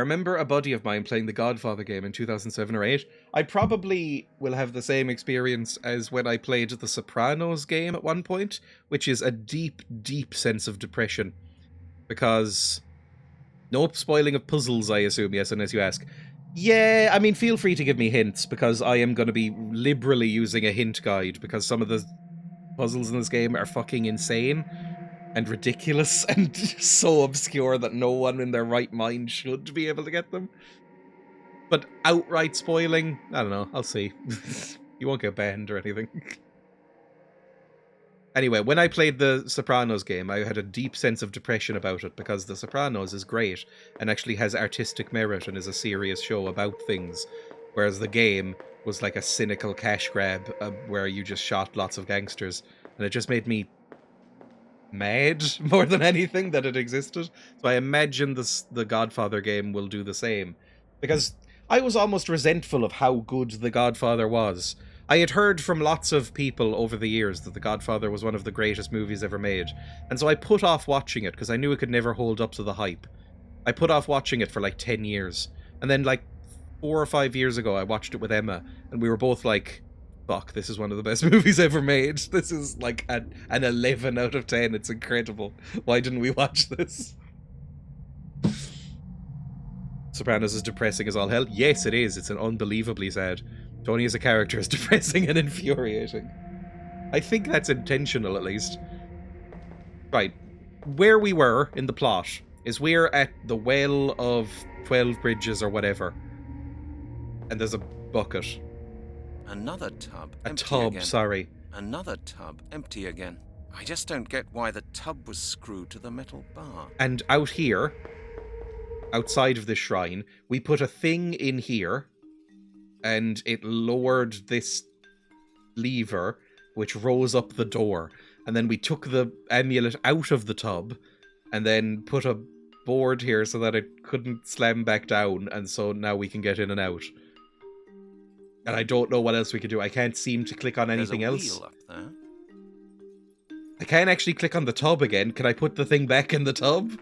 remember a buddy of mine playing the Godfather game in 2007 or 8. I probably will have the same experience as when I played the Sopranos game at one point, which is a deep, deep sense of depression. Because no spoiling of puzzles, I assume, yes, unless you ask. Yeah, I mean, feel free to give me hints, because I am going to be liberally using a hint guide, because some of the puzzles in this game are fucking insane and ridiculous and so obscure that no one in their right mind should be able to get them. But outright spoiling, I don't know, I'll see. You won't get banned or anything. Anyway, when I played the Sopranos game, I had a deep sense of depression about it, because the Sopranos is great and actually has artistic merit and is a serious show about things, whereas the game was like a cynical cash grab where you just shot lots of gangsters, and it just made me mad more than anything that it existed. So I imagine the Godfather game will do the same, because I was almost resentful of how good the Godfather was. I had heard from lots of people over the years that The Godfather was one of the greatest movies ever made, and so I put off watching it because I knew it could never hold up to the hype. I put off watching it for like 10 years, and then like 4 or 5 years ago I watched it with Emma, and we were both like, fuck, this is one of the best movies ever made. This is like an 11 out of 10, it's incredible. Why didn't we watch this? Sopranos is depressing as all hell. Yes, it is. It's an unbelievably sad. Tony as a character is depressing and infuriating. I think that's intentional, at least. Right. Where we were in the plot is we're at the Well of 12 Bridges or whatever. And there's a bucket. Another tub. A empty tub, again. sorry. Another tub. Empty again. I just don't get why the tub was screwed to the metal bar. And out here, outside of the shrine, we put a thing in here, and it lowered this lever, which rose up the door. And then we took the amulet out of the tub, and then put a board here so that it couldn't slam back down, and so now we can get in and out. And I don't know what else we could do. I can't seem to click on anything else. There's a wheel up there. I can't actually click on the tub again. Can I put the thing back in the tub?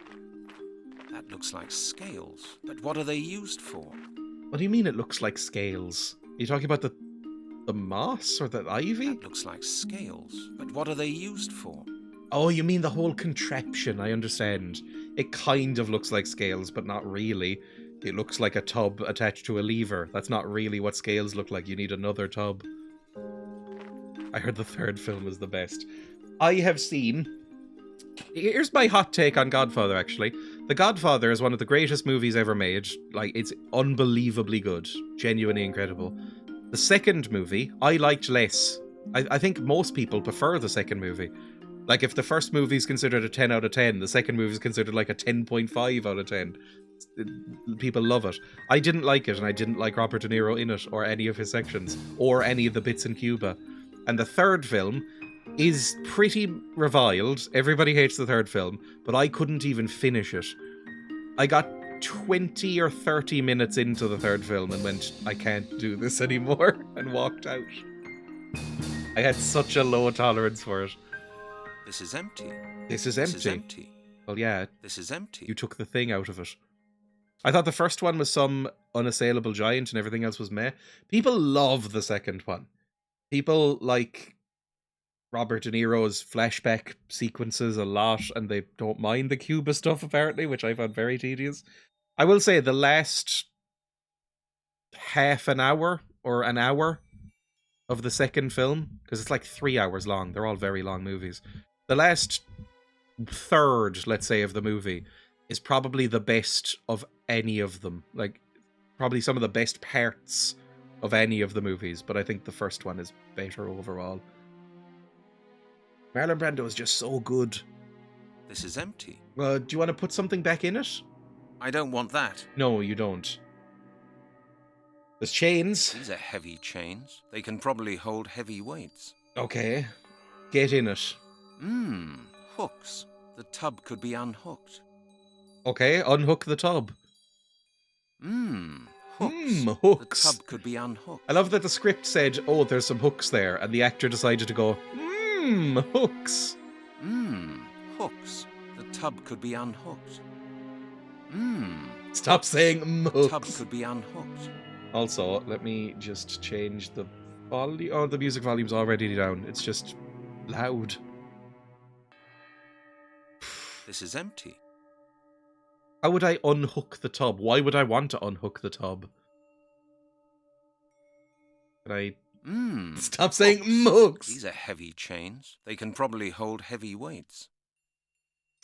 That looks like scales. But what are they used for? What do you mean it looks like scales? Are you talking about the moss or the ivy? That looks like scales. But what are they used for? Oh, you mean the whole contraption, I understand. It kind of looks like scales, but not really. It looks like a tub attached to a lever. That's not really what scales look like. You need another tub. I heard the third film is the best. I have seen... Here's my hot take on Godfather, actually. The Godfather is one of the greatest movies ever made. Like, it's unbelievably good. Genuinely incredible. The second movie, I liked less. I think most people prefer the second movie. Like, if the first movie is considered a 10 out of 10, the second movie is considered like a 10.5 out of 10. People love it. I didn't like it, and I didn't like Robert De Niro in it, or any of his sections, or any of the bits in Cuba. And the third film is pretty reviled. Everybody hates the third film, but I couldn't even finish it. I got 20 or 30 minutes into the third film and went, I can't do this anymore, and walked out. I had such a low tolerance for it. This is empty. This is empty. This is empty. Well, yeah. This is empty. You took the thing out of it. I thought the first one was some unassailable giant and everything else was meh. People love the second one. People like Robert De Niro's flashback sequences a lot, and they don't mind the Cuba stuff, apparently, which I found very tedious. I will say the last half an hour or an hour of the second film, because it's like 3 hours long. They're all very long movies. The last third, let's say, of the movie is probably the best of any of them. Like, probably some of the best parts of any of the movies, but I think the first one is better overall. Marlon Brando is just so good. This is empty. Do you want to put something back in it? I don't want that. No, you don't. There's chains. These are heavy chains. They can probably hold heavy weights. Okay. Get in it. Hooks. The tub could be unhooked. Okay, unhook the tub. Hooks. Hooks. The tub could be unhooked. I love that the script said, oh, there's some hooks there, and the actor decided to go, hooks. Hooks. The tub could be unhooked. Stop saying The tub hooks. could be unhooked. Also, let me just change the volume. Oh, the music volume's already down. It's just loud. This is empty. How would I unhook the tub? Why would I want to unhook the tub? Can I stop saying hooks? These are heavy chains. They can probably hold heavy weights.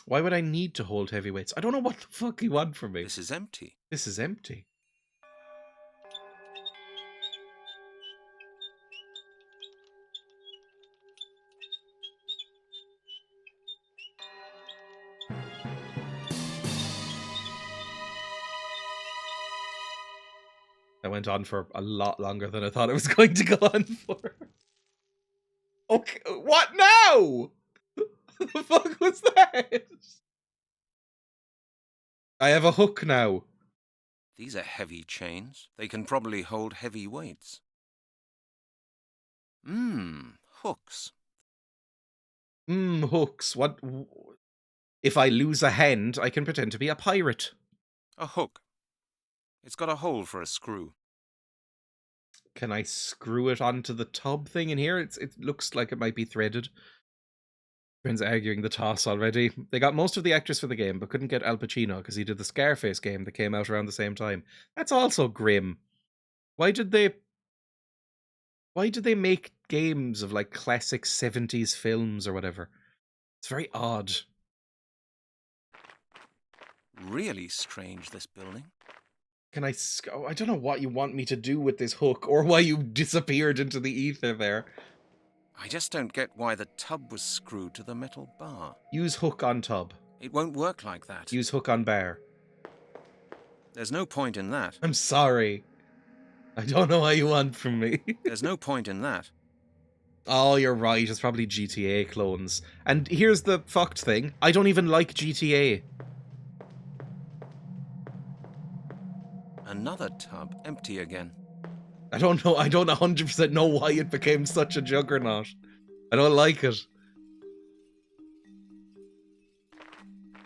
Why would I need to hold heavy weights? I don't know what the fuck you want from me. This is empty. This is empty. That went on for a lot longer than I thought it was going to go on for. Okay, what now? What the fuck was that? I have a hook now. These are heavy chains. They can probably hold heavy weights. Hooks. Hooks. What? If I lose a hand, I can pretend to be a pirate. A hook. It's got a hole for a screw. Can I screw it onto the tub thing in here? It looks like it might be threaded. Friends arguing the toss already. They got most of the actors for the game, but couldn't get Al Pacino because he did the Scarface game that came out around the same time. That's also grim. Why did they make games of like classic 70s films or whatever? It's very odd. Really strange, this building. Can I don't know what you want me to do with this hook or why you disappeared into the ether there. I just don't get why the tub was screwed to the metal bar. Use hook on tub. It won't work like that. Use hook on bar. There's no point in that. I'm sorry. I don't know what you want from me. There's no point in that. Oh, you're right. It's probably GTA clones. And here's the fucked thing. I don't even like GTA. Another tub, empty again. I don't know. I don't 100% know why it became such a juggernaut. I don't like it.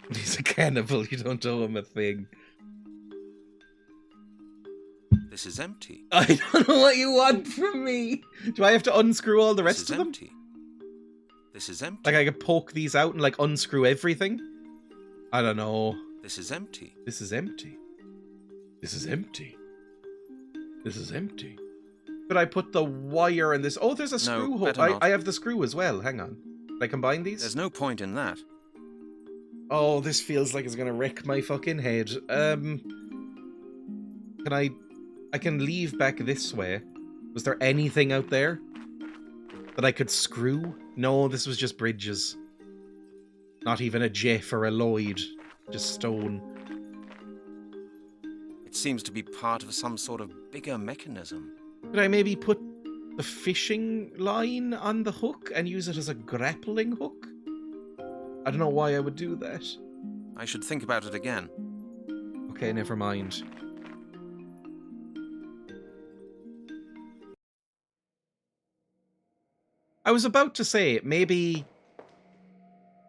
He's a cannibal. You don't owe him a thing. This is empty. I don't know what you want from me. Do I have to unscrew all the rest of them? Empty. This is empty. Like I could poke these out and like unscrew everything? I don't know. This is empty. This is empty. This is empty. This is empty. But I put the wire in this. Oh, there's a screw hole. I have the screw as well. Hang on. Can I combine these? There's no point in that. Oh, this feels like it's gonna wreck my fucking head. Can I can leave back this way. Was there anything out there that I could screw? No, this was just bridges. Not even a Jeff or a Lloyd. Just stone. It seems to be part of some sort of bigger mechanism. Could I maybe put the fishing line on the hook and use it as a grappling hook? I don't know why I would do that. I should think about it again. Okay, never mind. I was about to say, maybe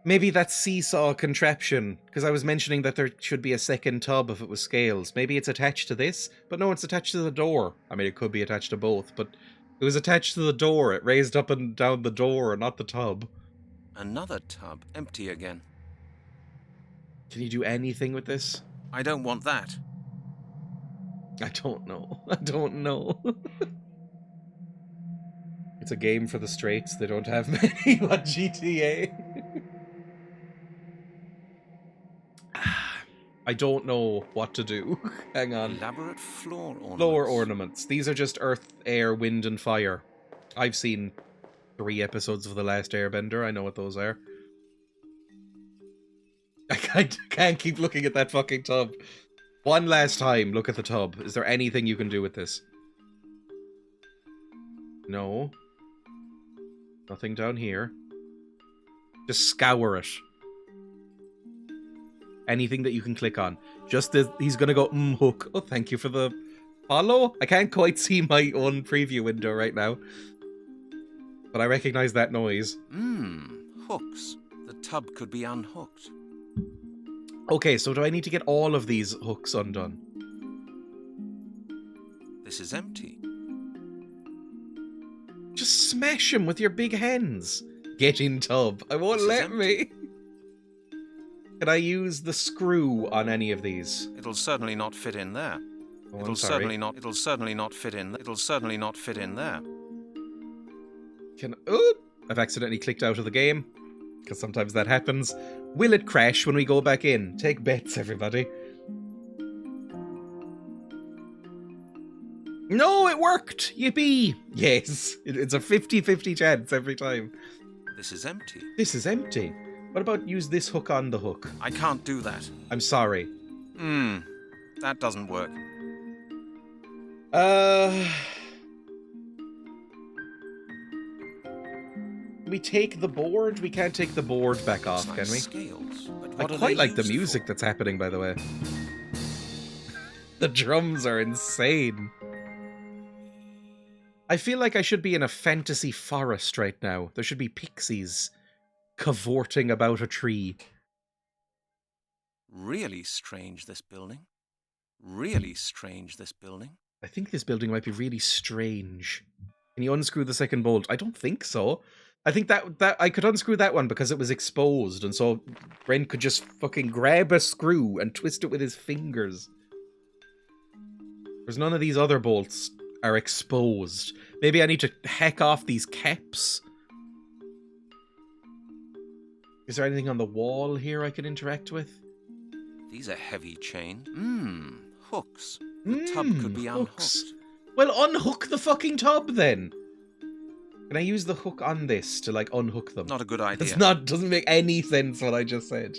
that seesaw contraption, because I was mentioning that there should be a second tub if it was scales. Maybe it's attached to this, but no, it's attached to the door. I mean, it could be attached to both, but it was attached to the door. It raised up and down the door, not the tub. Another tub, empty again. Can you do anything with this? I don't want that. I don't know. I don't know. It's a game for the straights. They don't have many on GTA. I don't know what to do. Hang on. Elaborate floor ornaments. Floor ornaments. These are just earth, air, wind, and fire. I've seen 3 episodes of The Last Airbender. I know what those are. I can't keep looking at that fucking tub. One last time, look at the tub. Is there anything you can do with this? No. Nothing down here. Just scour it. Anything that you can click on. Just as he's gonna go, hook. Oh, thank you for the follow. I can't quite see my own preview window right now. But I recognize that noise. Hooks. The tub could be unhooked. Okay, so do I need to get all of these hooks undone? This is empty. Just smash him with your big hands. Get in tub. I won't This is let empty. me. Can I use the screw on any of these? It'll certainly not fit in there. Oh, It'll certainly not fit in. It'll certainly not fit in there. Oh, I've accidentally clicked out of the game. Because sometimes that happens. Will it crash when we go back in? Take bets, everybody. No, it worked! Yippee! Yes, it's a 50-50 chance every time. This is empty. This is empty. What about use this hook on the hook? I can't do that. I'm sorry. That doesn't work. We take the board? We can't take the board back off, It's can we? Scales, but I what are quite they like the used music for? that's happening, by the way. The drums are insane. I feel like I should be in a fantasy forest right now. There should be pixies cavorting about a tree. Really strange, this building. Really strange, this building. I think this building might be really strange. Can you unscrew the second bolt? I don't think so. I think that I could unscrew that one because it was exposed, and so Brent could just fucking grab a screw and twist it with his fingers. Whereas none of these other bolts are exposed. Maybe I need to hack off these caps. Is there anything on the wall here I can interact with? These are heavy chains. Hooks. The tub could be hooks. unhooked. Well, unhook the fucking tub then. Can I use the hook on this to, like, unhook them? Not a good idea. It's not, doesn't make any sense what I just said.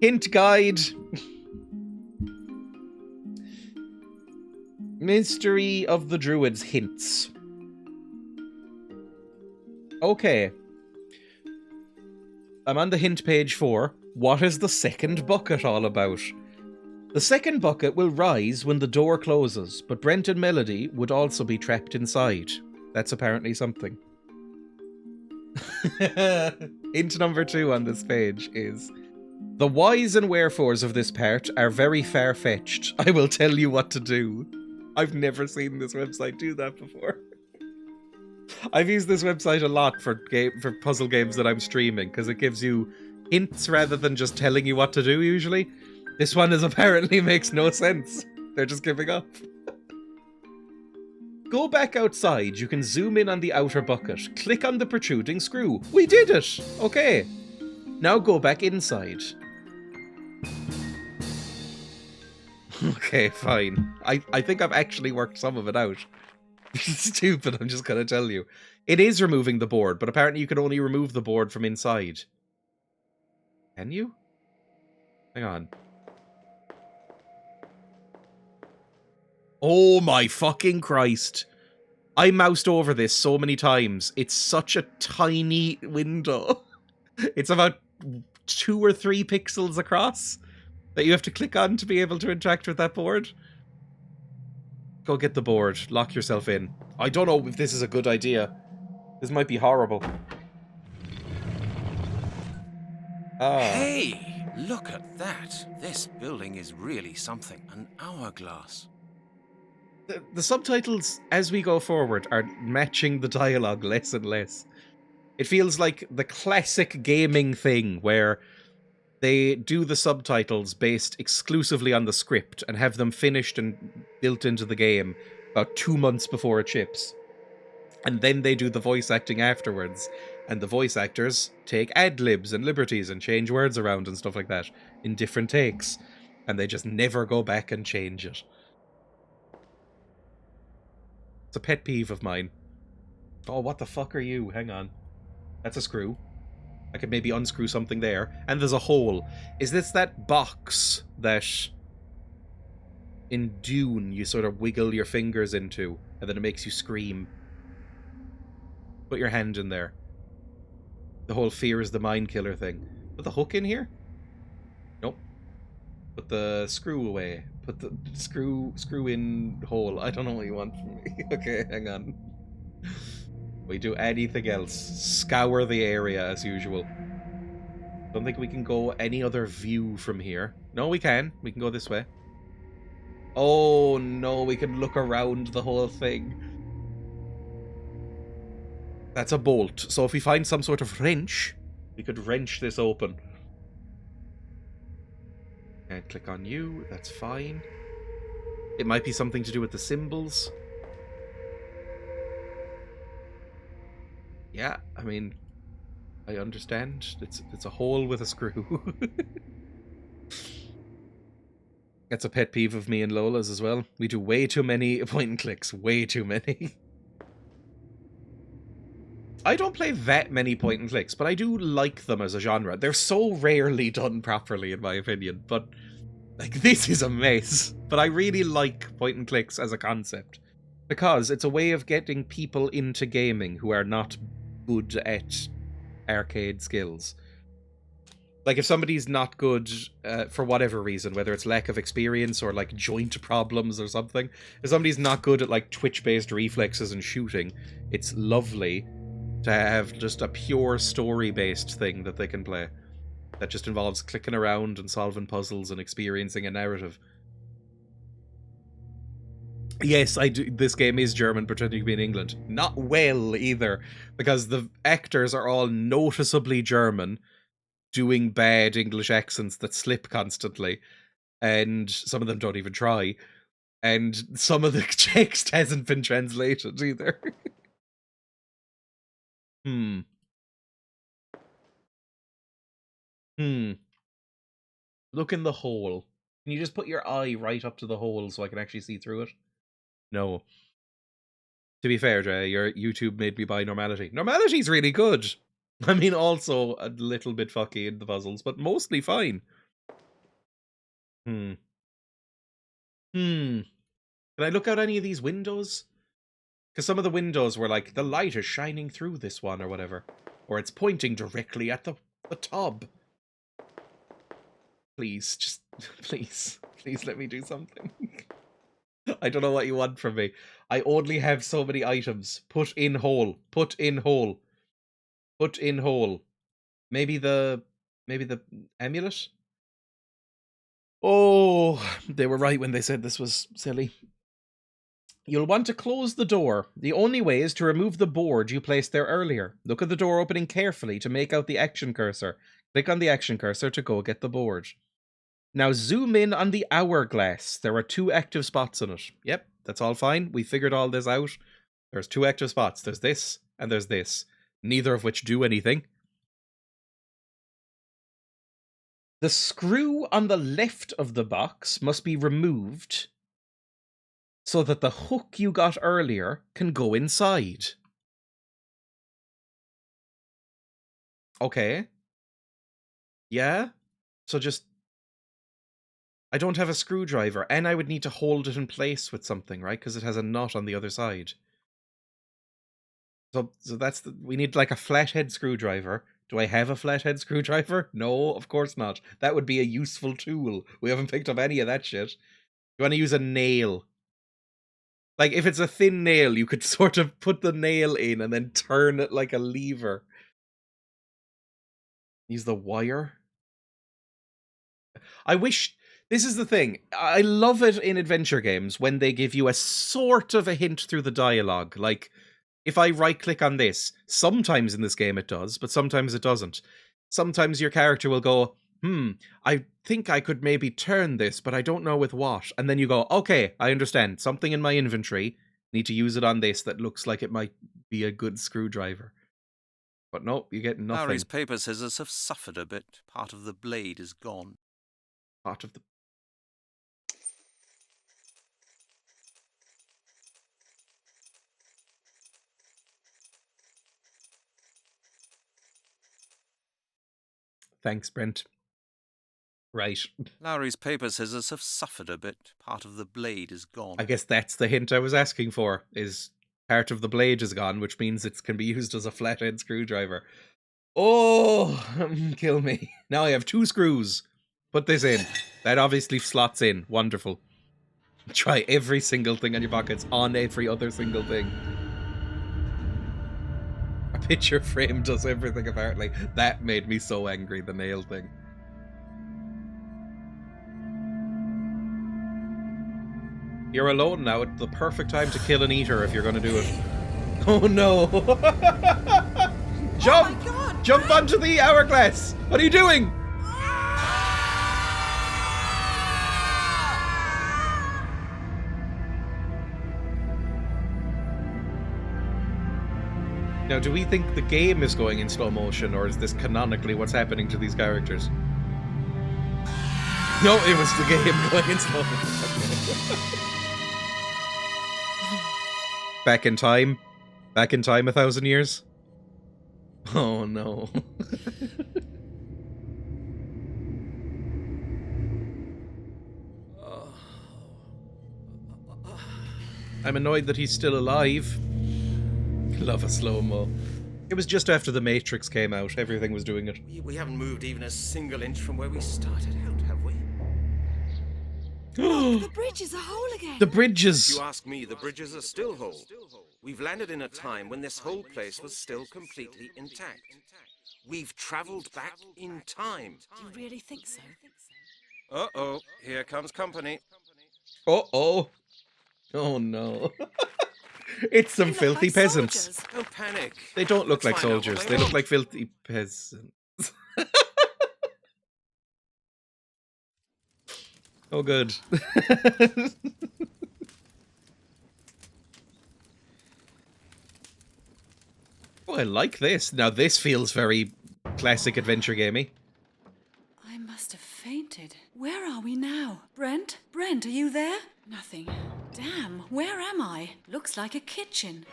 Hint guide. Mystery of the Druids hints. Okay. I'm on the hint page 4. What is the second bucket all about? The second bucket will rise when the door closes, but Brent and Melody would also be trapped inside. That's apparently something. Hint number 2 on this page is: the whys and wherefores of this part are very far-fetched. I will tell you what to do. I've never seen this website do that before. I've used this website a lot for puzzle games that I'm streaming, because it gives you hints rather than just telling you what to do, usually. This one apparently makes no sense. They're just giving up. Go back outside. You can zoom in on the outer bucket. Click on the protruding screw. We did it! Okay. Now go back inside. Okay, fine. I think I've actually worked some of it out. It's stupid, I'm just gonna tell you. It is removing the board, but apparently you can only remove the board from inside. Can you? Hang on. Oh my fucking Christ. I moused over this so many times. It's such a tiny window. It's about 2 or 3 pixels across that you have to click on to be able to interact with that board. Go get the board. Lock yourself in. I don't know if this is a good idea. This might be horrible. Hey, look at that. This building is really something. An hourglass. The subtitles, as we go forward, are matching the dialogue less and less. It feels like the classic gaming thing where they do the subtitles based exclusively on the script and have them finished and built into the game about 2 months before it ships. And then they do the voice acting afterwards. And the voice actors take ad-libs and liberties and change words around and stuff like that in different takes. And they just never go back and change it. It's a pet peeve of mine. Oh, what the fuck are you? Hang on. That's a screw. I could maybe unscrew something there. And there's a hole. Is this that box that in Dune you sort of wiggle your fingers into and then it makes you scream? Put your hand in there. The whole fear is the mind killer thing. Put the hook in here? Nope. Put the screw away. Put the screw in hole. I don't know what you want from me. Okay, hang on. We do anything else. Scour the area as usual. Don't think we can go any other view from here. No, we can. We can go this way. Oh, no, we can look around the whole thing. That's a bolt. So if we find some sort of wrench, we could wrench this open. And click on you. That's fine. It might be something to do with the symbols. Yeah, I mean, I understand. It's a hole with a screw. That's a pet peeve of me and Lola's as well. We do way too many point and clicks. Way too many. I don't play that many point and clicks, but I do like them as a genre. They're so rarely done properly, in my opinion. But, like, this is a mess. But I really like point and clicks as a concept. Because it's a way of getting people into gaming who are not good at arcade skills. Like, if somebody's not good for whatever reason, whether it's lack of experience or, like, joint problems or something, if somebody's not good at, like, twitch-based reflexes and shooting, it's lovely to have just a pure story-based thing that they can play. That just involves clicking around and solving puzzles and experiencing a narrative. Yes, I do. This game is German, pretending to be in England. Not well, either, because the actors are all noticeably German, doing bad English accents that slip constantly, and some of them don't even try, and some of the text hasn't been translated, either. Look in the hole. Can you just put your eye right up to the hole so I can actually see through it? No. To be fair, Dreya, your YouTube made me buy Normality. Normality's really good. I mean, also a little bit fucky in the puzzles, but mostly fine. Can I look out any of these windows? Because some of the windows were like, the light is shining through this one or whatever. Or it's pointing directly at the tub. Please, just, please let me do something. I don't know what you want from me. I only have so many items. Put in hole. Put in hole. Put in hole. Maybe the amulet? Oh, they were right when they said this was silly. You'll want to close the door. The only way is to remove the board you placed there earlier. Look at the door opening carefully to make out the action cursor. Click on the action cursor to go get the board. Now zoom in on the hourglass. There are 2 active spots in it. Yep, that's all fine. We figured all this out. There's 2 active spots. There's this, and there's this. Neither of which do anything. The screw on the left of the box must be removed so that the hook you got earlier can go inside. Okay. Yeah? So just... I don't have a screwdriver, and I would need to hold it in place with something, right? Because it has a nut on the other side. So that's we need like a flathead screwdriver. Do I have a flathead screwdriver? No, of course not. That would be a useful tool. We haven't picked up any of that shit. You want to use a nail? Like, if it's a thin nail, you could sort of put the nail in and then turn it like a lever. Use the wire. I wish... This is the thing. I love it in adventure games when they give you a sort of a hint through the dialogue. Like, if I right-click on this, sometimes in this game it does, but sometimes it doesn't. Sometimes your character will go, I think I could maybe turn this, but I don't know with what. And then you go, okay, I understand. Something in my inventory. Need to use it on this that looks like it might be a good screwdriver. But no, you get nothing. Larry's paper scissors have suffered a bit. Part of the blade is gone. Part of the... Thanks, Brent. Right. Larry's paper scissors have suffered a bit. Part of the blade is gone. I guess that's the hint I was asking for, is part of the blade is gone, which means it can be used as a flathead screwdriver. Oh, kill me. Now I have 2 screws. Put this in. That obviously slots in. Wonderful. Try every single thing on your pockets on every other single thing. A picture frame does everything apparently. That made me so angry, the nail thing. You're alone now. It's the perfect time to kill an eater if you're going to do it. Oh no! Jump! Oh my God, Jump onto the hourglass! What are you doing? Now, do we think the game is going in slow motion, or is this canonically what's happening to these characters? No, it was the game going in slow motion. Back in time? Back in time 1,000 years? Oh no. I'm annoyed that he's still alive. Love a slow-mo. It was just after The Matrix came out. Everything was doing it. We haven't moved even a single inch from where we started out, have we? the bridge is a hole again. The bridges! If you ask me, the bridges are still whole. We've landed in a time when this whole place was still completely intact. We've travelled back in time. Do you really think so? Uh-oh, here comes company. Uh-oh. Oh no. It's some They look filthy like peasants. soldiers. Don't panic. They don't look Let's like find out what soldiers. they They look want. like filthy peasants. Oh, good. Oh, I like this. Now this feels very classic adventure gamey. I must have fainted. Where are we now? Brent? Brent, are you there? Nothing. Damn, where am I? Looks like a kitchen.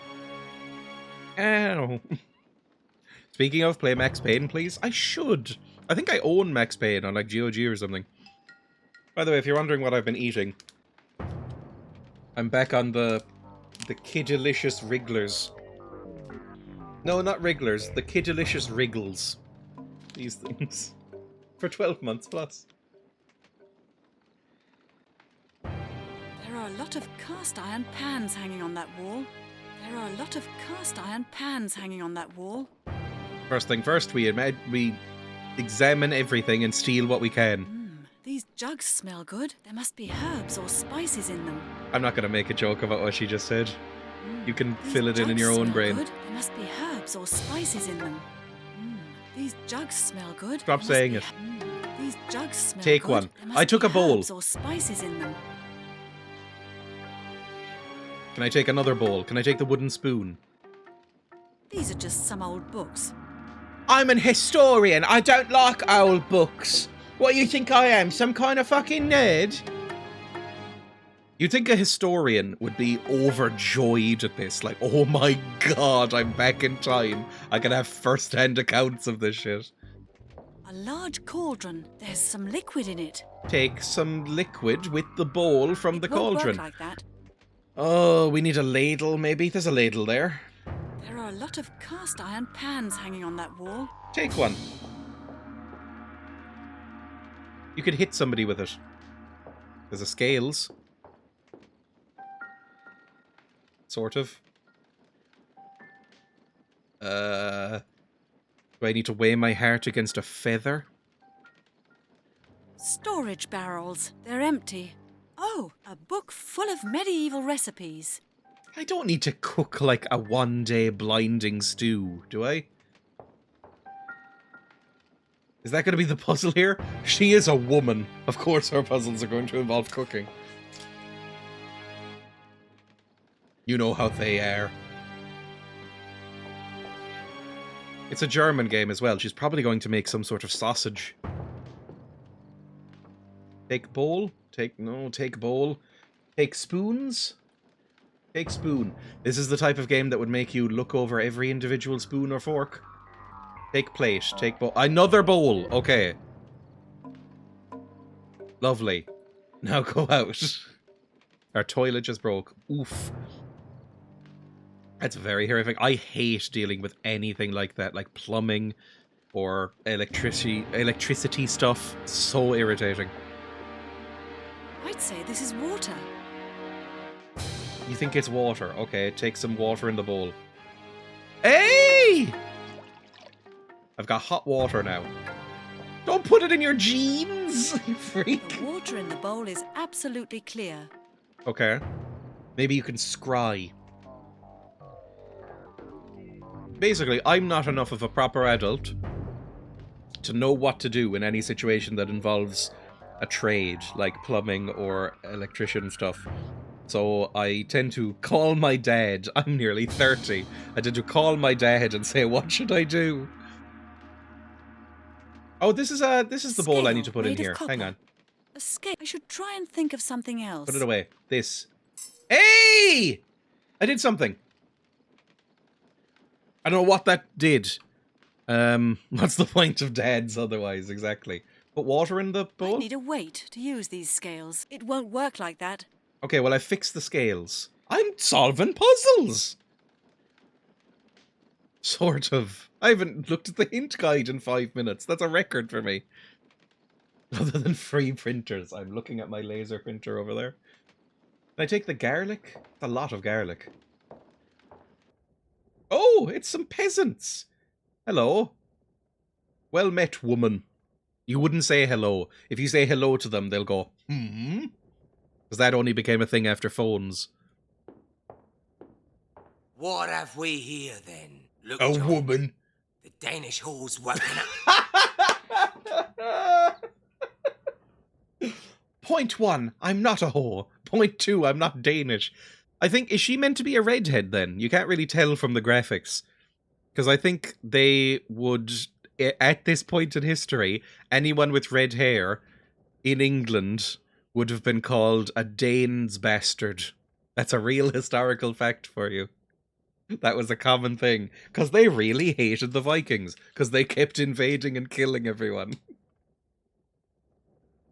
Ow. Speaking of, play Max Payne, please. I should. I think I own Max Payne on like GOG or something. By the way, if you're wondering what I've been eating, I'm back on the Kiddelicious Wrigglers. No, not Wrigglers. The Kiddelicious Wriggles. These things. For 12 months plus. There are a lot of cast iron pans hanging on that wall. There are a lot of cast iron pans hanging on that wall. First thing first, we examine everything and steal what we can. These jugs smell good. There must be herbs or spices in them. I'm not going to make a joke about what she just said. You can These fill it in jugs your own smell brain. Good. There must be herbs or spices in them. These jugs smell good. Stop There must saying be- it. These jugs smell Take good. one. There must I took be a bowl. herbs or spices in them. Can I take another bowl? Can I take the wooden spoon? These are just some old books. I'm an historian. I don't like old books. What you think I am? Some kind of fucking nerd? You'd think a historian would be overjoyed at this. Like, oh my god, I'm back in time. I can have first-hand accounts of this shit. A large cauldron. There's some liquid in it. Take some liquid with the bowl from the It won't cauldron. work like that. Oh, we need a ladle, maybe? There's a ladle there. There are a lot of cast iron pans hanging on that wall. Take one. You could hit somebody with it. There's a scales. Sort of. Do I need to weigh my heart against a feather? Storage barrels. They're empty. Oh, a book full of medieval recipes. I don't need to cook like a one-day blinding stew, do I? Is that going to be the puzzle here? She is a woman. Of course her puzzles are going to involve cooking. You know how they are. It's a German game as well. She's probably going to make some sort of sausage. Take bowl. Take bowl. Take spoons. Take spoon. This is the type of game that would make you look over every individual spoon or fork. Take plate. Take bowl. Another bowl. Okay. Lovely. Now go out. Our toilet just broke. Oof. That's very horrific. I hate dealing with anything like that, like plumbing or electricity stuff. So irritating. I'd say this is water. You think it's water? Okay, take some water in the bowl. Hey! Hey! I've got hot water now. Don't put it in your jeans, you freak. The water in the bowl is absolutely clear. Okay. Maybe you can scry. Basically, I'm not enough of a proper adult to know what to do in any situation that involves a trade, like plumbing or electrician stuff. So I tend to call my dad. I'm nearly 30. I tend to call my dad and say, what should I do? Oh, this is the bowl I need to put in here. Hang on. A scale. I should try and think of something else. Put it away. This. Hey! I did something. I don't know what that did. What's the point of dads otherwise, exactly? Put water in the bowl? I need a weight to use these scales. It won't work like that. Okay, well, I fixed the scales. I'm solving puzzles! Sort of. I haven't looked at the hint guide in 5 minutes. That's a record for me. Other than free printers. I'm looking at my laser printer over there. Can I take the garlic? It's a lot of garlic. Oh, it's some peasants. Hello. Well met, woman. You wouldn't say hello. If you say hello to them, they'll go, hmm? Because that only became a thing after phones. What have we here, then? Look, A John, woman. the Danish whore's woken up. Point 1, I'm not a whore. Point 2, I'm not Danish. I think, is she meant to be a redhead then? You can't really tell from the graphics. Because I think they would, at this point in history, anyone with red hair in England would have been called a Dane's bastard. That's a real historical fact for you. That was a common thing. Because they really hated the Vikings. Because they kept invading and killing everyone.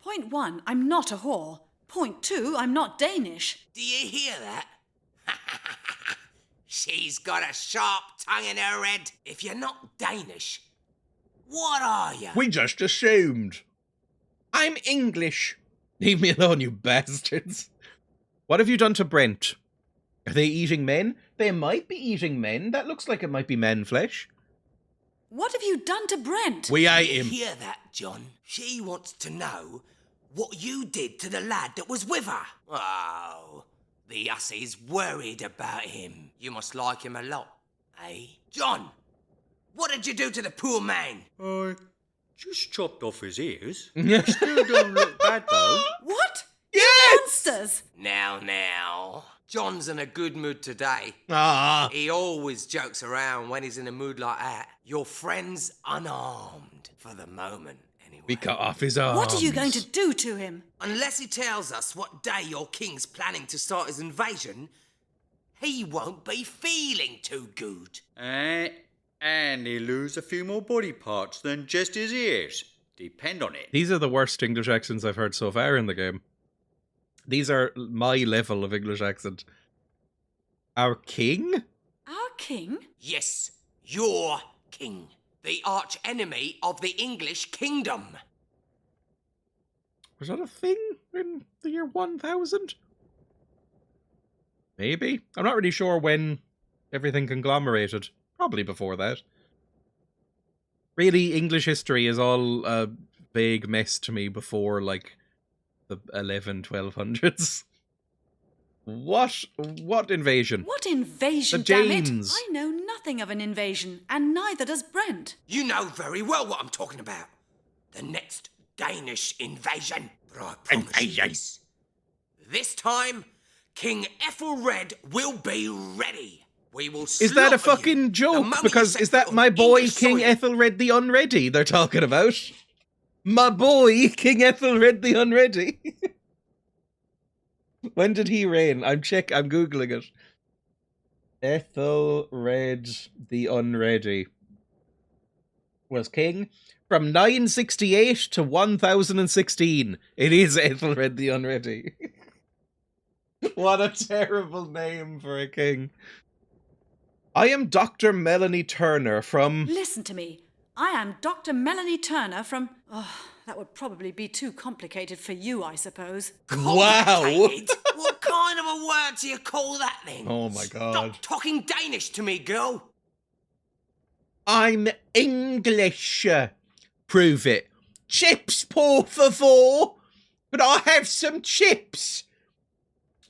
Point 1, I'm not a whore. Point 2, I'm not Danish. Do you hear that? She's got a sharp tongue in her head. If you're not Danish, what are you? We just assumed. I'm English. Leave me alone, you bastards. What have you done to Brent? Are they eating men? They might be eating men. That looks like it might be men flesh. What have you done to Brent? We ate You him. hear that, John? She wants to know what you did to the lad that was with her. Oh, the hussie's worried about him. You must like him a lot, eh? John, what did you do to the poor man? I just chopped off his ears. Still don't look bad, though. What? Yes! Monsters! Now. John's in a good mood today. Ah. He always jokes around when he's in a mood like that. Your friend's unarmed, for the moment, anyway. We cut off his arms. What are you going to do to him? Unless he tells us what day your king's planning to start his invasion, he won't be feeling too good. And he'll lose a few more body parts than just his ears. Depend on it. These are the worst English accents I've heard so far in the game. These are my level of English accent. Our king? Our king? Yes, your king. The arch enemy of the English kingdom. Was that a thing in the year 1000? Maybe. I'm not really sure when everything conglomerated. Probably before that. Really, English history is all a vague mess to me before, like, the 1200s. What invasion? What invasion, The damn it? Danes. I know nothing of an invasion, and neither does Brent. You know very well what I'm talking about. The next Danish invasion. But I promise you this time, King Ethelred will be ready. We will Is that a slaughter you fucking the joke? moment Because you set is that foot my on boy English King soil. Ethelred the Unready they're talking about? My boy King Ethelred the Unready. When did he reign? I'm googling it. Ethelred the Unready was king from 968 to 1016. It is Ethelred the Unready. What a terrible name for a king. I am Dr. Melanie Turner from... Listen to me. I am Dr. Melanie Turner from... Oh, that would probably be too complicated for you, I suppose. Wow. Complicated? What kind of a word do you call that then? Oh my god. Stop talking Danish to me, girl. I'm English. Prove it. Chips, por favor. Could I have some chips?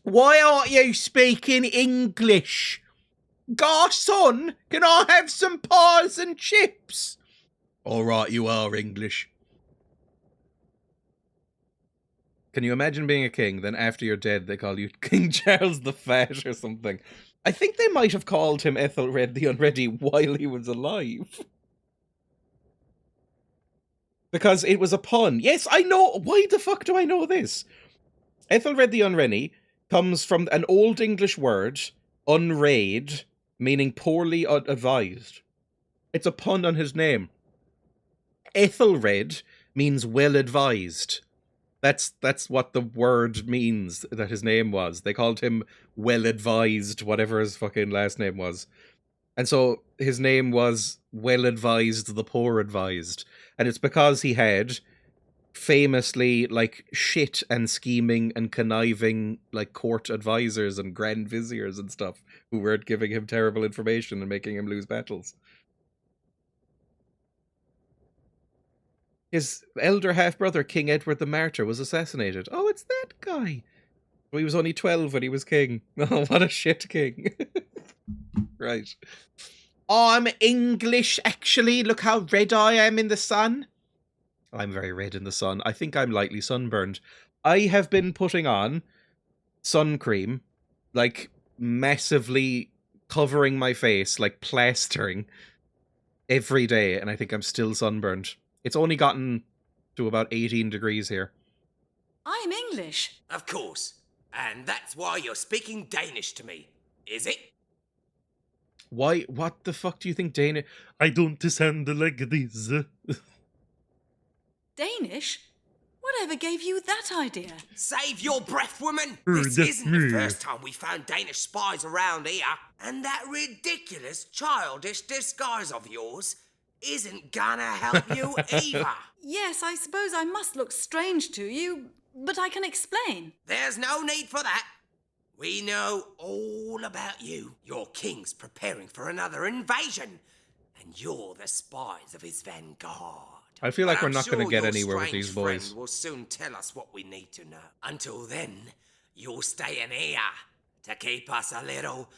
Why aren't you speaking English? Garçon, can I have some pies and chips? All right, you are English. Can you imagine being a king, then after you're dead they call you King Charles the Fat or something? I think they might have called him Ethelred the Unready while he was alive. Because it was a pun. Yes, I know. Why the fuck do I know this? Ethelred the Unready comes from an Old English word, unread, meaning poorly advised. It's a pun on his name. Ethelred means well advised. That's what the word means that his name was. They called him well advised, whatever his fucking last name was. And so his name was well advised, the poor advised. And it's because he had famously like shit and scheming and conniving like court advisors and grand viziers and stuff who were giving him terrible information and making him lose battles. His elder half-brother, King Edward the Martyr, was assassinated. Oh, it's that guy. He was only 12 when he was king. Oh, what a shit king. Right. I'm English, actually. Look how red I am in the sun. I'm very red in the sun. I think I'm lightly sunburned. I have been putting on sun cream, like massively covering my face, like plastering, every day, and I think I'm still sunburned. It's only gotten to about 18 degrees here. I'm English. Of course. And that's why you're speaking Danish to me, is it? Why? What the fuck do you think Danish? I don't sound like this. Danish? Whatever gave you that idea? Save your breath, woman! This that's isn't me. the first time we found Danish spies around here. And that ridiculous, childish disguise of yours isn't gonna help you either. Yes, I suppose I must look strange to you, but I can explain. There's no need for that. We know all about you. Your king's preparing for another invasion, and you're the spies of his vanguard. I feel like But we're I'm not going to sure get your anywhere with strange these boys. friend will soon tell us what we need to know. Until then, you'll stay in here to keep us a little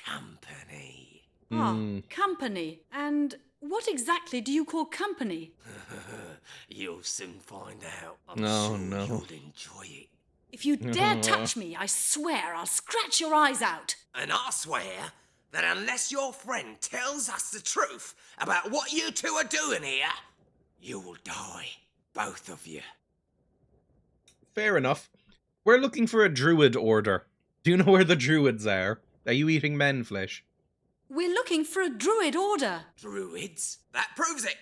company. Ah, company. And what exactly do you call company? You'll soon find out. I'm Oh, sure no. you'll enjoy it. If you dare touch me, I swear I'll scratch your eyes out. And I swear that unless your friend tells us the truth about what you two are doing here, you will die. Both of you. Fair enough. We're looking for a druid order. Do you know where the druids are? Are you eating men flesh? We're looking for a druid order. Druids? That proves it.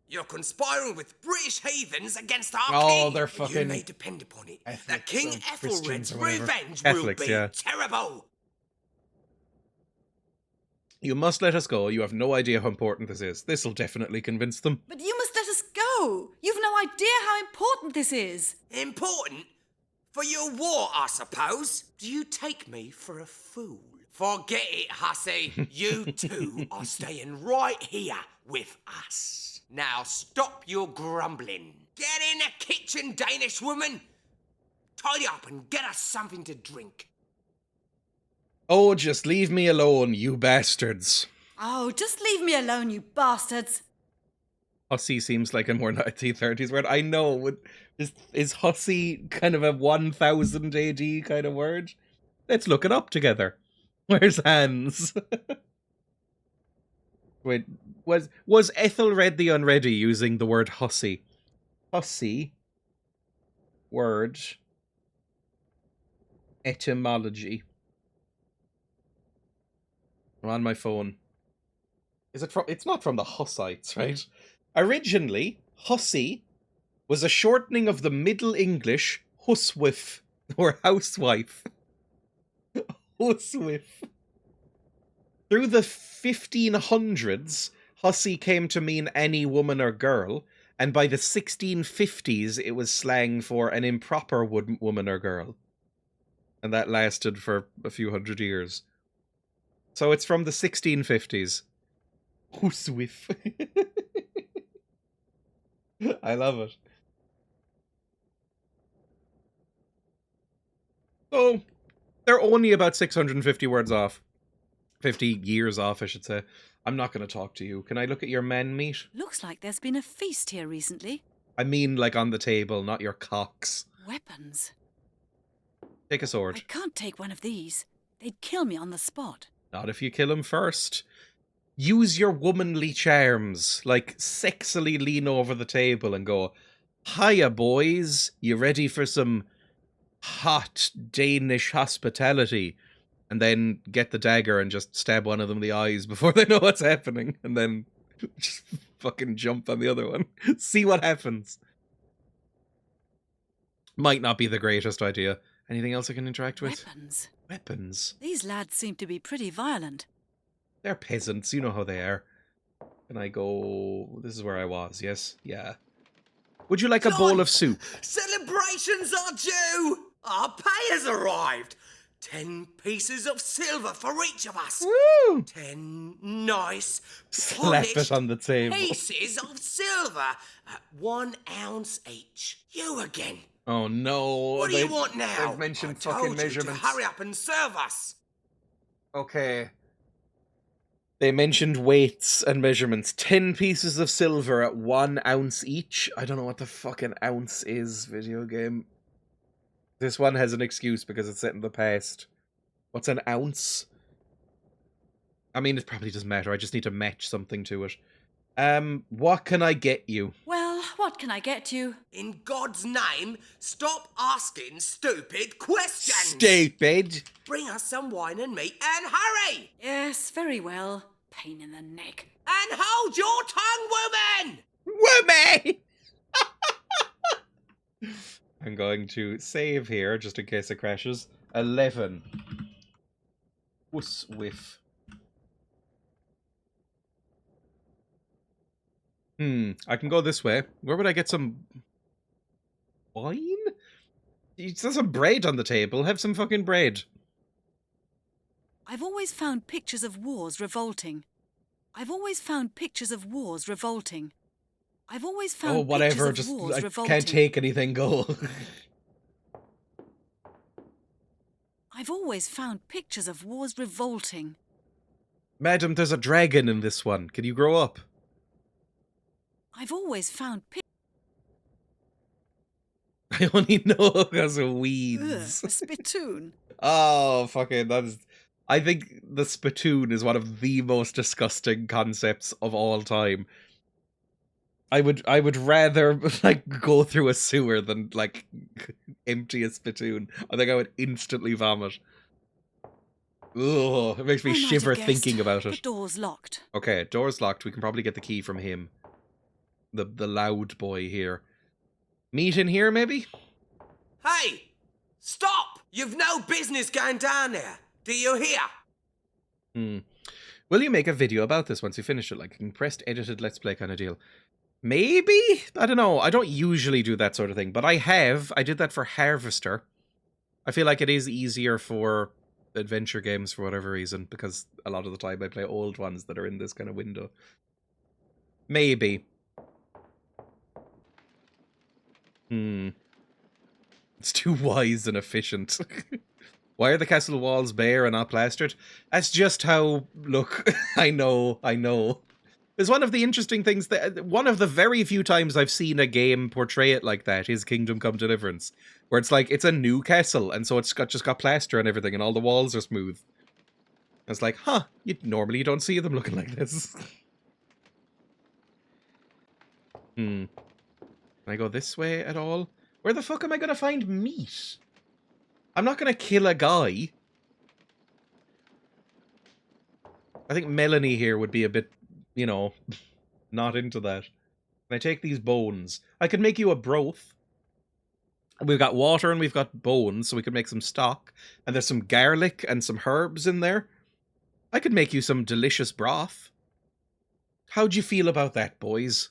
You're conspiring with British heathens against our Oh, king. they're You fucking may depend upon it. Catholics that King or Christians Ethelred's or whatever. revenge Catholics, will be yeah. terrible. You must let us go. You have no idea how important this is. This'll definitely convince them. But you must let us go. You've no idea how important this is. Important? For your war, I suppose. Do you take me for a fool? Forget it, hussy. You two are staying right here with us. Now stop your grumbling. Get in the kitchen, Danish woman. Tidy up and get us something to drink. Oh, just leave me alone, you bastards. Oh, just leave me alone, you bastards. Hussy seems like a more 1930s word. I know. Is hussy kind of a 1000 AD kind of word? Let's look it up together. Where's Hans? Wait, was Ethelred the Unready using the word hussy? Hussy. Word. Etymology. I'm on my phone. Is it from? It's not from the Hussites, right? Originally, hussy was a shortening of the Middle English huswife, or housewife. Huswife. Through the 1500s, hussy came to mean any woman or girl, and by the 1650s it was slang for an improper woman or girl. And that lasted for a few hundred years. So it's from the 1650s. Who swift. I love it. So, they're only about 650 words off. 50 years off, I should say. I'm not going to talk to you. Can I look at your men meat? Looks like there's been a feast here recently. I mean, like on the table, not your cocks. Weapons. Take a sword. I can't take one of these. They'd kill me on the spot. Not if you kill him first. Use your womanly charms. Like, sexily lean over the table and go, "Hiya, boys. You ready for some hot Danish hospitality?" And then get the dagger and just stab one of them in the eyes before they know what's happening. And then just fucking jump on the other one. See what happens. Might not be the greatest idea. Anything else I can interact with? Weapons. Weapons. These lads seem to be pretty violent. They're peasants. You know how they are. Can I go... This is where I was, yes? Yeah. Would you like a bowl of soup? Celebrations are due! Our pay has arrived! 10 pieces of silver for each of us! Woo! 10 nice, Slap it polished on the table. pieces of silver at 1 ounce each. You again! Oh no. What do you want now? They've mentioned I fucking told measurements. you to hurry up and serve us! Okay. They mentioned weights and measurements. 10 pieces of silver at 1 ounce each. I don't know what the fucking ounce is, video game. This one has an excuse because it's set in the past. What's an ounce? I mean, it probably doesn't matter. I just need to match something to it. What can I get you? Well, what can I get you? In God's name, stop asking stupid questions! Stupid! Bring us some wine and meat and hurry! Yes, very well. Pain in the neck. And hold your tongue, woman! Woman! I'm going to save here, just in case it crashes. 11. Wuss whiff. I can go this way. Where would I get some... wine? There's some bread on the table. Have some fucking bread. I've always found pictures of wars revolting. I've always found pictures of wars revolting. I've always found Oh, whatever. pictures Just of wars I revolting. can't take anything. Go. I've always found pictures of wars revolting. Madam, there's a dragon in this one. Can you grow up? I've always found I only know because of weeds. a spittoon. Oh, fucking, that's... I think the spittoon is one of the most disgusting concepts of all time. I would rather, like, go through a sewer than, like, empty a spittoon. I think I would instantly vomit. Ugh, it makes me I might have shiver guessed. thinking about The it. door's locked. Okay, door's locked. We can probably get the key from him. The loud boy here. Meet in here, maybe? Hey! Stop! You've no business going down there. Do you hear? Will you make a video about this once you finish it? Like a compressed, edited Let's Play kind of deal? Maybe? I don't know. I don't usually do that sort of thing, but I have. I did that for Harvester. I feel like it is easier for adventure games for whatever reason, because a lot of the time I play old ones that are in this kind of window. Maybe. It's too wise and efficient. Why are the castle walls bare and not plastered? That's just how... Look, I know. It's one of the interesting things that... One of the very few times I've seen a game portray it like that is Kingdom Come Deliverance. Where it's like, it's a new castle, and so it's just got plaster and everything, and all the walls are smooth. It's like, huh, normally you don't see them looking like this. Can I go this way at all? Where the fuck am I gonna find meat? I'm not gonna kill a guy. I think Melanie here would be a bit, you know, not into that. Can I take these bones? I could make you a broth. We've got water and we've got bones, so we could make some stock. And there's some garlic and some herbs in there. I could make you some delicious broth. How'd you feel about that, boys?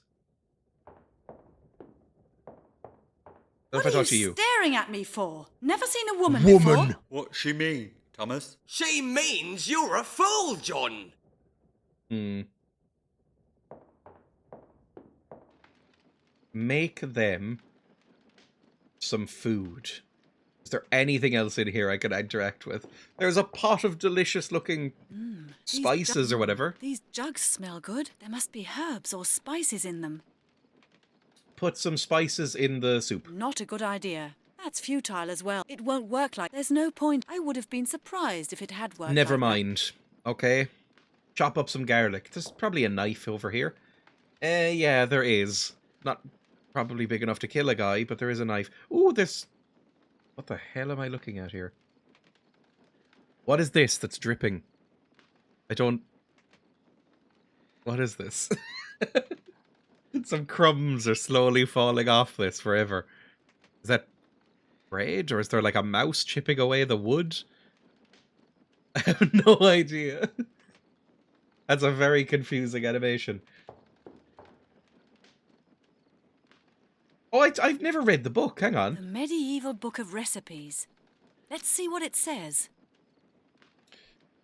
What if I talk to you? Staring at me for? Never seen a woman before. What she mean, Thomas? She means you're a fool, John. make them some food. Is there anything else in here I can interact with? There's a pot of delicious looking spices or whatever. These jugs smell good. There must be herbs or spices in them. Put some spices in the soup. Not a good idea. That's futile as well. It won't work like... There's no point. I would have been surprised if it had worked. Never like mind. Okay. Chop up some garlic. There's probably a knife over here. Yeah, there is. Not probably big enough to kill a guy, but there is a knife. Ooh, this... What the hell am I looking at here? What is this that's dripping? I don't... What is this? Some crumbs are slowly falling off this forever. Is that bread? Or is there like a mouse chipping away the wood? I have no idea. That's a very confusing animation. Oh, I've never read the book. Hang on. The medieval book of recipes. Let's see what it says.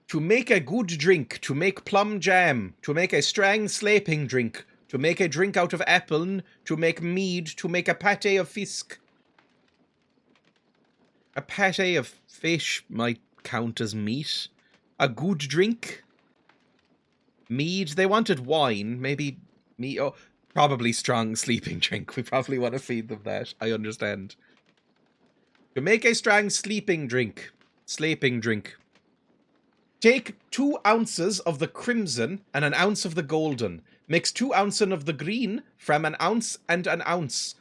To make a good drink, to make plum jam, to make a strong slaping drink, to make a drink out of apple, to make mead, to make a pate of fisk. A pate of fish might count as meat. A good drink. Mead, they wanted wine, maybe meat. Oh, probably strong sleeping drink. We probably want to feed them that. I understand. To make a strong sleeping drink. Sleeping drink. Take 2 ounces of the crimson and an ounce of the golden. Mix 2 ounces of the green from an ounce and an ounce.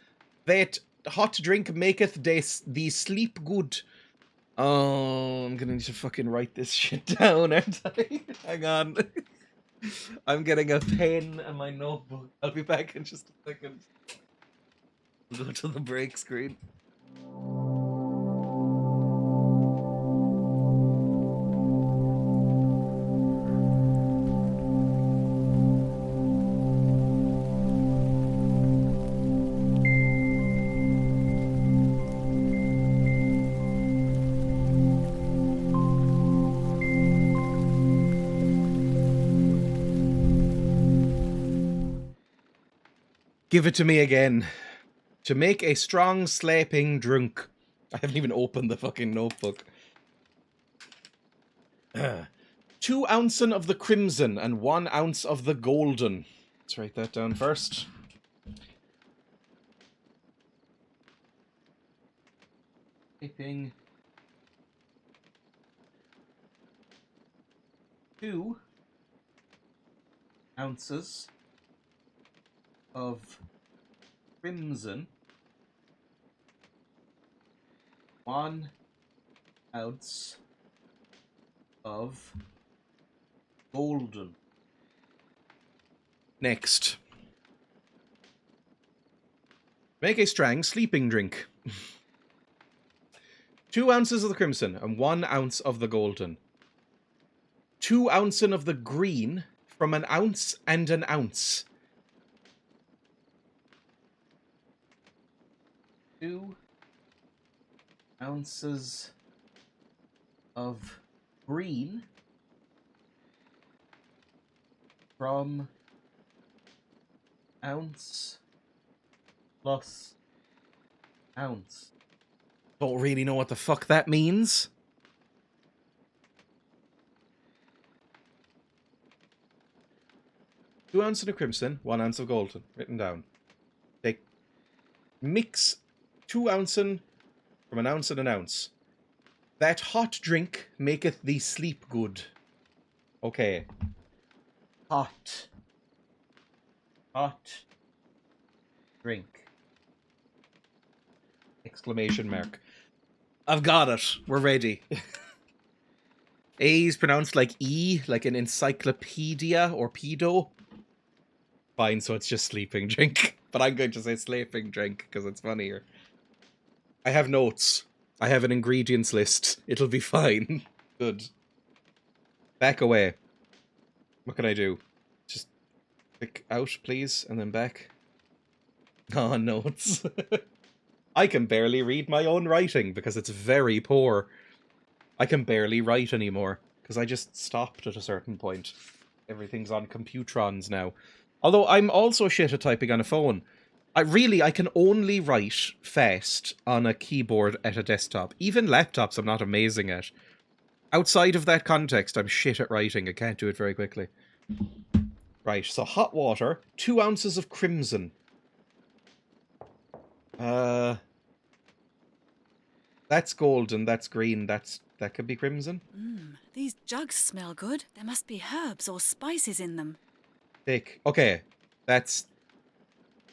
That hot drink maketh thee sleep good. Oh, I'm gonna need to fucking write this shit down, aren't I? Hang on. I'm getting a pen and my notebook. I'll be back in just a second. Go to the break screen. Give it to me again. To make a strong slaping drink. I haven't even opened the fucking notebook. 2 ounces of the crimson and 1 ounce of the golden. Let's write that down first. Slaping. 2 ounces of crimson, 1 ounce of golden. Next. Make a strong sleeping drink. 2 ounces of the crimson and 1 ounce of the golden. 2 ounces of the green from an ounce and an ounce. 2 ounces of green from ounce plus ounce. Don't really know what the fuck that means. Two ounces of crimson, 1 ounce of golden. Written down. Take mix 2 ounces from an ounce and an ounce. That hot drink maketh thee sleep good. Okay. Hot drink. Exclamation mark. I've got it. We're ready. A is pronounced like E, like an encyclopedia or pedo. Fine, so it's just sleeping drink. But I'm going to say sleeping drink because it's funnier. I have notes. I have an ingredients list. It'll be fine. Good. Back away. What can I do? Just click out, please, and then back. Oh, notes. I can barely read my own writing because it's very poor. I can barely write anymore because I just stopped at a certain point. Everything's on computrons now. Although I'm also shit at typing on a phone. I can only write fast on a keyboard at a desktop. Even laptops I'm not amazing at. Outside of that context, I'm shit at writing. I can't do it very quickly. Right, so hot water, 2 ounces of crimson. That's golden, that's green, that could be crimson. These jugs smell good. There must be herbs or spices in them. Thick. Okay, that's...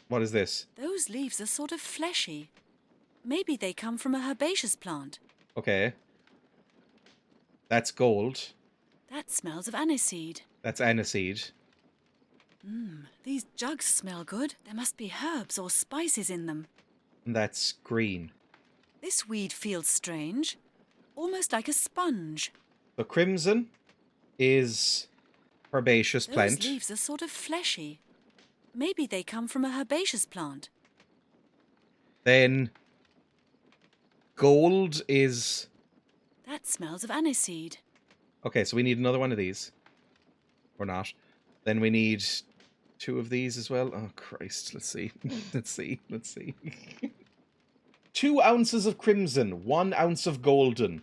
What is this? Those leaves are sort of fleshy. Maybe they come from a herbaceous plant. Okay. That's gold. That smells of aniseed. That's aniseed. These jugs smell good. There must be herbs or spices in them. And that's green. This weed feels strange. Almost like a sponge. The crimson is herbaceous plant. Those leaves are sort of fleshy. Maybe they come from a herbaceous plant. Then gold is... That smells of aniseed. Okay, so we need another one of these. Or not. Then we need 2 of these as well. Oh, Christ. Let's see. Let's see. 2 ounces of crimson, 1 ounce of golden,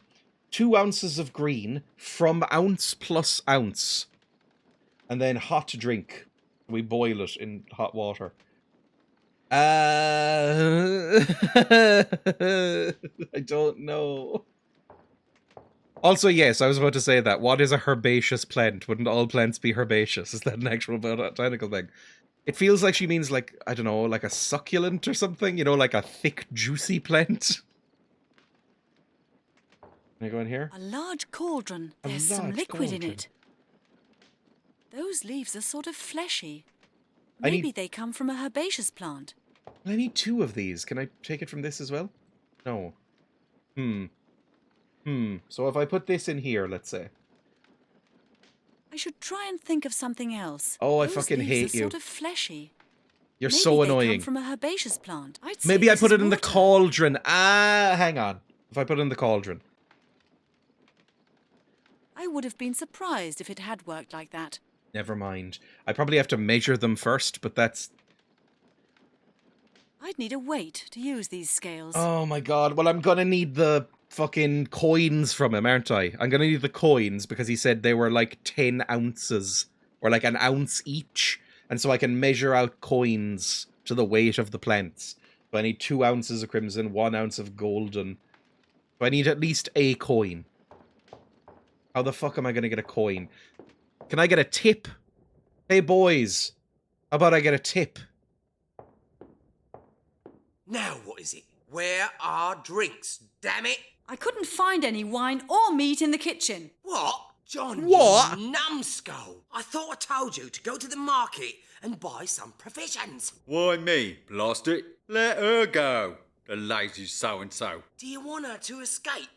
2 ounces of green from ounce plus ounce. And then hot drink. We boil it in hot water. I don't know. Also, yes, I was about to say that. What is a herbaceous plant? Wouldn't all plants be herbaceous? Is that an actual botanical thing? It feels like she means, like, I don't know, like a succulent or something? You know, like a thick, juicy plant? Can I go in here? A large cauldron. There's some large liquid in cauldron. it. Those leaves are sort of fleshy. I Maybe need- they come from a herbaceous plant. I need 2 of these. Can I take it from this as well? No. So if I put this in here, let's say. I should try and think of something else. Oh, I Those fucking leaves hate are you. sort of fleshy. You're Maybe so they annoying. come from a herbaceous plant. I'd say Maybe I this put is it in the water. cauldron. Hang on. If I put it in the cauldron. I would have been surprised if it had worked like that. Never mind. I probably have to measure them first, but that's... I'd need a weight to use these scales. Oh my god. Well, I'm gonna need the fucking coins from him, aren't I? I'm gonna need the coins because he said they were like 10 ounces. Or like an ounce each. And so I can measure out coins to the weight of the plants. So I need 2 ounces of crimson, 1 ounce of golden. So I need at least a coin. How the fuck am I gonna get a coin? Can I get a tip? Hey boys, how about I get a tip? Now what is it? Where are drinks? Damn it! I couldn't find any wine or meat in the kitchen. What? John, What? you numbskull! I thought I told you to go to the market and buy some provisions. Why me, blast it? Let her go, the lazy so-and-so. Do you want her to escape?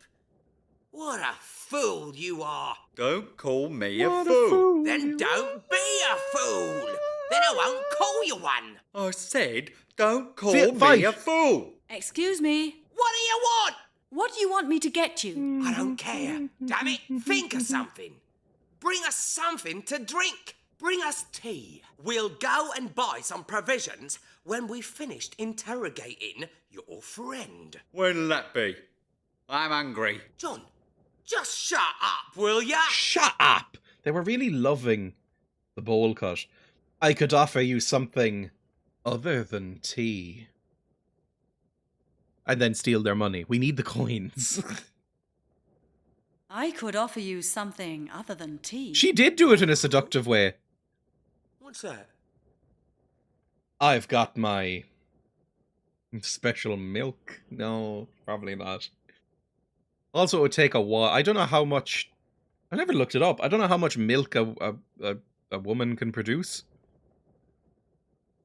What a fool you are! Don't call me a fool. Then don't be a fool! Then I won't call you one! I said, don't call Fit me fight. a fool. Excuse me. What do you want? What do you want me to get you? I don't care. Damn it, think of something. Bring us something to drink. Bring us tea. We'll go and buy some provisions when we've finished interrogating your friend. When'll that be? I'm hungry. John, just shut up, will ya? Shut up! They were really loving the bowl cut. I could offer you something other than tea. And then steal their money. We need the coins. I could offer you something other than tea. She did do it in a seductive way. What's that? I've got my special milk. No, probably not. Also, it would take a while. I don't know how much... I never looked it up. I don't know how much milk a woman can produce.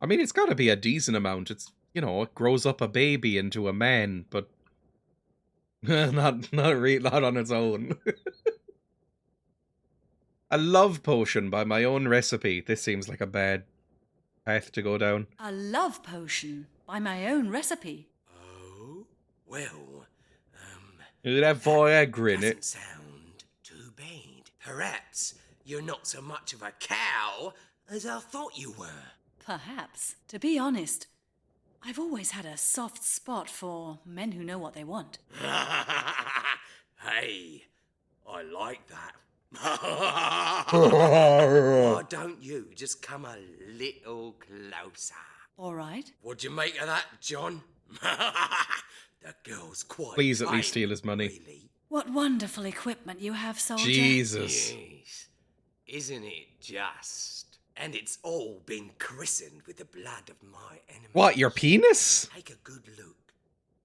I mean, it's got to be a decent amount. It's, you know, it grows up a baby into a man, but not on its own. A love potion by my own recipe. This seems like a bad path to go down. A love potion by my own recipe. Oh, well, It'd have Viagra in doesn't it. sound too bad. Perhaps you're not so much of a cow as I thought you were. Perhaps. To be honest, I've always had a soft spot for men who know what they want. Hey, I like that. Why don't you just come a little closer? All right. What'd you make of that, John? The girl's quite Please at least tame, steal his money. Really. What wonderful equipment you have, soldier. Jesus. Yes. Isn't it just? And it's all been christened with the blood of my enemies. What, your penis? Take a good look,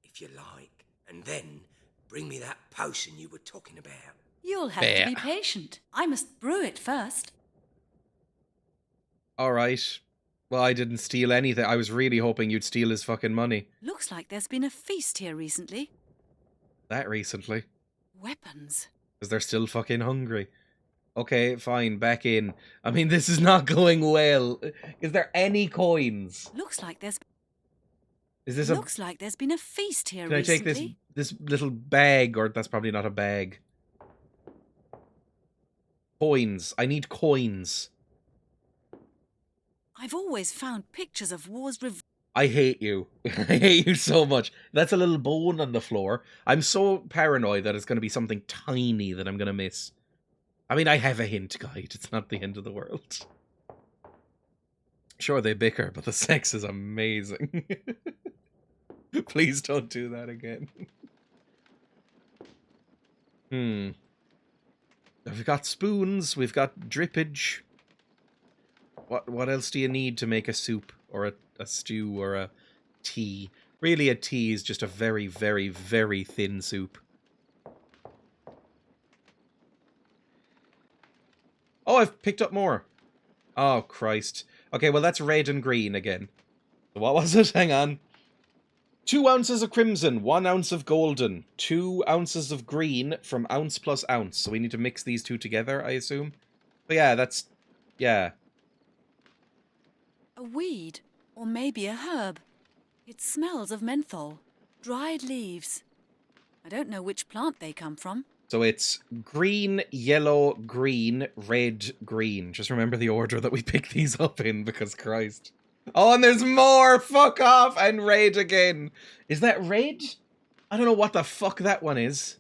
if you like, and then bring me that potion you were talking about. You'll have to be patient. I must brew it first. Alright. Well, I didn't steal anything. I was really hoping you'd steal his fucking money. Looks like there's been a feast here recently. That recently. Weapons. Because they're still fucking hungry. Okay, fine, back in. I mean, this is not going well. Is there any coins? Looks like there's Is been a feast here Can I recently. take this little bag, or that's probably not a bag. Coins. I need coins. I've always found pictures of wars I hate you. I hate you so much. That's a little bone on the floor. I'm so paranoid that it's going to be something tiny that I'm going to miss. I mean, I have a hint guide. It's not the end of the world. Sure, they bicker, but the sex is amazing. Please don't do that again. We've got spoons. We've got drippage. What else do you need to make a soup or a stew or a tea? Really, a tea is just a very, very, very thin soup. Oh, I've picked up more. Oh, Christ. Okay, well, that's red and green again. What was it? Hang on. 2 ounces of crimson, 1 ounce of golden, 2 ounces of green from ounce plus ounce. So we need to mix these two together, I assume. But yeah, that's... yeah. a weed, or maybe a herb. It smells of menthol. Dried leaves. I don't know which plant they come from. So it's green, yellow, green, red, green. Just remember the order that we pick these up in, because Christ. Oh, and there's more! Fuck off! And red again. Is that red? I don't know what the fuck that one is.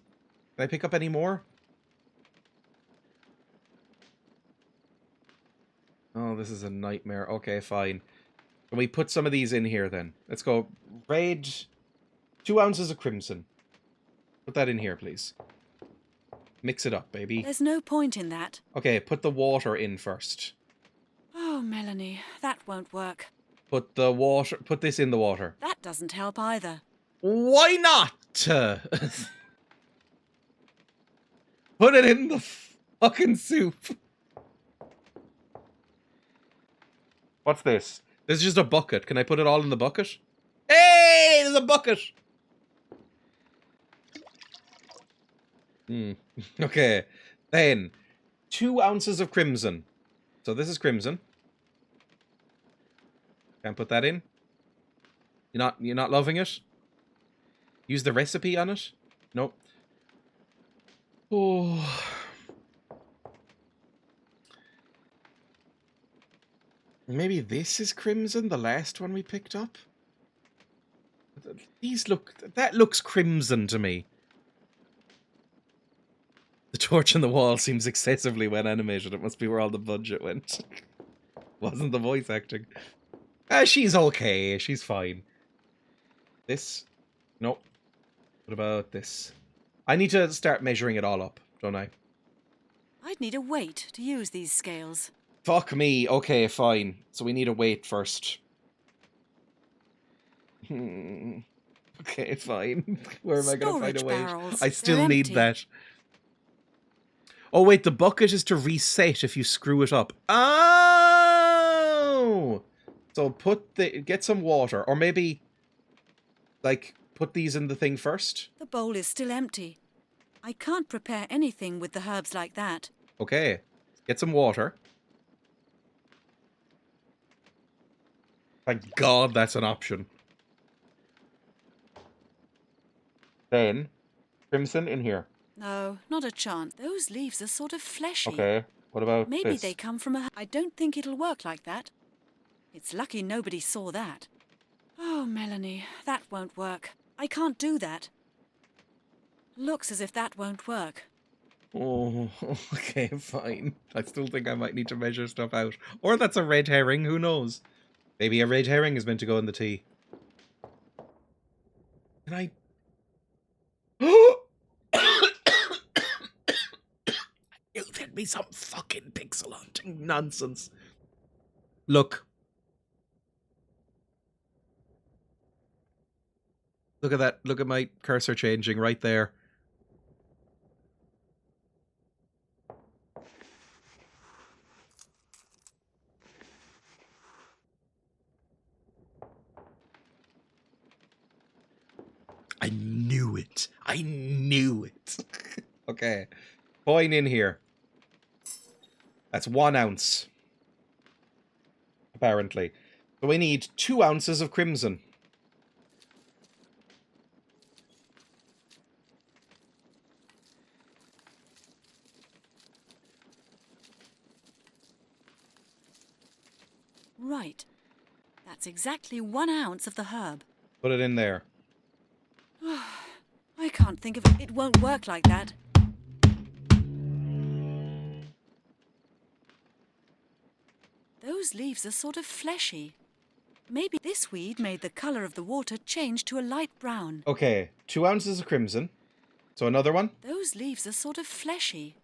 Can I pick up any more? Oh, this is a nightmare. Okay, fine. Can we put some of these in here then? Let's go. Red. 2 ounces of crimson. Put that in here, please. Mix it up, baby. There's no point in that. Okay, put the water in first. Oh, Melanie, that won't work. Put this in the water. That doesn't help either. Why not? Put it in the fucking soup. What's this? There's just a bucket. Can I put it all in the bucket? Hey, there's a bucket. Okay. Then, 2 ounces of crimson. So this is crimson. Can't put that in. You're not loving it? Use the recipe on it? Nope. Oh. Maybe this is crimson, the last one we picked up? That looks crimson to me. The torch on the wall seems excessively well animated. It must be where all the budget went. Wasn't the voice acting. She's okay. She's fine. This? Nope. What about this? I need to start measuring it all up, don't I? I'd need a weight to use these scales. Fuck me. Okay, fine. So we need a weight first. Okay, fine. Where am I going to find a weight? Barrels. I still They're need empty. that. Oh, wait. The bucket is to reset if you screw it up. Oh! So get some water. Or maybe, like, put these in the thing first. The bowl is still empty. I can't prepare anything with the herbs like that. Okay. Get some water. Thank God that's an option. Then, crimson in here. No, not a chance. Those leaves are sort of fleshy. Okay, what about Maybe this? they come from a... I don't think it'll work like that. It's lucky nobody saw that. Oh, Melanie, that won't work. I can't do that. Looks as if that won't work. Oh, okay, fine. I still think I might need to measure stuff out. Or that's a red herring, who knows? Maybe a red herring is meant to go in the tea. Can I... You think me some fucking pixel hunting nonsense. Look. Look at that. Look at my cursor changing right there. I knew it. I knew it. Okay. Coin in here. That's 1 ounce. Apparently. So we need 2 ounces of crimson. Right. That's exactly 1 ounce of the herb. Put it in there. I can't think of it. It won't work like that. Those leaves are sort of fleshy. Maybe this weed made the colour of the water change to a light brown. Okay. 2 ounces of crimson. So another one? Those leaves are sort of fleshy.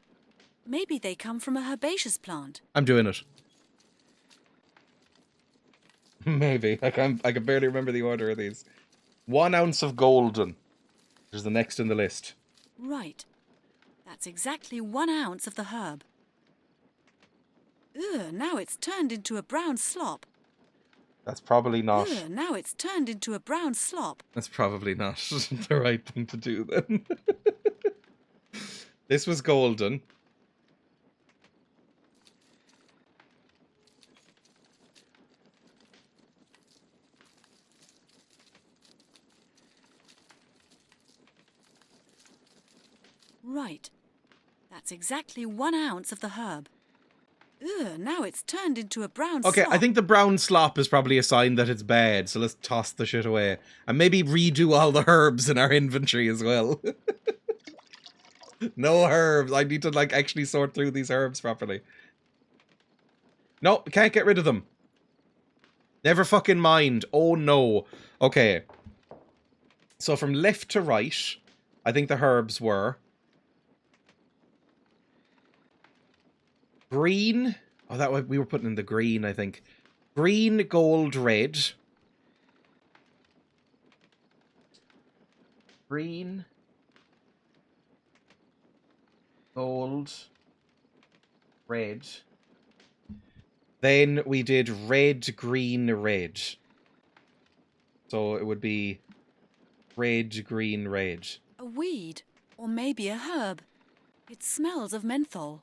Maybe they come from a herbaceous plant. I'm doing it. Maybe. I can barely remember the order of these. 1 ounce of golden. There's the next in the list. Right. That's exactly 1 ounce of the herb. Ugh, now it's turned into a brown slop. That's probably not. Ugh, now it's turned into a brown slop. That's probably not the right thing to do then. This was golden. Right. That's exactly 1 ounce of the herb. Ugh, now it's turned into a brown Okay, slop. I think the brown slop is probably a sign that it's bad, so let's toss the shit away. And maybe redo all the herbs in our inventory as well. No herbs. I need to, like, actually sort through these herbs properly. No, we can't get rid of them. Never fucking mind. Oh, no. Okay. So from left to right, I think the herbs were... green. Oh, that way we were putting in the green, I think. Green, gold, red. Green. Gold. Red. Then we did red, green, red. So it would be red, green, red. A weed, or maybe a herb. It smells of menthol.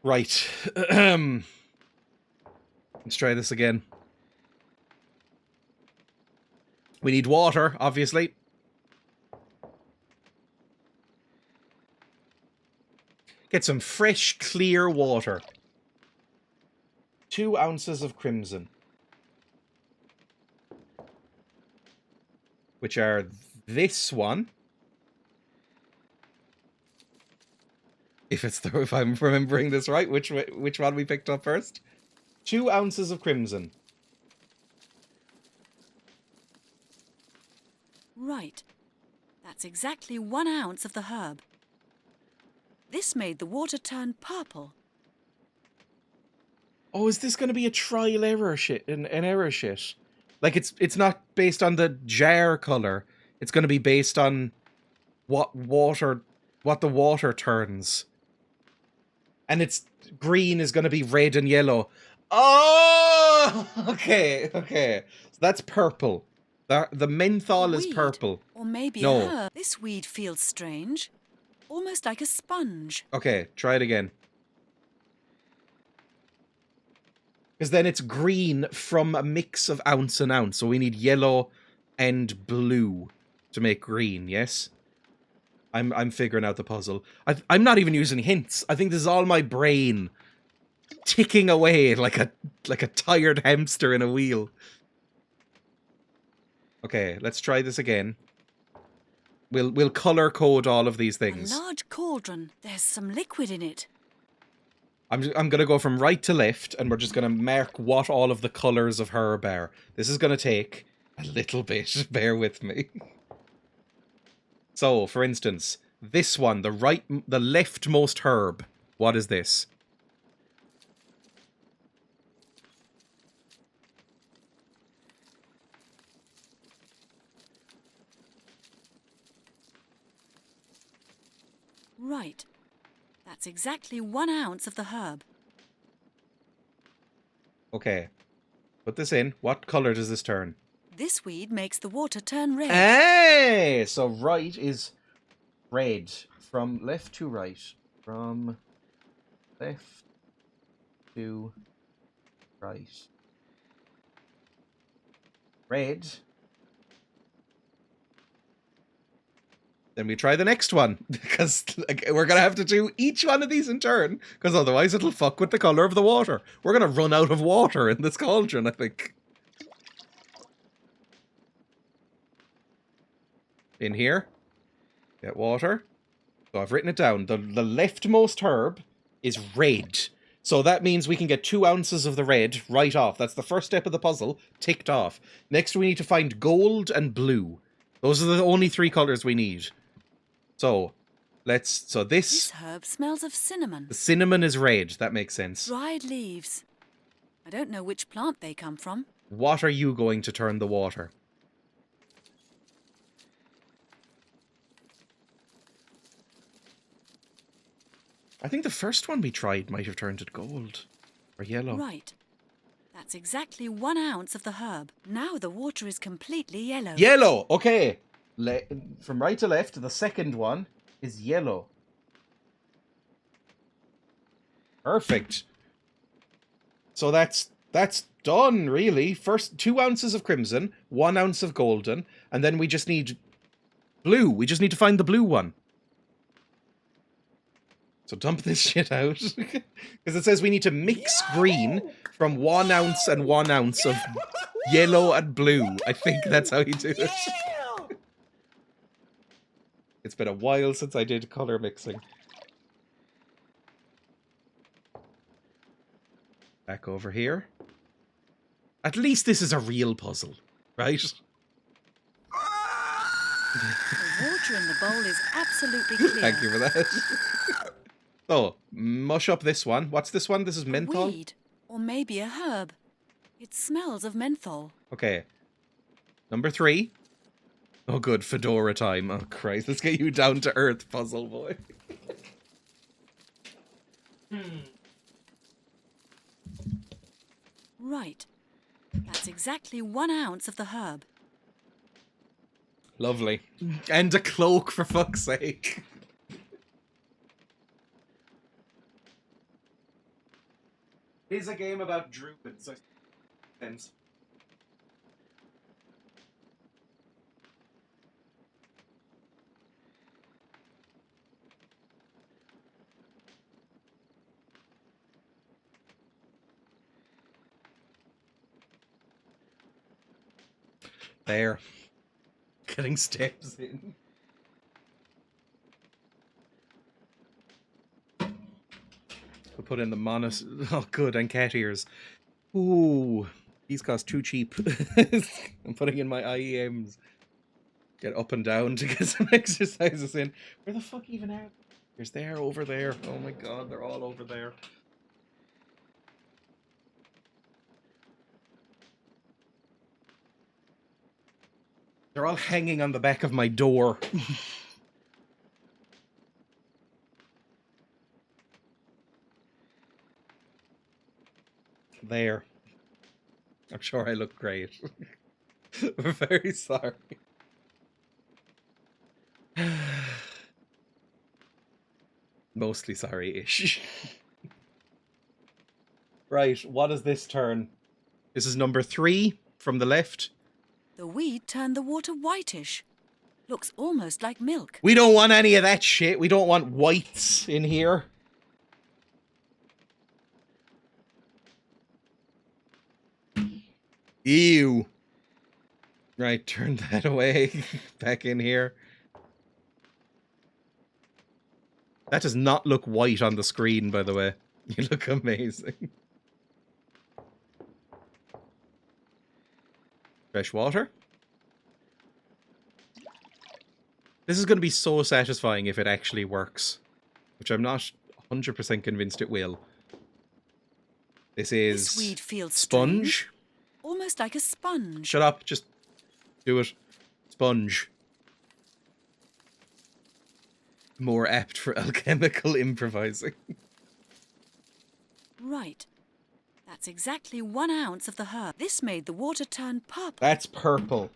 Right. Let's try this again. We need water, obviously. Get some fresh, clear water. 2 ounces of crimson. Which are this one. If I'm remembering this right, which one we picked up first? 2 ounces of crimson. Right. That's exactly 1 ounce of the herb. This made the water turn purple. Oh, is this going to be a trial error shit? An error shit? Like it's not based on the jar color. It's going to be based on what the water turns. And it's green is going to be red and yellow. Oh, okay. So that's purple. The menthol is Weed, purple. or maybe No. a herb. This weed feels strange. Almost like a sponge. Okay, try it again. Because then it's green from a mix of ounce and ounce. So we need yellow and blue to make green, yes? I'm figuring out the puzzle. I'm not even using hints. I think this is all my brain ticking away like a tired hamster in a wheel. Okay, let's try this again. We'll color code all of these A things. large cauldron. There's some liquid in it. I'm gonna go from right to left, and we're just gonna mark what all of the colors of herb are. This is gonna take a little bit. Bear with me. So, for instance, this one, the leftmost herb. What is this? Right. That's exactly 1 ounce of the herb. Okay. Put this in. What color does this turn? This weed makes the water turn red. Hey! So right is red. From left to right. From left to right. Red. Then we try the next one, because we're going to have to do each one of these in turn, because otherwise it'll fuck with the colour of the water. We're going to run out of water in this cauldron, I think. In here. Get water. So I've written it down. The leftmost herb is red. So that means we can get 2 ounces of the red right off. That's the first step of the puzzle, ticked off. Next we need to find gold and blue. Those are the only 3 colours we need. So, This herb smells of cinnamon. the cinnamon is red, that makes sense. Dried leaves. I don't know which plant they come from. What are you going to turn the water? I think the first one we tried might have turned it gold. Or yellow. Right. That's exactly 1 ounce of the herb. Now the water is completely yellow. Yellow! Okay. From right to left, the second one is yellow. Perfect. So that's done, really. First, 2 ounces of crimson, 1 ounce of golden, and then we just need blue. We just need to find the blue one. So dump this shit out. Because it says we need to mix green from 1 ounce and 1 ounce of yellow and blue. I think that's how you do it. It's been a while since I did colour mixing. Back over here. At least this is a real puzzle, right? The water in the bowl is absolutely clear. Thank you for that. So, mush up this one. What's this one? This is menthol? Weed. Or maybe a herb. It smells of menthol. Okay. Number 3. Oh, good. Fedora time. Oh, Christ. Let's get you down to earth, puzzle boy. Right. That's exactly 1 ounce of the herb. Lovely. And a cloak, for fuck's sake. It is a game about druids. Hence. There. Getting steps in. We'll put in the monos. Oh, good, and cat ears. Ooh, these cost too cheap. I'm putting in my IEMs. Get up and down to get some exercises in. Where the fuck even are? There's there, over there. Oh my god, they're all over there. They're all hanging on the back of my door. There. I'm sure I look great. We're very sorry. Mostly sorry-ish. Right, what is this turn? This is number 3 from the left. The weed turned the water whitish. Looks almost like milk. We don't want any of that shit. We don't want whites in here. Ew. Right, turn that away. Back in here. That does not look white on the screen, by the way. You look amazing. Fresh water. This is going to be so satisfying if it actually works. Which I'm not 100% convinced it will. This is This weed feels sponge. strange. Almost like a sponge. Shut up, just do it. Sponge. More apt for alchemical improvising. Right. That's exactly 1 ounce of the herb. This made the water turn purple. That's purple.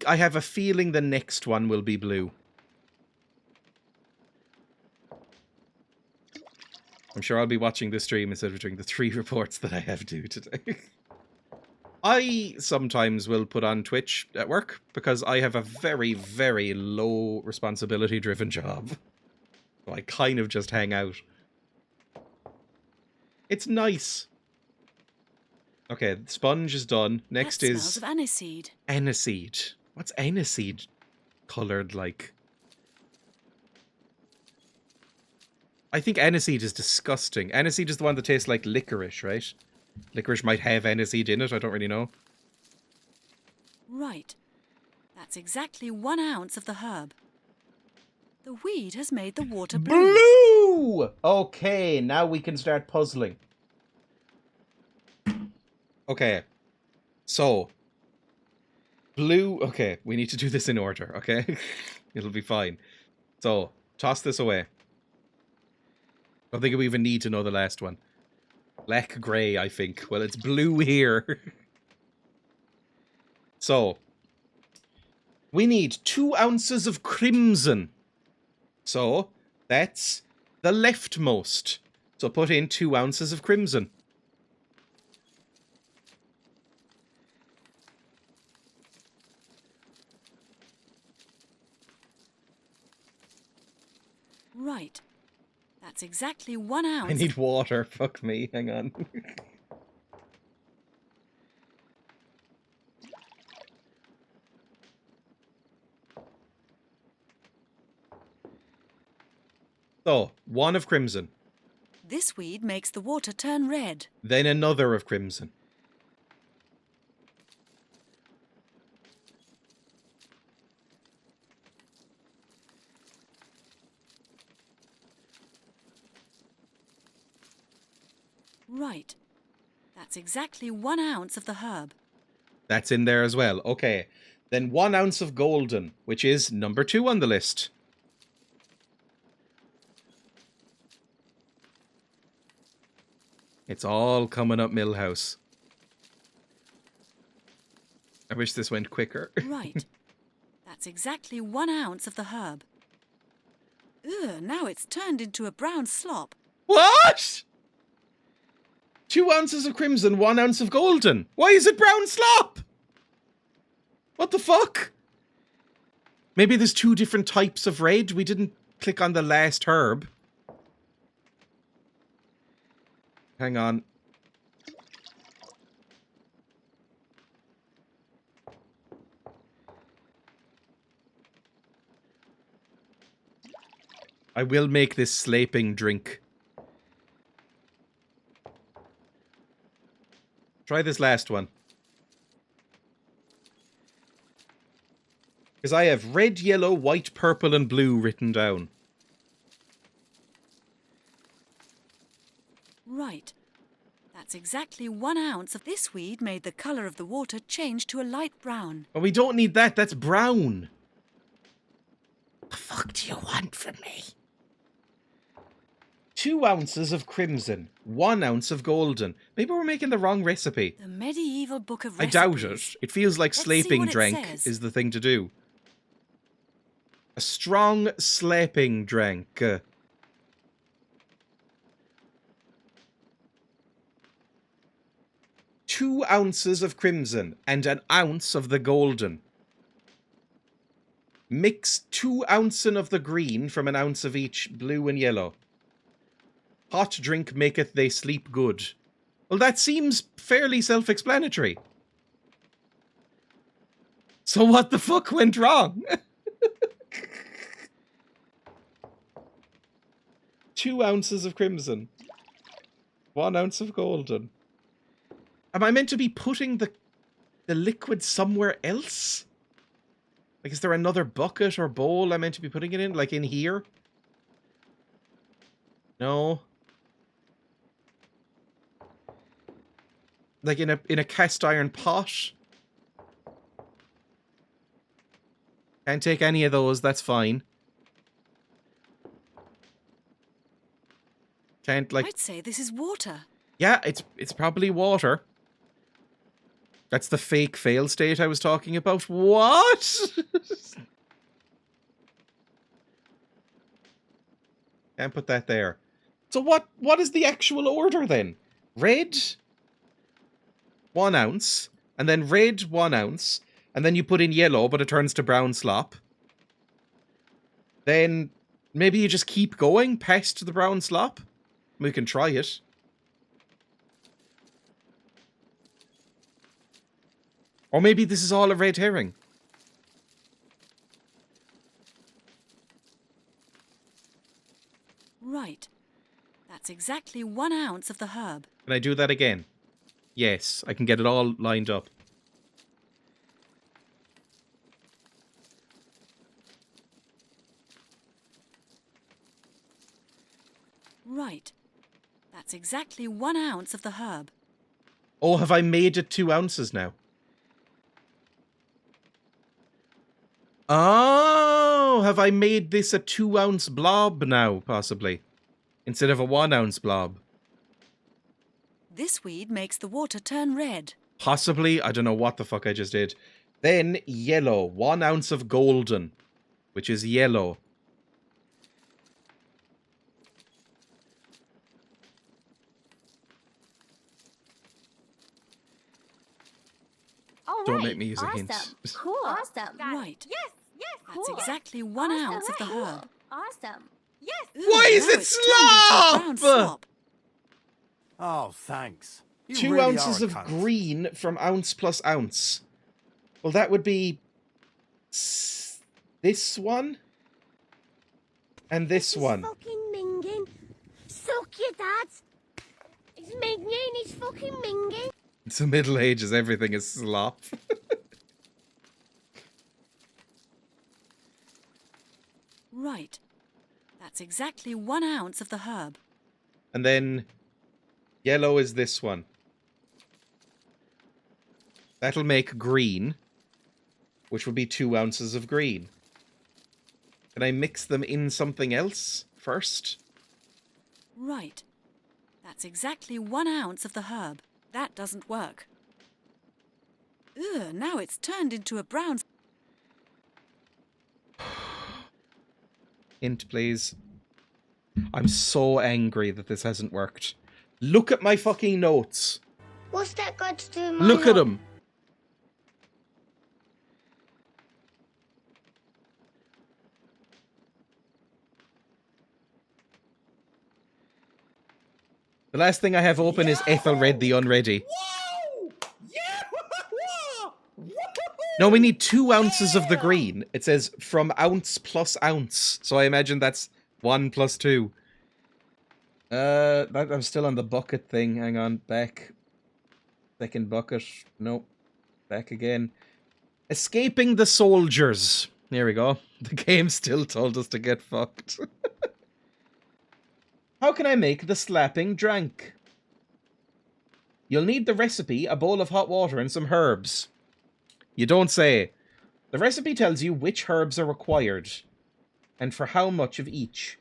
I have a feeling the next one will be blue. I'm sure I'll be watching this stream instead of doing the 3 reports that I have due today. I sometimes will put on Twitch at work because I have a very, very low responsibility driven job. So I kind of just hang out. It's nice. Okay, the sponge is done. Next that is smells of aniseed. aniseed. What's aniseed colored like? I think aniseed is disgusting. Aniseed is the one that tastes like licorice, right? Licorice might have aniseed in it, I don't really know. Right. That's exactly 1 ounce of the herb. The weed has made the water blue. Blue! Okay, now we can start puzzling. Okay. So. Blue. Okay, we need to do this in order, okay? It'll be fine. So, toss this away. I don't think we even need to know the last one. Black grey, I think. Well, it's blue here. So. We need 2 ounces of crimson. So, that's the leftmost. So put in 2 ounces of crimson. Right. That's exactly 1 ounce. I need water. Fuck me. Hang on. So, 1 of crimson. This weed makes the water turn red. Then another of crimson. Right. That's exactly 1 ounce of the herb. That's in there as well. Okay. Then 1 ounce of golden, which is number 2 on the list. It's all coming up Millhouse. I wish this went quicker. Right. That's exactly 1 ounce of the herb. Ugh, now it's turned into a brown slop. What? 2 ounces of crimson, 1 ounce of golden. Why is it brown slop? What the fuck? Maybe there's 2 different types of red. We didn't click on the last herb. Hang on. I will make this slaping drink. Try this last one. Because I have red, yellow, white, purple, and blue written down. Right. That's exactly 1 ounce of this weed made the colour of the water change to a light brown. But we don't need that. That's brown. What the fuck do you want from me? 2 ounces of crimson, 1 ounce of golden. Maybe we're making the wrong recipe. The medieval book of I recipes. doubt it. It feels like Let's see slaping what it drink says. is the thing to do. A strong slaping drink. 2 ounces of crimson and an ounce of the golden. Mix 2 ounces of the green from an ounce of each blue and yellow. Hot drink maketh they sleep good. Well, that seems fairly self-explanatory. So what the fuck went wrong? 2 ounces of crimson. 1 ounce of golden. Am I meant to be putting the liquid somewhere else? Like, is there another bucket or bowl I'm meant to be putting it in? Like, in here? No. Like, in a cast iron pot? Can't take any of those, that's fine. Can't, like... I'd say this is water. Yeah, it's probably water. That's the fake fail state I was talking about. What? Can't put that there. So what is the actual order then? Red, 1 ounce, and then red, 1 ounce, and then you put in yellow, but it turns to brown slop. Then maybe you just keep going past the brown slop. We can try it. Or maybe this is all a red herring. Right. That's exactly 1 ounce of the herb. Can I do that again? Yes, I can get it all lined up. Right. That's exactly 1 ounce of the herb. Oh, have I made it 2 ounces now? Oh, have I made this a 2 ounce blob now, possibly? Instead of a 1 ounce blob? This weed makes the water turn red. Possibly. I don't know what the fuck I just did. Then yellow. 1 ounce of golden, which is yellow. All Don't right. make me use a hint. Cool. Awesome. Right. Yes. Yes. That's Cool. exactly 1 ounce of the Right. herb. Awesome. Yes. Ooh, Why is now it it's turned into a brown slop? slop. Oh, thanks. You 2 really ounces are a of cunt. green from ounce plus ounce. Well, that would be this one and this one. Fucking minging. Suck your dad. It's minging. He's fucking minging. It's the Middle Ages. Everything is slop. Right. That's exactly 1 ounce of the herb. And then yellow is this one. That'll make green, which will be 2 ounces of green. Can I mix them in something else first? Right. That's exactly 1 ounce of the herb. That doesn't work. Ugh, now it's turned into a brown... Hint, please. I'm so angry that this hasn't worked. Look at my fucking notes. What's that got to do with my Look at them. The last thing I have open is Ethelred the Unready. No, we need 2 ounces of the green. It says from ounce plus ounce. So I imagine that's 1 plus 2. I'm still on the bucket thing. Hang on. Back. Second bucket. Nope. Back again. Escaping the soldiers. There we go. The game still told us to get fucked. How can I make the slapping drank? You'll need the recipe, a bowl of hot water, and some herbs. You don't say. The recipe tells you which herbs are required, and for how much of each.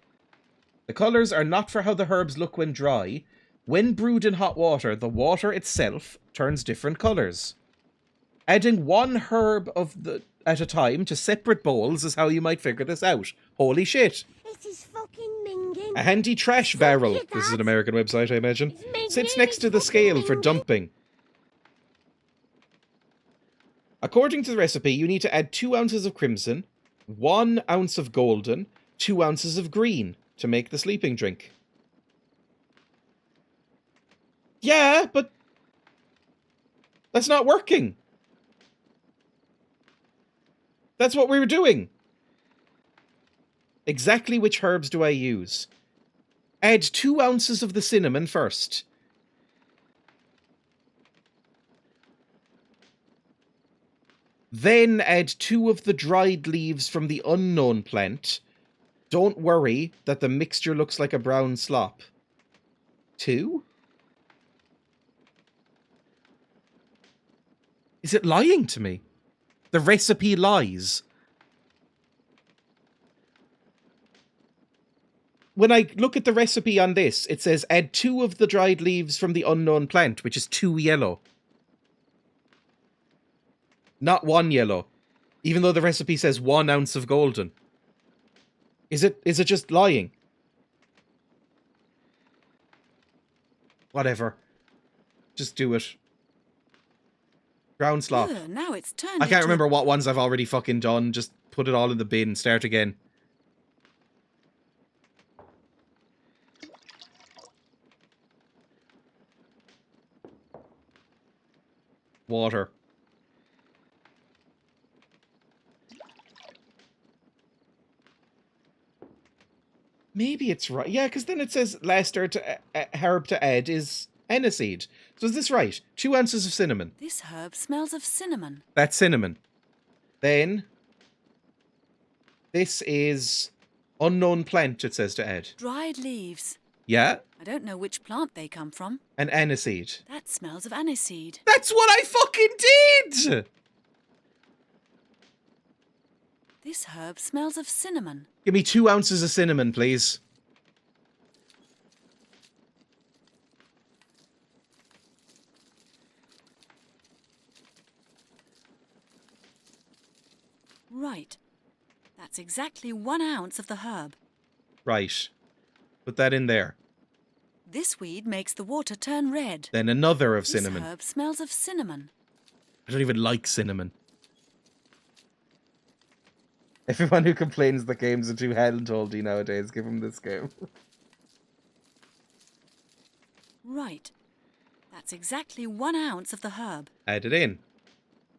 The colours are not for how the herbs look when dry. When brewed in hot water, the water itself turns different colours. Adding 1 herb at a time to separate bowls is how you might figure this out. Holy shit. It is fucking minging. A handy trash barrel, this is an American website I imagine, sits next to the scale for dumping. According to the recipe, you need to add 2 ounces of crimson, 1 ounce of golden, 2 ounces of green to make the sleeping drink. Yeah, but that's not working. That's what we were doing. Exactly which herbs do I use? Add 2 ounces of the cinnamon first. Then add 2 of the dried leaves from the unknown plant. Don't worry that the mixture looks like a brown slop. 2? Is it lying to me? The recipe lies. When I look at the recipe on this, it says add 2 of the dried leaves from the unknown plant, which is 2 yellow. Not 1 yellow. Even though the recipe says 1 ounce of golden. Is it just lying? Whatever. Just do it. Brown slop. Ugh, now it's turned I can't into remember what ones I've already fucking done. Just put it all in the bin. Start again. Water. Maybe it's right. Yeah, because then it says last herb to add is aniseed. So is this right? 2 ounces of cinnamon. This herb smells of cinnamon. That's cinnamon. Then this is unknown plant, it says to add. Dried leaves. Yeah, I don't know which plant they come from. and aniseed. That smells of aniseed. That's what I fucking did! This herb smells of cinnamon. Give me 2 ounces of cinnamon, please. Right. That's exactly 1 ounce of the herb. Right. Put that in there. This weed makes the water turn red. Then another of cinnamon. This herb smells of cinnamon. I don't even like cinnamon. Everyone who complains the games are too handholdy nowadays, give them this game. Right. That's exactly 1 ounce of the herb. Add it in.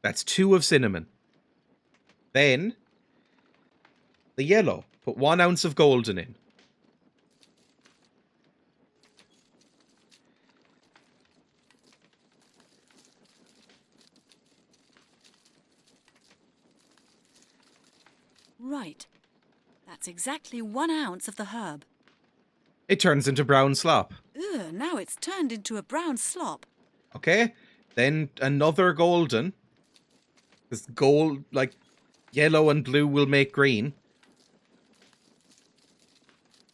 That's 2 of cinnamon. Then, the yellow. Put 1 ounce of golden in. Right. That's exactly 1 ounce of the herb. It turns into brown slop. Ugh, now it's turned into a brown slop. Okay? Then another golden. This gold, like, yellow and blue will make green.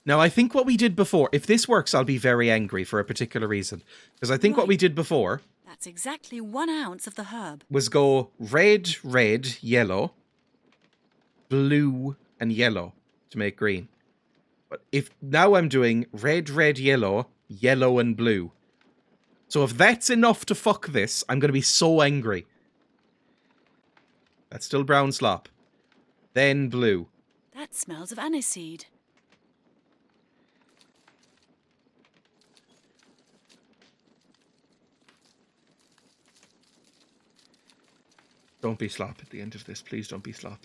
Now, I think what we did before, if this works, I'll be very angry for a particular reason. Because I think what we did before That's exactly 1 ounce of the herb. was go red, red, yellow, blue, and yellow to make green. But if now I'm doing red, red, yellow, yellow, and blue. So if that's enough to fuck this, I'm going to be so angry. That's still brown slop. Then blue. That smells of aniseed. Don't be slop at the end of this. Please don't be slop.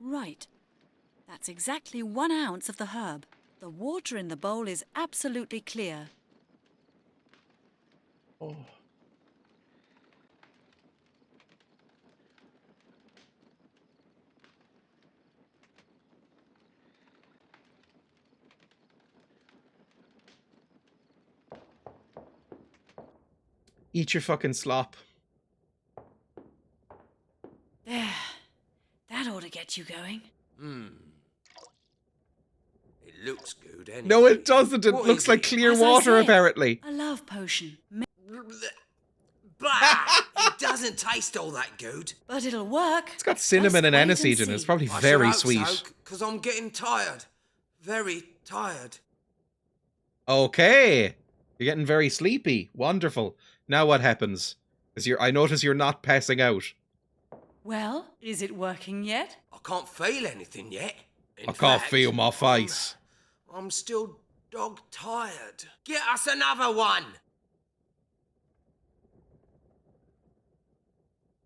Right. That's exactly 1 ounce of the herb. The water in the bowl is absolutely clear. Oh. Eat your fucking slop. There. That ought to get you going. It looks good, anyway. No, it doesn't. It What looks is like it? clear As I water, said, apparently. A love potion. Bah! It doesn't taste all that good. But it'll work. It's got cinnamon and Just wait aniseed in it. see. It's probably I very sure sweet. hope so, 'cause I'm getting tired. Very tired. Okay. You're getting very sleepy. Wonderful. Now what happens? I notice you're not passing out. Well, is it working yet? I can't feel anything yet. In I can't fact, feel my face. I'm still dog tired. Get us another one!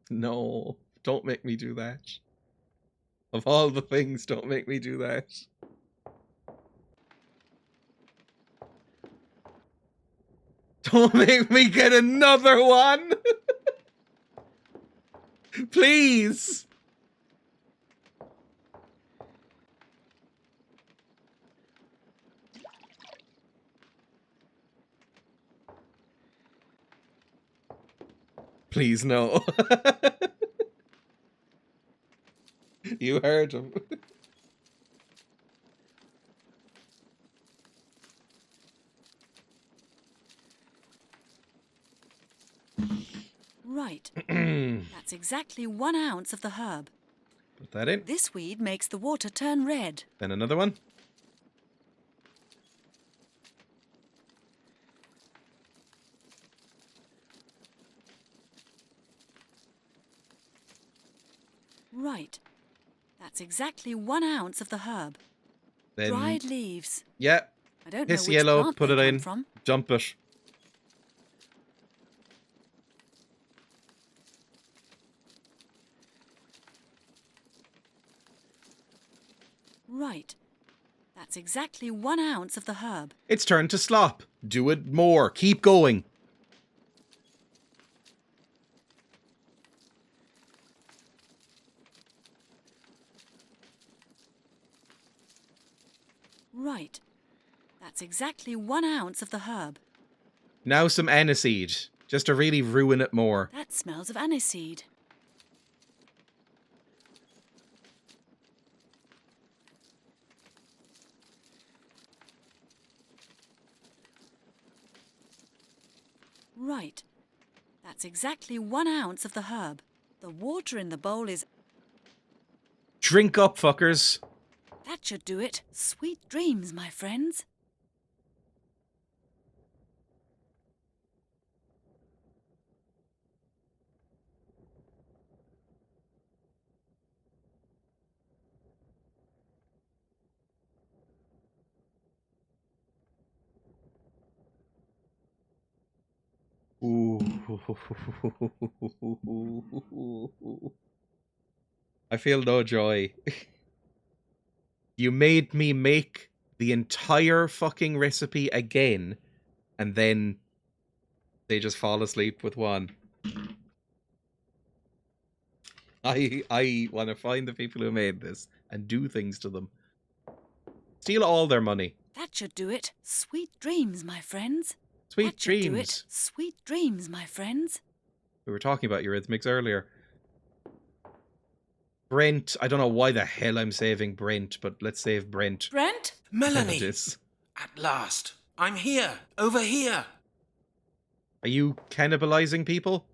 No, don't make me do that. Of all the things, don't make me do that. Don't make me get another one! Please! Please, no. You heard him. Right. That's exactly 1 ounce of the herb. Put that in. This weed makes the water turn red. Then another one. Right. That's exactly 1 ounce of the herb. Then, Dried leaves. yeah. I don't Piss know which yellow, plant put they it come in. from. Dump it. Right. That's exactly 1 ounce of the herb. It's turned to slop. Do it more. Keep going. Right. That's exactly 1 ounce of the herb. Now some aniseed. Just to really ruin it more. That smells of aniseed. Right. That's exactly 1 ounce of the herb. The water in the bowl is... Drink up, fuckers. That should do it. Sweet dreams, my friends. Ooh. I feel no joy. You made me make the entire fucking recipe again, and then they just fall asleep with one. I want to find the people who made this and do things to them. Steal all their money. That should do it. Sweet dreams, my friends. Sweet That should do it. dreams. Sweet dreams, my friends. We were talking about eurythmics earlier. Brent, I don't know why the hell I'm saving Brent, but let's save Brent. Brent? Melanie! It is. At last. I'm here. Over here. Are you cannibalizing people?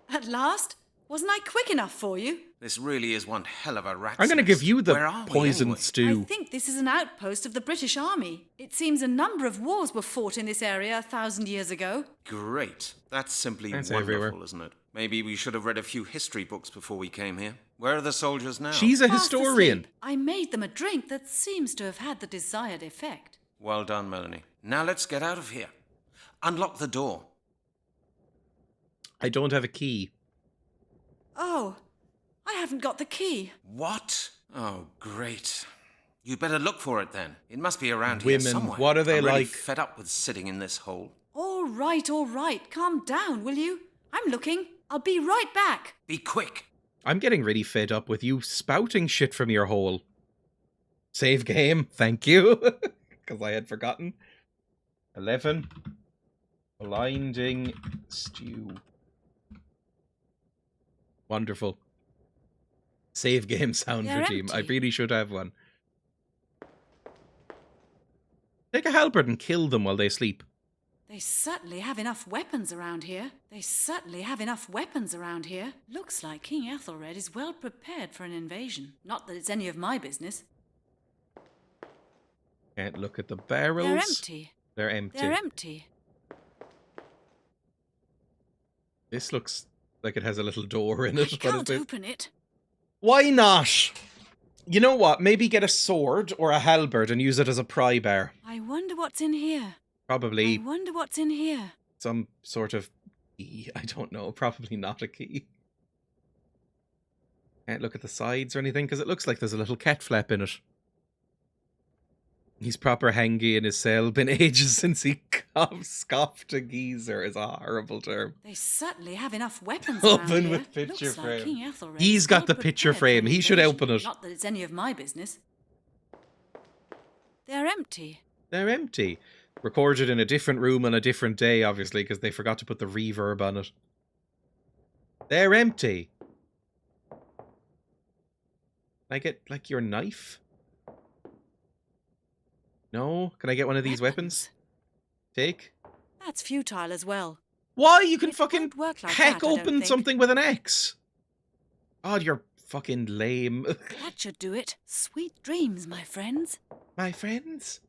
At last? Wasn't I quick enough for you? This really is one hell of a rat's I'm going to give nest. you the Where are we, poison anyway? I stew. think this is an outpost of the British Army. It seems a number of wars were fought in this area 1,000 years ago. Great. That's simply That's wonderful, everywhere. isn't it? Maybe we should have read a few history books before we came here. Where are the soldiers now? She's a Fast historian. asleep. I made them a drink that seems to have had the desired effect. Well done, Melanie. Now let's get out of here. Unlock the door. I don't have a key. Oh, I haven't got the key. What? Oh, great. You'd better look for it then. It must be around here Women, somewhere. what are they I'm really like? fed up with sitting in this hole. All right. Calm down, will you? I'm looking. I'll be right back. Be quick. I'm getting really fed up with you spouting shit from your hole. Save game, thank you. Because I had forgotten. 11. Blinding stew. Wonderful. Save game sound They're regime. I empty. really should have one. Take a halberd and kill them while they sleep. They certainly have enough weapons around here. Looks like King Ethelred is well prepared for an invasion. Not that it's any of my business. Can't look at the barrels. They're empty. They're empty. They're empty. This looks Like it has a little door in it. I What is can't it? open it. Why not? You know what? Maybe get a sword or a halberd and use it as a pry bar. I wonder what's in here. I Probably wonder what's in here. some sort of key. I don't know. Probably not a key. Can't look at the sides or anything because it looks like there's a little cat flap in it. He's proper hangy in his cell. Been ages since he scoffed a geezer is a horrible term. They certainly have enough weapons around Open here. with picture Looks like frame. King Ethelred He's is got well the picture prepared for an frame. He should invasion. open it. Not that it's any of my business. They're empty. They're empty. Recorded in a different room on a different day, obviously, because they forgot to put the reverb on it. They're empty. Can I get, like, your knife? No? Can I get one of these weapons? Take? That's futile as well. Why? You can It fucking won't work like hack that, I don't open think. something with an axe. God, you're fucking lame. That should do it. Sweet dreams, my friends. My friends?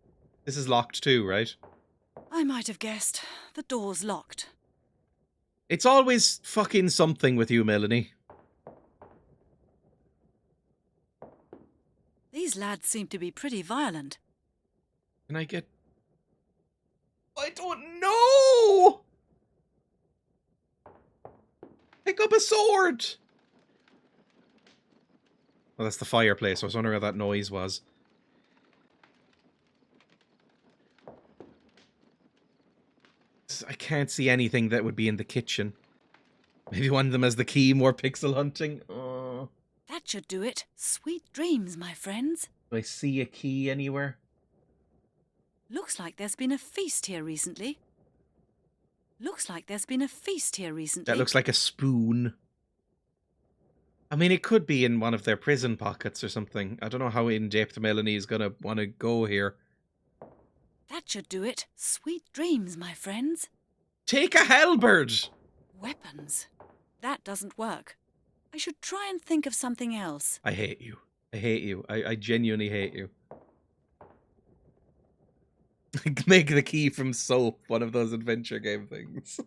This is locked too, right? I might have guessed. The door's locked. It's always fucking something with you, Melanie. These lads seem to be pretty violent. Can I get... I don't know! Pick up a sword! Oh, that's the fireplace. I was wondering what that noise was. I can't see anything that would be in the kitchen. Maybe one of them has the key, more pixel hunting. Oh. That should do it. Sweet dreams, my friends. Do I see a key anywhere? Looks like there's been a feast here recently. That looks like a spoon. I mean, it could be in one of their prison pockets or something. I don't know how in-depth Melanie is going to want to go here. That should do it. Sweet dreams, my friends. Take a halberd! Weapons. That doesn't work. I should try and think of something else. I hate you. I hate you. I genuinely hate you. Make the key from soap, one of those adventure game things.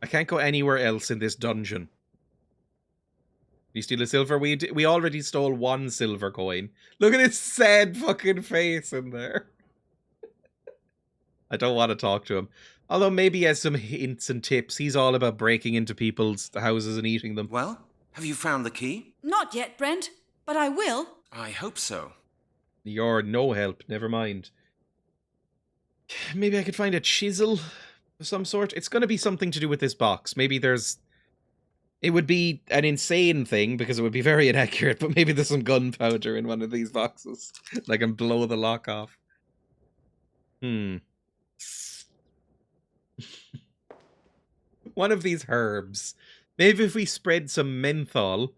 I can't go anywhere else in this dungeon. You steal a silver? We already stole one silver coin. Look at his sad fucking face in there. I don't want to talk to him. Although maybe he has some hints and tips. He's all about breaking into people's houses and eating them. Well, have you found the key? Not yet, Brent, but I will. I hope so. You're no help. Never mind. Maybe I could find a chisel of some sort. It's going to be something to do with this box. Maybe there's... It would be an insane thing because it would be very inaccurate, but maybe there's some gunpowder in one of these boxes. Like, and blow the lock off. One of these herbs. Maybe if we spread some menthol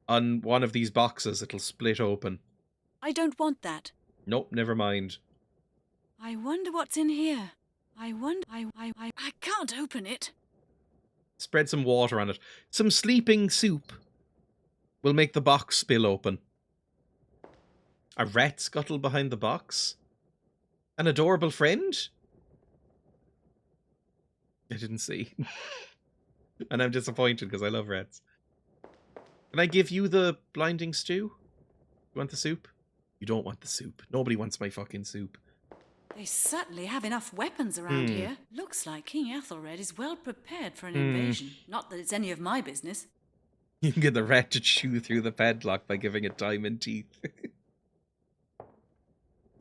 on one of these boxes, it'll split open. I don't want that. Nope, never mind. I wonder what's in here. I can't open it. Spread some water on it. Some sleeping soup will make the box spill open. A rat scuttle behind the box? An adorable friend? I didn't see. And I'm disappointed because I love rats. Can I give you the blinding stew? You want the soup? You don't want the soup. Nobody wants my fucking soup. They certainly have enough weapons around here. Looks like King Ethelred is well prepared for an invasion. Not that it's any of my business. You can get the rat to chew through the padlock by giving it diamond teeth.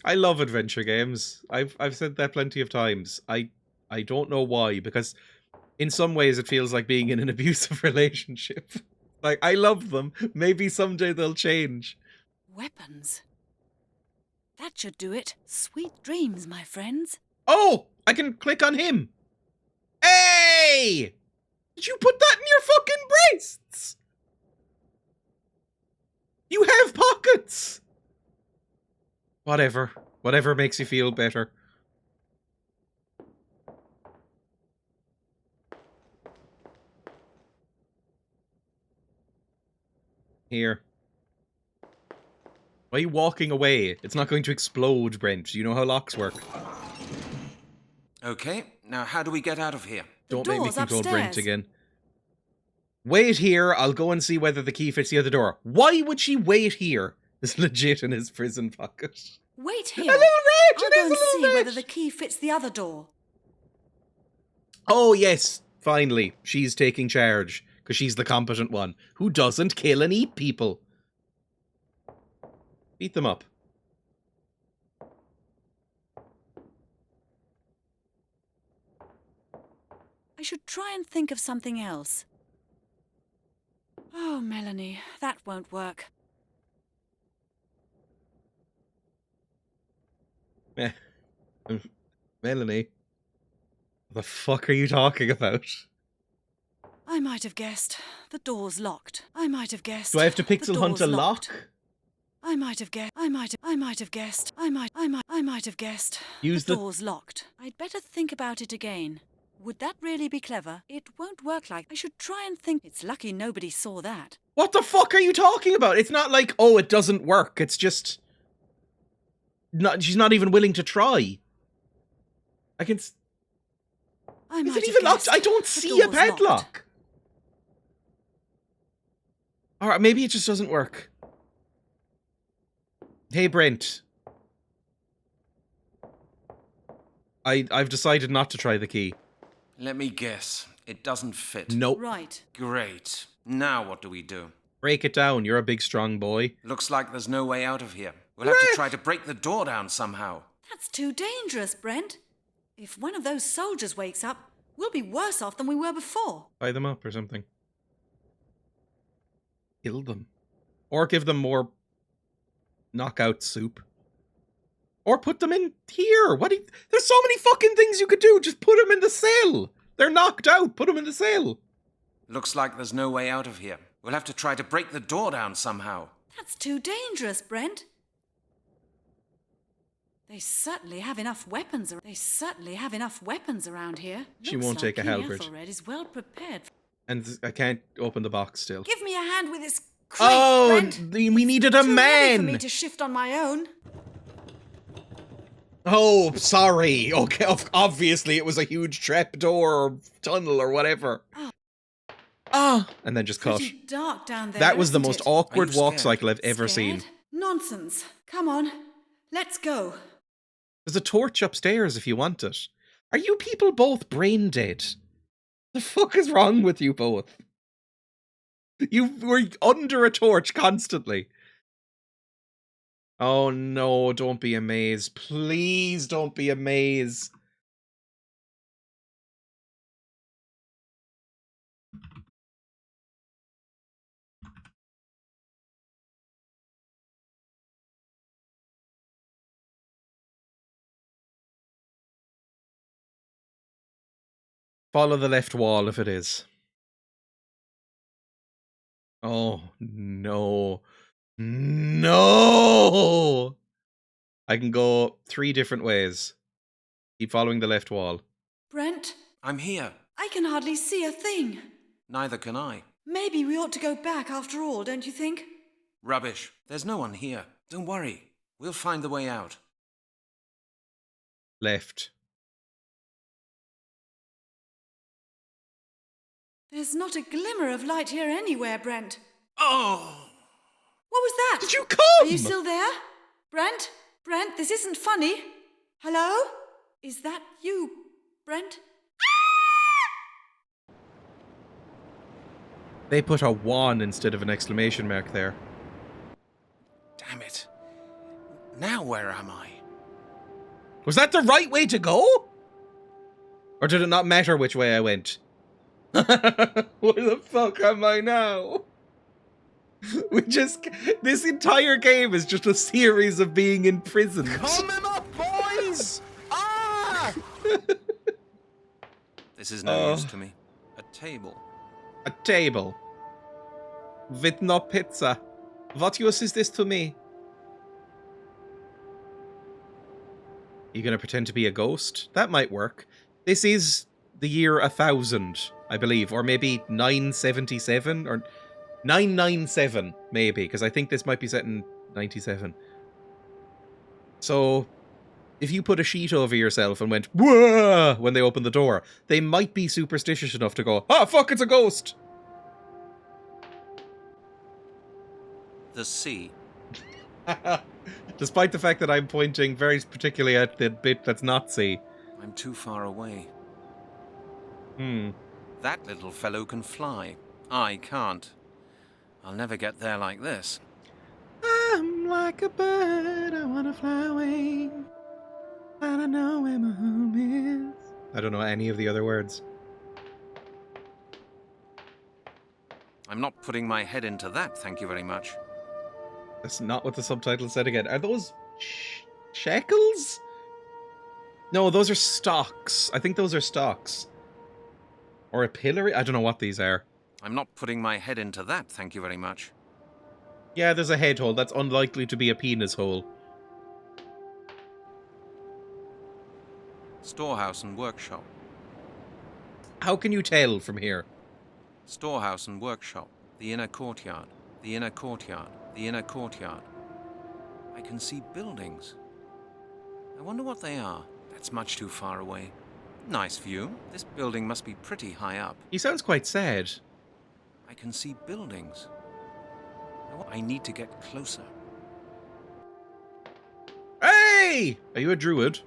I love adventure games. I've said that plenty of times. I don't know why, because in some ways it feels like being in an abusive relationship. Like, I love them. Maybe someday they'll change. Weapons. That should do it. Sweet dreams, my friends. Oh! I can click on him! Hey! Did you put that in your fucking breasts? You have pockets! Whatever. Whatever makes you feel better. Here. Why are you walking away? It's not going to explode, Brent. You know how locks work. Okay, now how do we get out of here? Don't make me door's control Brent upstairs. again. Wait here, I'll go and see whether the key fits the other door. Why would she wait here? It's legit in his prison pocket. Wait A here. little wretch! I'll It go is and a little see wretch! whether the key fits the other door. Oh, yes, finally. She's taking charge, because she's the competent one, who doesn't kill and eat people. Beat them up. I should try and think of something else. Oh, Melanie, that won't work. Melanie, what the fuck are you talking about? I might have guessed. The door's locked. I might have guessed. Do I have to The pixel hunt a door's lock? locked. I might have guessed. I might have guessed. I might have guessed. Use the the- door's locked. I'd better think about it again. Would that really be clever? It won't work like... I should try and think... It's lucky nobody saw that. What the fuck are you talking about? It's not like, oh, it doesn't work. It's just... she's not even willing to try. I can... I Is might it have even locked? guessed. I don't The see a door's locked. padlock. Alright, maybe it just doesn't work. Hey, Brent. I've decided not to try the key. Let me guess. It doesn't fit. Nope. Right. Great. Now what do we do? Break it down. You're a big, strong boy. Looks like there's no way out of here. We'll have to try to break the door down somehow. That's too dangerous, Brent. If one of those soldiers wakes up, we'll be worse off than we were before. Tie them up or something. Kill them. Or give them more knockout soup. Or put them in here. There's so many fucking things you could do. Just put them in the cell. They're knocked out. Put them in the cell. Looks like there's no way out of here. We'll have to try to break the door down somehow. That's too dangerous, Brent. They certainly have enough weapons. Around here. She Looks won't like take a King halberd. Ethelred is well prepared. And I can't open the box still. Give me a hand with this crate, Oh, Brent. we needed a Too heavy for me man. to shift on my own. Oh, sorry. Okay, obviously it was a huge trapdoor or tunnel or whatever. Ah, and then just cut. Pretty dark down there. That was the isn't most it? awkward Are you walk scared? cycle I've ever seen. Scared? Nonsense. Come on. Let's go. There's a torch upstairs if you want it. Are you people both brain dead? The fuck is wrong with you both? You were under a torch constantly. Oh no, don't be a maze. Please don't be a maze. Follow the left wall if it is. Oh, no. No! I can go 3 different ways. Keep following the left wall. Brent, I'm here. I can hardly see a thing. Neither can I. Maybe we ought to go back after all, don't you think? Rubbish. There's no one here. Don't worry. We'll find the way out. Left. There's not a glimmer of light here anywhere, Brent. Oh! What was that? Did you come? Are you still there? Brent? Brent, this isn't funny. Hello? Is that you, Brent? They put a 1 instead of an exclamation mark there. Damn it. Now where am I? Was that the right way to go? Or did it not matter which way I went? Where the fuck am I now? This entire game is just a series of being imprisoned. Come him up, boys! Ah! This is no use to me. A table. A table. With no pizza. What use is this to me? You gonna pretend to be a ghost? That might work. This is the year 1000, I believe, or maybe 977 or 997, maybe, because I think this might be set in 97. So, if you put a sheet over yourself and went, whoa, when they open the door, they might be superstitious enough to go, ah, fuck, it's a ghost. The sea. Despite the fact that I'm pointing very particularly at the bit that's not sea. I'm too far away. Hmm. That little fellow can fly. I can't. I'll never get there like this. I'm like a bird, I wanna fly away. I don't know where my home is. I don't know any of the other words. I'm not putting my head into that, thank you very much. That's not what the subtitle said again. Are those shekels? No, those are stocks. I think those are stocks. Or a pillory? I don't know what these are. I'm not putting my head into that, thank you very much. Yeah, there's a head hole. That's unlikely to be a penis hole. Storehouse and workshop. How can you tell from here? Storehouse and workshop. The inner courtyard. The inner courtyard. The inner courtyard. I can see buildings. I wonder what they are. That's much too far away. Nice view. This building must be pretty high up. He sounds quite sad. I can see buildings. I need to get closer. Hey! Are you a druid?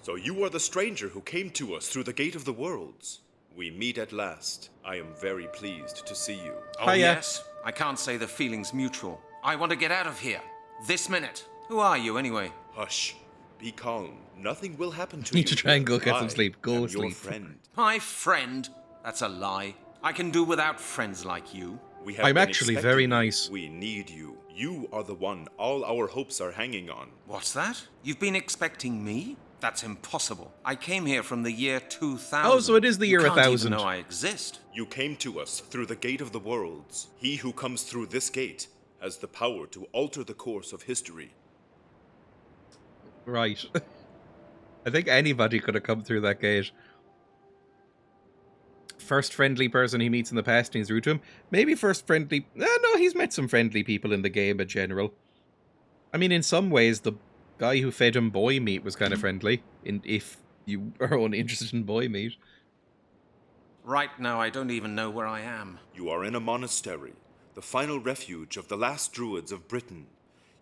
So you are the stranger who came to us through the Gate of the Worlds. We meet at last. I am very pleased to see you. Oh, Hiya. yes. I can't say the feeling's mutual. I want to get out of here. This minute. Who are you, anyway? Hush. Be calm. Nothing will happen to Need you. to try and go get I some sleep. Go am your sleep. friend. My friend? That's a lie. I can do without friends like you. We have I'm been actually expecting very you. nice. We need you. You are the one all our hopes are hanging on. What's that? You've been expecting me? That's impossible. I came here from the year 2000. Oh, so it is the year You can't 1000. even know I exist. You came to us through the Gate of the Worlds. He who comes through this gate has the power to alter the course of history. Right. I think anybody could have come through that gate. First friendly person he meets in the past and he's rude to him. Maybe first friendly... no, he's met some friendly people in the game in general. I mean, in some ways, the guy who fed him boy meat was kind of friendly. If you are only interested in boy meat. Right now, I don't even know where I am. You are in a monastery, the final refuge of the last Druids of Britain.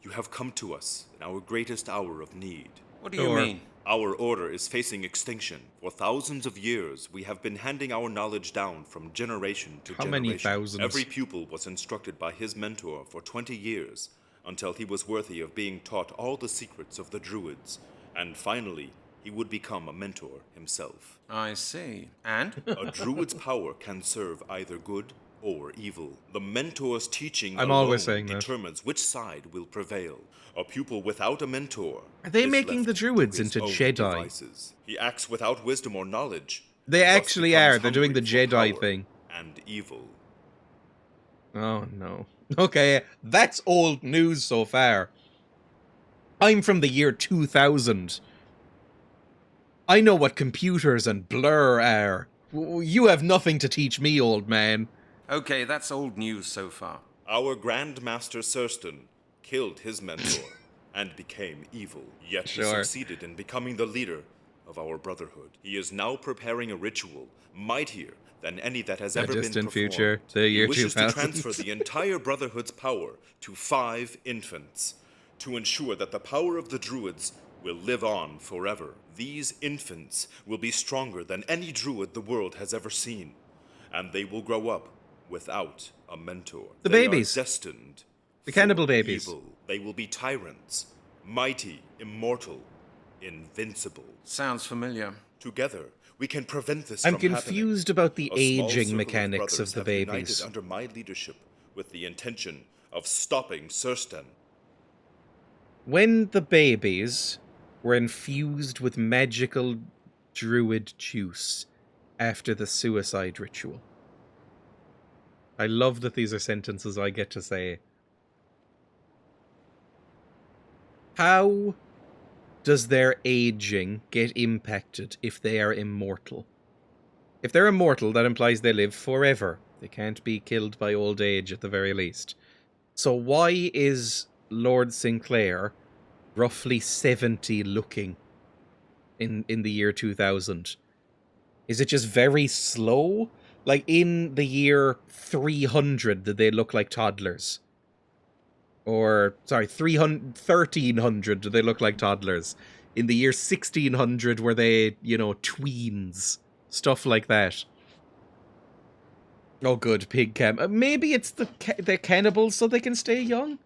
You have come to us in our greatest hour of need. What do you Sure. mean? Our order is facing extinction. For thousands of years, we have been handing our knowledge down from generation to How generation. many thousands? Every pupil was instructed by his mentor for 20 years, until he was worthy of being taught all the secrets of the Druids. And finally, he would become a mentor himself. I see. And? A Druid's power can serve either good or evil. The mentor's teaching I'm alone always saying that. determines which side will prevail. A pupil without a mentor Are they is making left the Druids to his into own Jedi? devices. He acts without wisdom or knowledge. They thus actually becomes are. They're doing the hungry for Jedi power thing. and evil. Oh, no. Okay, that's old news so far. I'm from the year 2000. I know what computers and blur are. You have nothing to teach me, old man. Okay, that's old news so far. Our Grand Master Surston killed his mentor and became evil. Yet he Sure. succeeded in becoming the leader of our brotherhood. He is now preparing a ritual mightier than any that has The ever been distant performed. future, the year he wishes 2000. to transfer the entire brotherhood's power to 5 infants to ensure that the power of the Druids will live on forever. These infants will be stronger than any Druid the world has ever seen, and they will grow up without a mentor. The They babies. are destined The cannibal for babies. evil. They will be tyrants, mighty, immortal, invincible. Sounds familiar. Together, we can prevent this I'm from happening. confused about the A small aging circle mechanics brothers of the have united babies. under my leadership with the intention of stopping Surston. When the babies were infused with magical druid juice after the suicide ritual. I love that these are sentences I get to say. How does their aging get impacted if they are immortal? If they're immortal, that implies they live forever. They can't be killed by old age at the very least. So why is Lord Sinclair roughly 70 looking in the year 2000? Is it just very slow? Like in the year 300, did they look like toddlers? Or, sorry, 1300, did they look like toddlers? In the year 1600, were they, you know, tweens? Stuff like that. Oh, good, pig cam. Maybe it's the cannibals so they can stay young?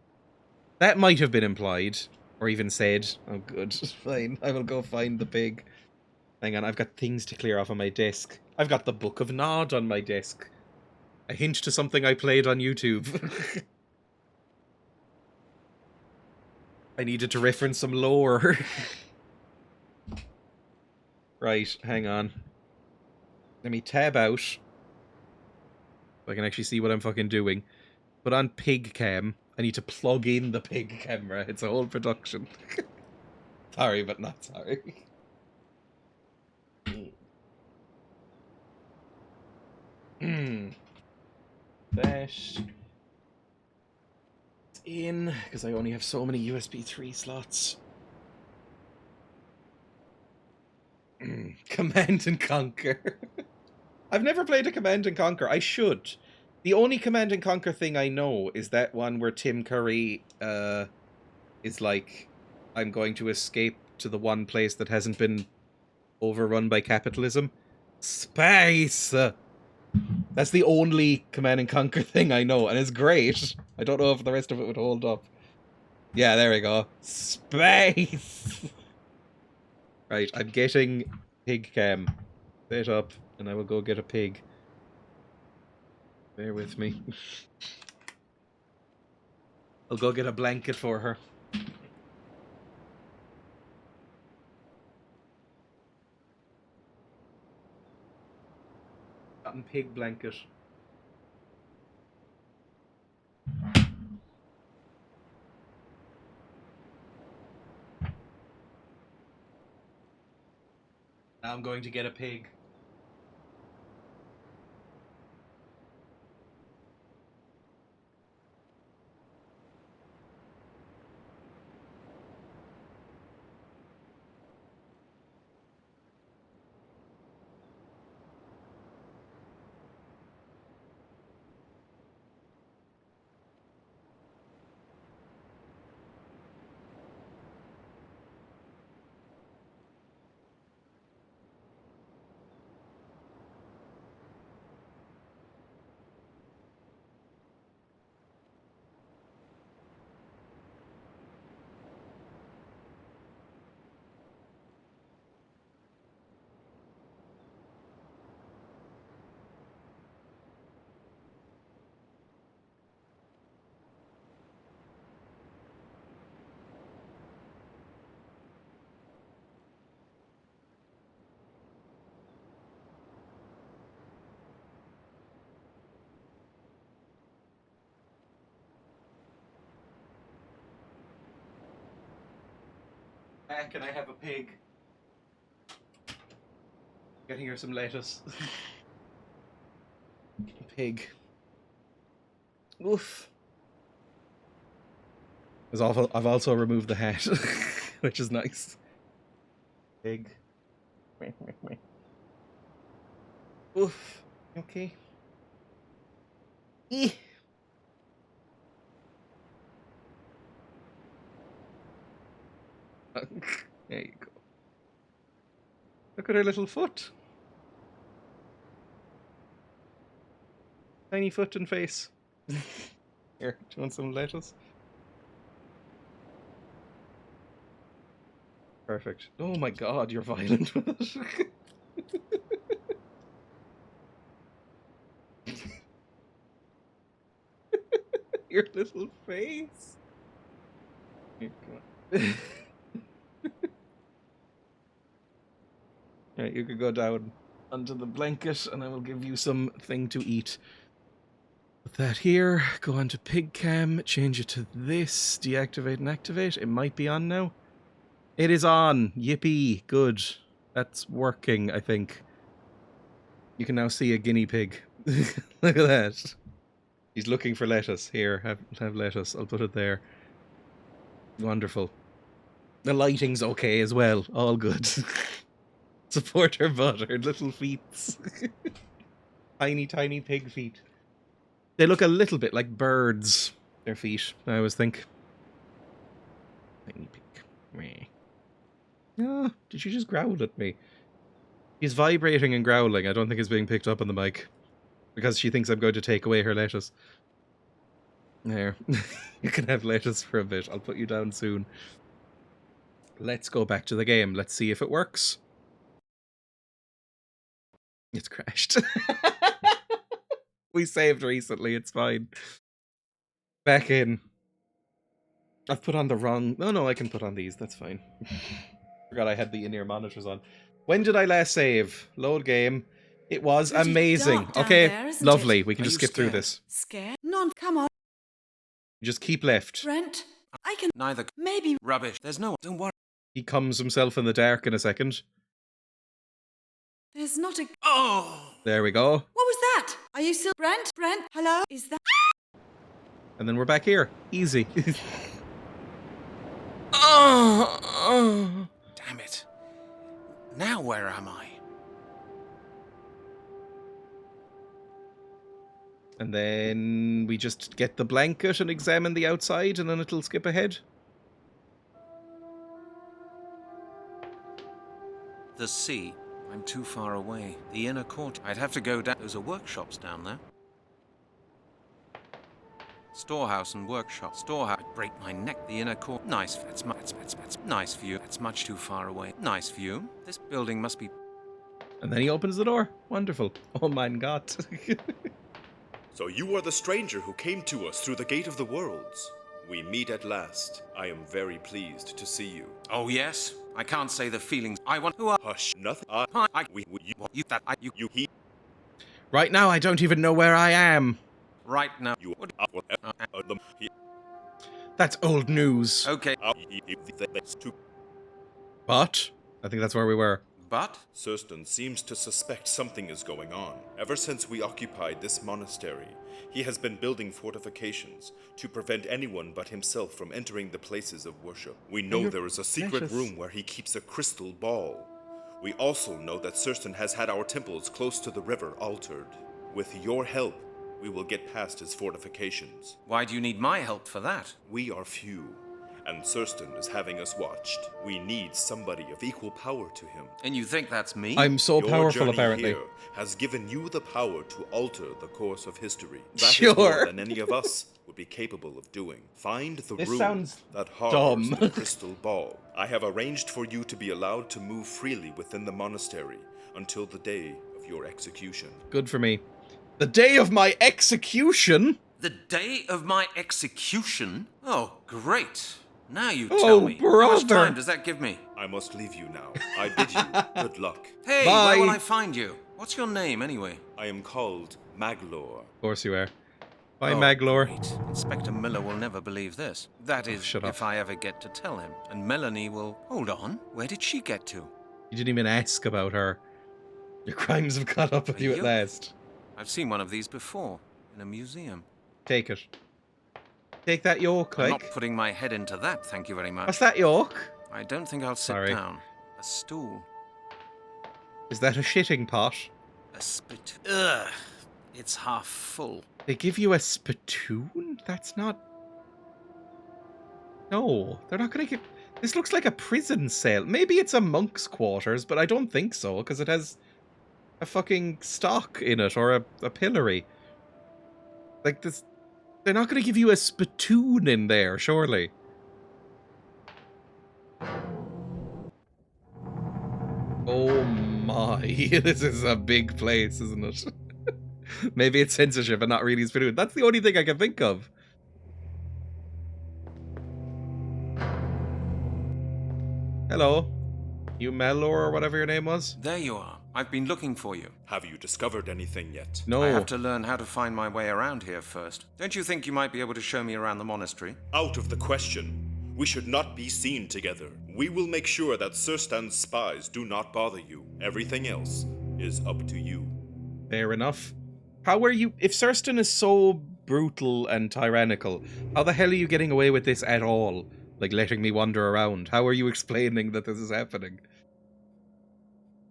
That might have been implied. Or even said. Oh, good. Fine. I will go find the pig. Hang on, I've got things to clear off on my desk. I've got the Book of Nod on my desk. A hint to something I played on YouTube. I needed to reference some lore. Right, hang on. Let me tab out. So I can actually see what I'm fucking doing. Put on pig cam. I need to plug in the pig camera. It's a whole production. Sorry, but not sorry. That in, because I only have so many USB 3 slots. Command and Conquer. I've never played a Command and Conquer. I should. The only Command and Conquer thing I know is that one where Tim Curry is like, I'm going to escape to the one place that hasn't been overrun by capitalism. Space! That's the only Command and Conquer thing I know, and it's great. I don't know if the rest of it would hold up. Yeah, there we go. Space! Right, I'm getting pig cam set up, and I will go get a pig. Bear with me. I'll go get a blanket for her. Cotton pig blanket. Now I'm going to get a pig. Can I have a pig? Getting her some lettuce. Pig. Oof. It's awful. I've also removed the hat, which is nice. Pig. Oof. Okay. Eeh. There you go. Look at her little foot. Tiny foot and face. Here, do you want some lettuce? Perfect. Oh my god, you're violent with it. Your little face. Here, come on. Right, you could go down under the blanket and I will give you something to eat. Put that here, go on to pig cam, change it to this, deactivate and activate. It might be on now. It is on. Yippee. Good. That's working, I think. You can now see a guinea pig. Look at that. He's looking for lettuce. Here, have lettuce. I'll put it there. Wonderful. The lighting's okay as well. All good. Support her butt, her little feet. Tiny, tiny pig feet. They look a little bit like birds, their feet, I always think. Tiny pig. Meh. Oh, did she just growl at me? She's vibrating and growling. I don't think it's being picked up on the mic. Because she thinks I'm going to take away her lettuce. There. You can have lettuce for a bit. I'll put you down soon. Let's go back to the game. Let's see if it works. It's crashed. We saved recently. It's fine. Back in. I've put on the wrong... No, I can put on these. That's fine. Forgot I had the in-ear monitors on. When did I last save? Load game. It was Pretty amazing. dark down Okay, there, isn't lovely. it? We can Are just you skip through scared? this. Scared? None. Come on, Just keep left. Brent. I can Neither. maybe. Rubbish. There's no. Don't worry. He comes himself in the dark in a second. There's not a. Oh! There we go. What was that? Are you still Brent? Brent? Hello? Is that? And then we're back here. Easy. Damn it. Now where am I? And then we just get the blanket and examine the outside, and then it'll skip ahead. The sea. I'm too far away. The inner court. I'd have to go down. Those are workshops down there. Storehouse and workshop. Storehouse. I'd break my neck. The inner court. Nice. That's nice view. That's much too far away. Nice view. This building must be. And then he opens the door. Wonderful. Oh my god. So you are the stranger who came to us through the Gate of the Worlds. We meet at last. I am very pleased to see you. Oh yes. I can't say the feelings. I want. Who are? Hush, nothing. He. Right now, I don't even know where I am. Right now. You. He. That's old news. Okay. But I think that's where we were. But Surston seems to suspect something is going on. Ever since we occupied this monastery, he has been building fortifications to prevent anyone but himself from entering the places of worship. We know You're there is a secret precious. room where he keeps a crystal ball. We also know that Surston has had our temples close to the river altered. With your help, we will get past his fortifications. why do you need my help for that? We are few, and Surston is having us watched. We need somebody of equal power to him. And you think that's me? I'm so Your powerful, journey apparently. here has given you the power to alter the course of history. That is Sure. more than any of us would be capable of doing. Find the This room sounds that harbors dumb. the crystal ball. I have arranged for you to be allowed to move freely within the monastery until the day of your execution. Good for me. The day of my execution? The day of my execution? Oh, great. Now you Oh, tell me. How much brother. time does that give me? I must leave you now. I bid you good luck. Hey, Bye. where will I find you? What's your name, anyway? I am called Maglor. Of course you are. Bye, Oh, Maglor. great. Inspector Miller will never believe this. That is, shut if up. I ever get to tell him. And Melanie will... Hold on. Where did she get to? You didn't even ask about her. Your crimes have caught up with you at Yep. last. I've seen one of these before. In a museum. Take it. Take that yoke, I'm like. not putting my head into that, thank you very much. What's that yoke? I don't think I'll sit Sorry. down. A stool. Is that a shitting pot? A spit. Ugh. It's half full. They give you a spittoon? That's not... No, they're not going to give... This looks like a prison cell. Maybe it's a monk's quarters, but I don't think so, because it has a fucking stock in it, or a pillory. Like, this... They're not going to give you a spittoon in there, surely. Oh my, this is a big place, isn't it? Maybe it's censorship and not really a spittoon. That's the only thing I can think of. Hello. You Melor or whatever your name was? There you are. I've been looking for you. Have you discovered anything yet? No. I have to learn how to find my way around here first. Don't you think you might be able to show me around the monastery? Out of the question. We should not be seen together. We will make sure that Surstan's spies do not bother you. Everything else is up to you. Fair enough. How are you... If Surstan is so brutal and tyrannical, how the hell are you getting away with this at all? Like letting me wander around. How are you explaining that this is happening?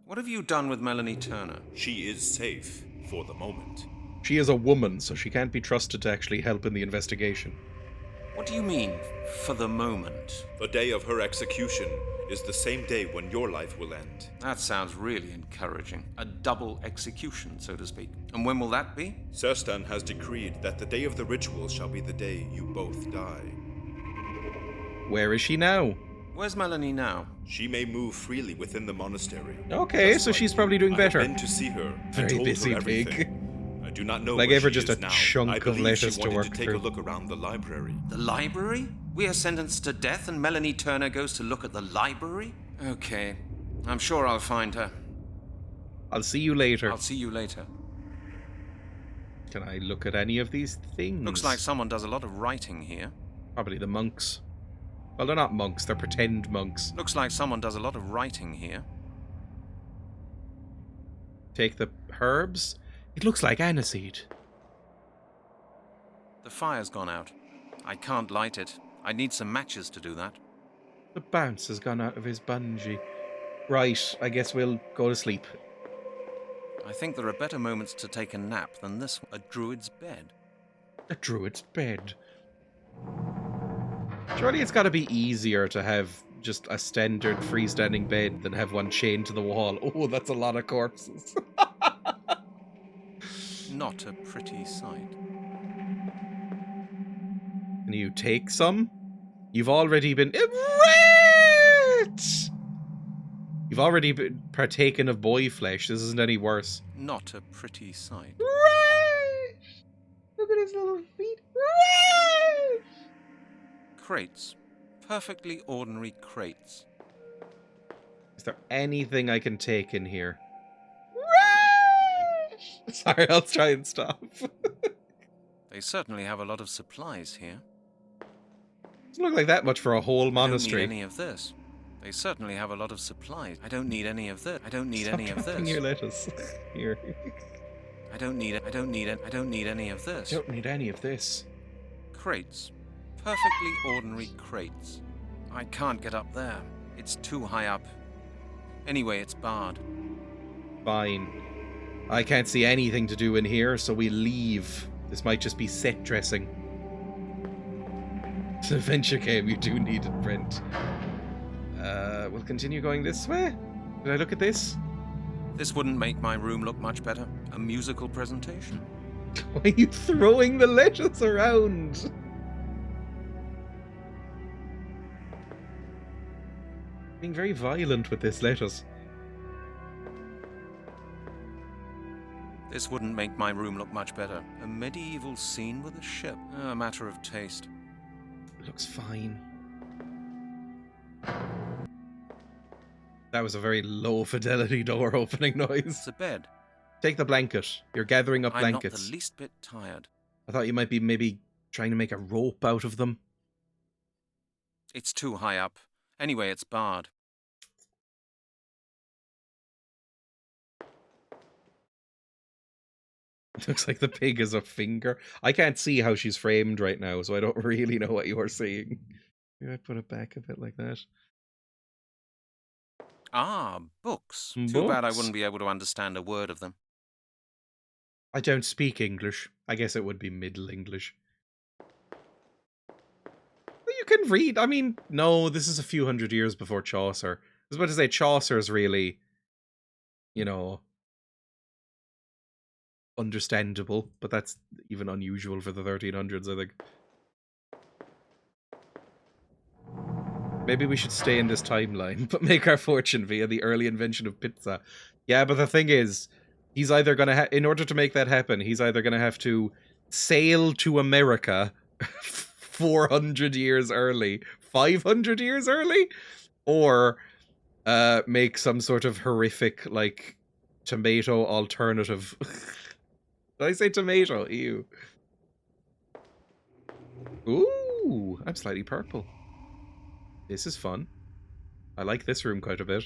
What have you done with Melanie Turner? She is safe for the moment. She is a woman, so she can't be trusted to actually help in the investigation. What do you mean, for the moment? The day of her execution is the same day when your life will end. That sounds really encouraging. A double execution, so to speak. And when will that be? Serstan has decreed that the day of the ritual shall be the day you both die. Where is she now? Where's Melanie now? She may move freely within the monastery. Okay, Just so like she's you, probably doing I have better. been to see her. Very I told busy her pig. everything. I do not know Like where ever she just is a now. chunk I of believe lettuce she to wanted work to take through. a look around the library. The library? We are sentenced to death and Melanie Turner goes to look at the library? Okay. I'm sure I'll find her. I'll see you later. I'll see you later. Can I look at any of these things? Looks like someone does a lot of writing here. Probably the monks. Well, they're not monks, they're pretend monks. Looks like someone does a lot of writing here. Take the herbs. It looks like aniseed. The fire's gone out. I can't light it. I need some matches to do that. The bounce has gone out of his bungee. Right, I guess we'll go to sleep. I think there are better moments to take a nap than this one. A druid's bed. A druid's bed. Surely it's got to be easier to have just a standard freestanding bed than have one chained to the wall. Oh, that's a lot of corpses. Not a pretty sight. Can you take some? You've already been... Rat! You've already been partaken of boy flesh. This isn't any worse. Not a pretty sight. Rat! Look at his little feet. Rat! Crates. Perfectly ordinary crates. Is there anything I can take in here? Rat! Sorry, I'll try and stop. They certainly have a lot of supplies here. Doesn't look like that much for a whole I don't monastery. need any of this. They certainly have a lot of supplies. I don't need any of this. I don't need Stop any of dropping this. your lettuce. Here. I don't need any of this. Don't need any of this. Crates. Perfectly ordinary crates. I can't get up there. It's too high up. Anyway, it's barred. Fine. I can't see anything to do in here, so we leave. This might just be set dressing. It's an adventure game, you do need it, Brent. We'll continue going this way. Did I look at this? This wouldn't make my room look much better. A musical presentation. Why are you throwing the lettuce around? Being very violent with this lettuce. This wouldn't make my room look much better. A medieval scene with a ship. A matter of taste. It looks fine. That was a very low fidelity door opening noise. It's a bed. Take the blanket. You're gathering up I'm not blankets. the least bit tired. I thought you might be maybe trying to make a rope out of them. It's too high up. Anyway, it's barred. Looks like the pig is a finger. I can't see how she's framed right now, so I don't really know what you're seeing. Maybe I put it back a bit like that. Ah, books. Too bad I Books? wouldn't be able to understand a word of them. I don't speak English. I guess it would be Middle English. Well, you can read. I mean, no, this is a few hundred years before Chaucer. I was about to say Chaucer's really, you know, understandable, but that's even unusual for the 1300s, I think. Maybe we should stay in this timeline, but make our fortune via the early invention of pizza. Yeah, but the thing is, he's either going to in order to make that happen, he's either going to have to sail to America 400 years early, 500 years early, or make some sort of horrific, like, tomato alternative. Did I say tomato? Ew. Ooh, I'm slightly purple. This is fun. I like this room quite a bit.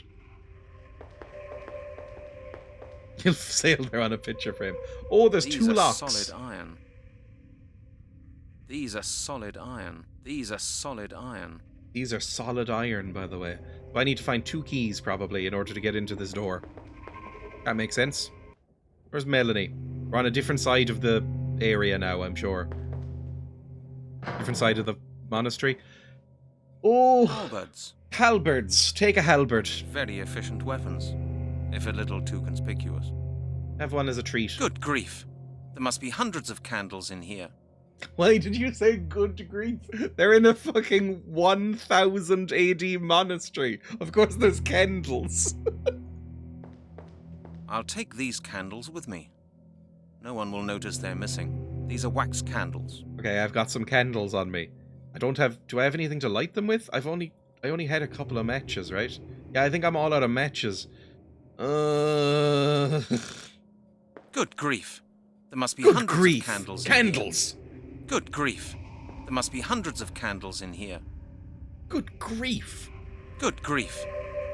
You'll sail there on a picture frame. Oh, there's These two are locks. solid iron. These are solid iron. These are solid iron. These are solid iron, by the way. So I need to find 2 keys, probably, in order to get into this door. That makes sense. Where's Melanie? We're on a different side of the area now, I'm sure. Different side of the monastery. Oh! Halberds. Halberds. Take a halberd. Very efficient weapons, if a little too conspicuous. Have one as a treat. Good grief. There must be hundreds of candles in here. Why did you say good grief? They're in a fucking 1000 AD monastery. Of course there's candles. I'll take these candles with me. No one will notice they're missing. These are wax candles. Okay, I've got some candles on me. Do I have anything to light them with? I only had a couple of matches, right? Yeah, I think I'm all out of matches. Good grief. There must be Good hundreds grief. of candles Candles. in here. Good grief. There must be hundreds of candles in here. Good grief. Good grief.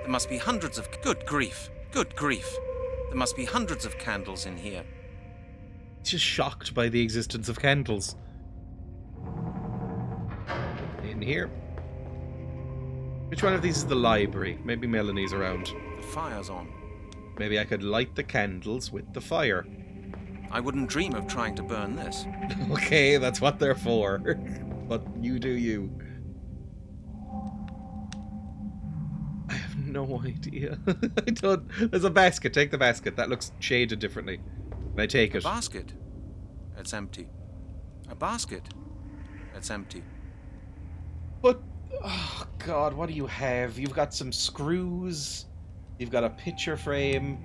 There must be hundreds of... Good grief. Good grief. There must be hundreds of candles in here. Just shocked by the existence of candles. In here. Which one of these is the library? Maybe Melanie's around. The fire's on. Maybe I could light the candles with the fire. I wouldn't dream of trying to burn this. Okay, that's what they're for. But you do you. I have no idea. I don't... There's a basket. Take the basket. That looks shaded differently. Can I take A it? basket. It's empty. A basket. It's empty. But... Oh, God, what do you have? You've got some screws. You've got a picture frame.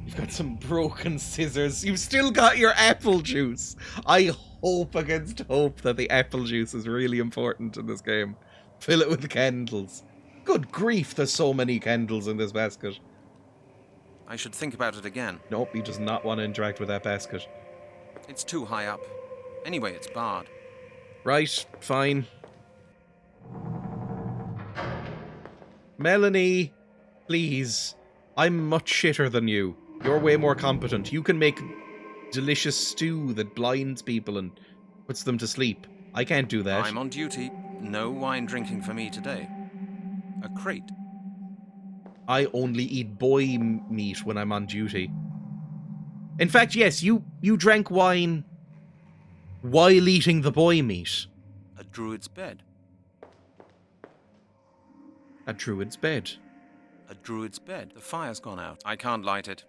You've got some broken scissors. You've still got your apple juice. I hope against hope that the apple juice is really important in this game. Fill it with candles. Good grief, there's so many candles in this basket. I should think about it again. Nope, he does not want to interact with that basket. It's too high up. Anyway, it's barred. Right, fine. Melanie, please. I'm much shitter than you. You're way more competent. You can make delicious stew that blinds people and puts them to sleep. I can't do that. I'm on duty. No wine drinking for me today. A crate. I only eat boy meat when I'm on duty. In fact, yes, you drank wine while eating the boy meat. A druid's bed. A druid's bed. A druid's bed. The fire's gone out. I can't light it.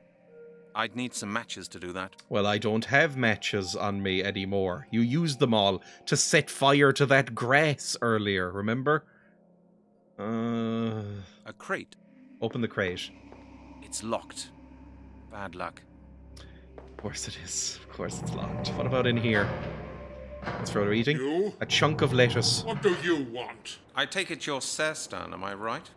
I'd need some matches to do that. Well, I don't have matches on me anymore. You used them all to set fire to that grass earlier, remember? A crate. Open the crate. It's locked. Bad luck. Of course it is. Of course it's locked. What about in here? What's Frodo eating? You? A chunk of lettuce. What do you want? I take it you're Serstan, am I right?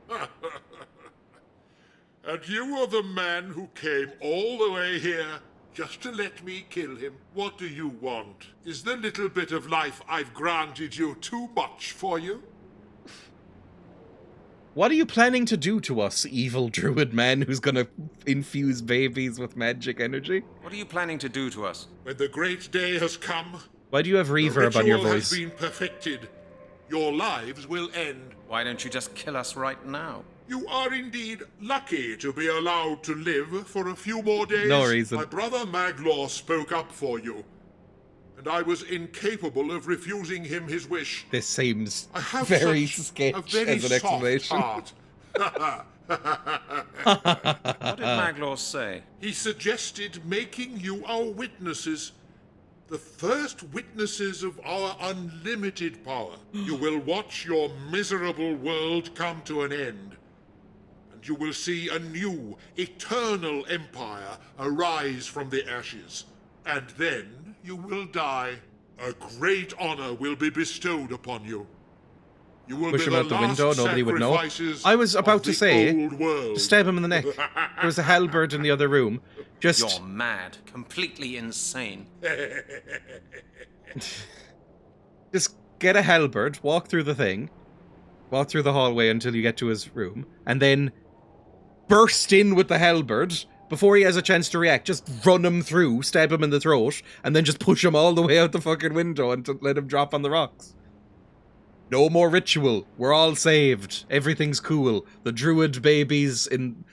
And you are the man who came all the way here just to let me kill him. What do you want? Is the little bit of life I've granted you too much for you? What are you planning to do to us, evil druid man who's gonna infuse babies with magic energy? What are you planning to do to us? When the great day has come, Why do you have the reverb on your ritual voice? has been perfected. Your lives will end. Why don't you just kill us right now? You are indeed lucky to be allowed to live for a few more days. No reason. My brother Maglor spoke up for you, and I was incapable of refusing him his wish. This seems I have very such sketch a very as an soft explanation. heart. What did Maglor say? He suggested making you our witnesses, the first witnesses of our unlimited power. You will watch your miserable world come to an end, and you will see a new, eternal empire arise from the ashes. And then you will die. A great honor will be bestowed upon you. You will Push be him out the last window, nobody would know. sacrifices I was about of to the say, old world. stab him in the neck. There was a halberd in the other room. Just, You're mad. Completely insane. just get a halberd, walk through the thing, walk through the hallway until you get to his room, and then burst in with the halberd before he has a chance to react. Just run him through, stab him in the throat, and then just push him all the way out the fucking window and to let him drop on the rocks. No more ritual. We're all saved. Everything's cool. The druid babies in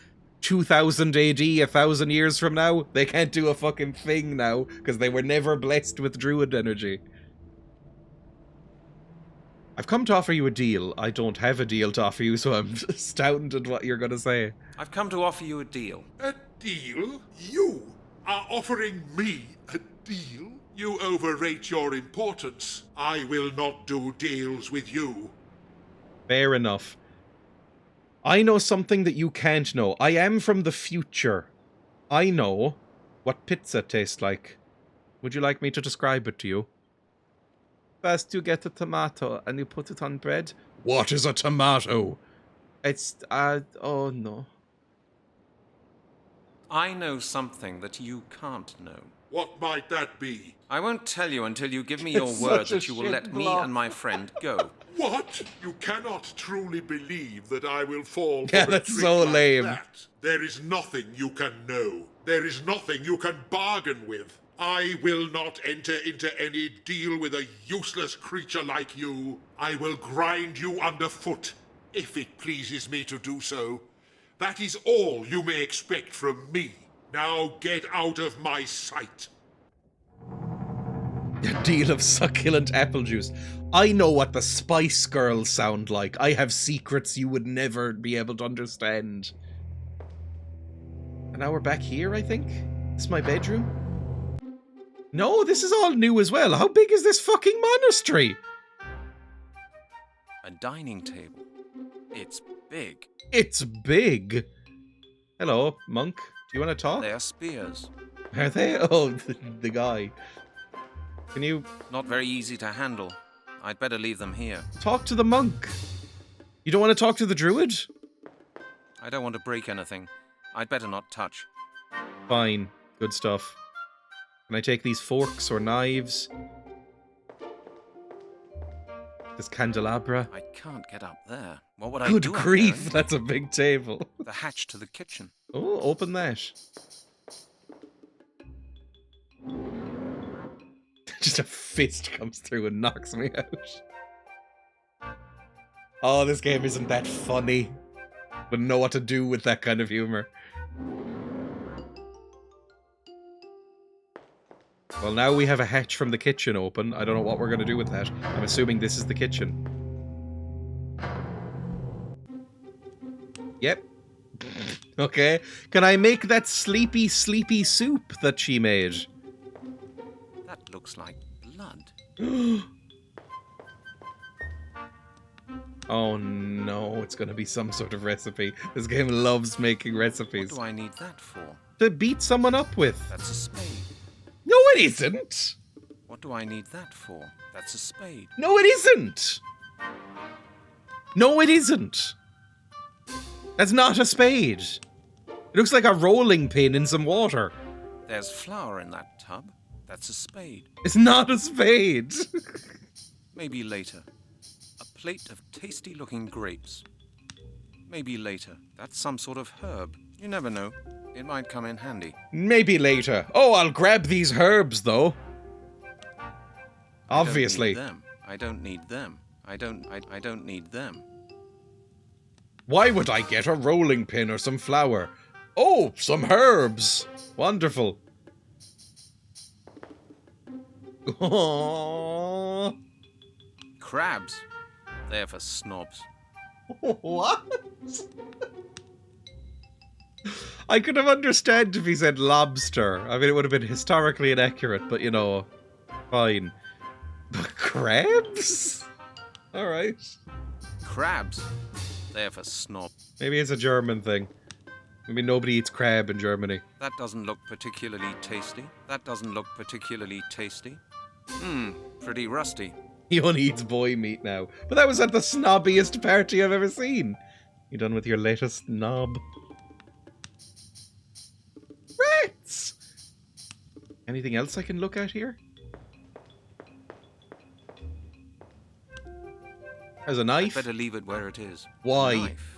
2000 AD, 1,000 years from now, they can't do a fucking thing now because they were never blessed with druid energy. I've come to offer you a deal. I don't have a deal to offer you, so I'm astounded what you're going to say. I've come to offer you a deal. A deal? You are offering me a deal? You overrate your importance. I will not do deals with you. Fair enough. I know something that you can't know. I am from the future. I know what pizza tastes like. Would you like me to describe it to you? First you get a tomato and you put it on bread. What is a tomato? It's, oh no. I know something that you can't know. What might that be? I won't tell you until you give me your It's word such a that you will shit let me bluff. and my friend go. What? You cannot truly believe that I will fall Yeah, for a that's trick so like lame. that. There is nothing you can know. There is nothing you can bargain with. I will not enter into any deal with a useless creature like you. I will grind you underfoot, if it pleases me to do so. That is all you may expect from me. Now get out of my sight. A deal of succulent apple juice. I know what the Spice Girls sound like. I have secrets you would never be able to understand. And now we're back here, I think? This is my bedroom? No, this is all new as well. How big is this fucking monastery? A dining table. It's big. It's big. Hello, monk. Do you want to talk? They are spears. Are they? Oh, the guy. Can you Not very easy to handle. I'd better leave them here. talk to the monk? You don't want to talk to the druid? I don't want to break anything. I'd better not touch. Fine. Good stuff. Can I take these forks or knives? This candelabra? I can't get up there. What would I Good do up grief, there? that's a big table. The hatch to the kitchen. Oh, open that. Just a fist comes through and knocks me out. Oh, this game isn't that funny. Wouldn't know what to do with that kind of humor. Well, now we have a hatch from the kitchen open. I don't know what we're going to do with that. I'm assuming this is the kitchen. Yep. Okay. Can I make that sleepy soup that she made? That looks like blood. Oh no, it's going to be some sort of recipe. This game loves making recipes. What do I need that for? To beat someone up with. That's a spade. No, it isn't. What do I need that for? That's a spade. No, it isn't. No, it isn't. That's not a spade. It looks like a rolling pin in some water. There's flour in that tub. That's a spade. It's not a spade. Maybe later. A plate of tasty-looking grapes. Maybe later. That's some sort of herb. You never know. It might come in handy. Maybe later. Oh, I'll grab these herbs, though. Obviously. I don't need them. I don't need them. Why would I get a rolling pin or some flour? Oh, some herbs. Wonderful. Oh. Crabs. They're for snobs. What? I could have understood if he said lobster. I mean, it would have been historically inaccurate, but you know, fine. But crabs? Alright. Crabs. They're for snobs. Maybe it's a German thing. Maybe nobody eats crab in Germany. That doesn't look particularly tasty. That doesn't look particularly tasty. Pretty rusty. He only eats boy meat now. But that was at the snobbiest party I've ever seen. You done with your latest knob? Rats! Anything else I can look at here? There's a knife. Better leave it where it is. Why? Knife.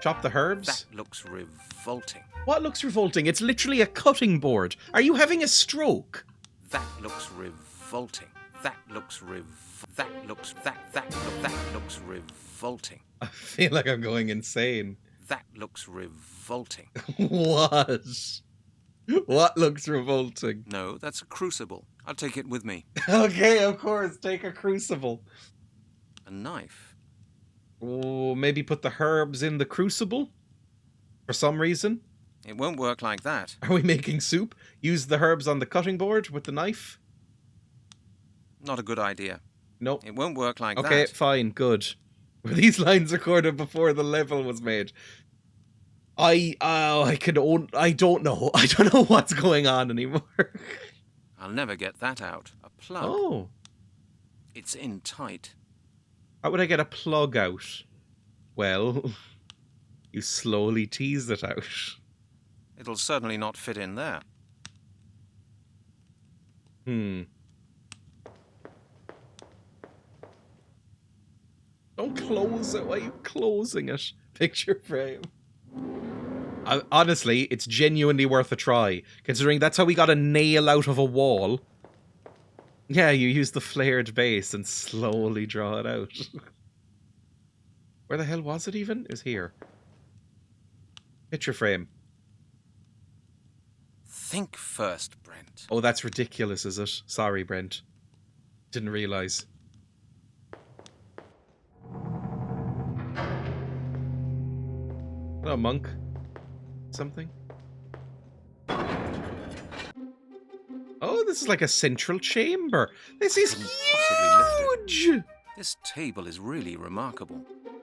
Chop the herbs? That looks revolting. What looks revolting? It's literally a cutting board. Are you having a stroke? That looks revolting. That looks revolting. I feel like I'm going insane. That looks revolting. What? What looks revolting? No, that's a crucible. I'll take it with me. Okay, of course, take a crucible. A knife. Oh, maybe put the herbs in the crucible? For some reason? It won't work like that. Are we making soup? Use the herbs on the cutting board with the knife? Not a good idea. Nope. It won't work like that. Okay, fine, good. Were these lines recorded before the level was made? I don't know. I don't know what's going on anymore. I'll never get that out. A plug. Oh. It's in tight. How would I get a plug out? Well, you slowly tease it out. It'll certainly not fit in there. Don't close it. Why are you closing it? Picture frame. Honestly, it's genuinely worth a try, considering that's how we got a nail out of a wall. Yeah, you use the flared base and slowly draw it out. Where the hell was it even? It was here. Picture frame. Think first, Brent. Oh, that's ridiculous, is it? Sorry, Brent. Didn't realise. Hello, monk. Something? Oh, this is like a central chamber. This is huge! This table is really remarkable.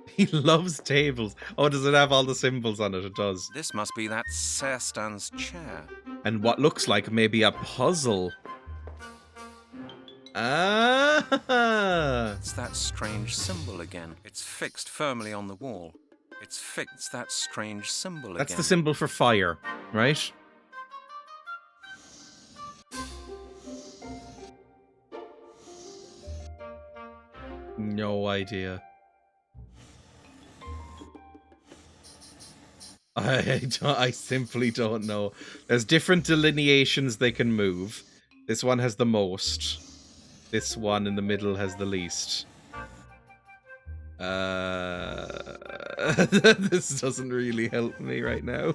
He loves tables. Oh, does it have all the symbols on it? It does. This must be that Serstan's chair. And what looks like maybe a puzzle. Ah! It's that strange symbol again. It's fixed firmly on the wall. It's fixed that strange symbol again. That's the symbol for fire, right? No idea. I simply don't know. There's different delineations they can move. This one has the most. This one in the middle has the least. This doesn't really help me right now.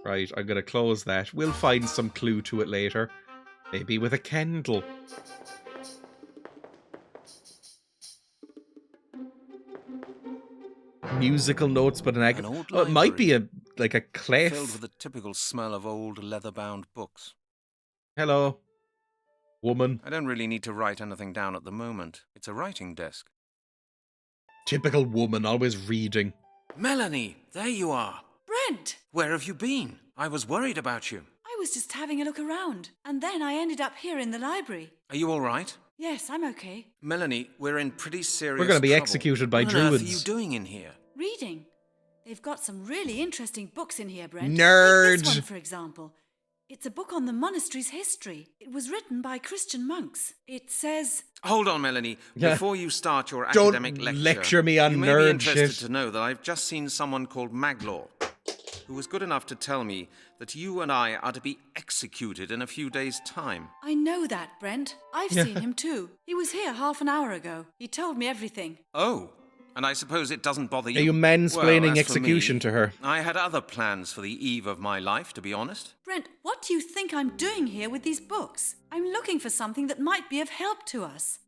Right, I'm gonna close that. We'll find some clue to it later. Maybe with a candle. Musical notes, but an old oh, it might be library. like a clef. Filled with the typical smell of old leather-bound books. Hello, woman. I don't really need to write anything down at the moment. It's a writing desk. Typical woman, always reading. Melanie, there you are. Brent! Where have you been? I was worried about you. I was just having a look around, and then I ended up here in the library. Are you all right? Yes, I'm okay. Melanie, we're in pretty serious We're going to be trouble. executed by What on earth druids. are you doing in here? Reading. They've got some really interesting books in here, Brent. Nerd! Take this one, for example. It's a book on the monastery's history. It was written by Christian monks. It says... Hold on, Melanie. Yeah. Before you start your Don't academic lecture me on you may nerd be interested shit. to know that I've just seen someone called Maglor, who was good enough to tell me that you and I are to be executed in a few days' time. I know that, Brent. I've seen him too. He was here half an hour ago. He told me everything. Oh, and I suppose it doesn't bother you. Are you mansplaining Well, as for execution me, to her? I had other plans for the eve of my life, to be honest. Brent, what do you think I'm doing here with these books? I'm looking for something that might be of help to us.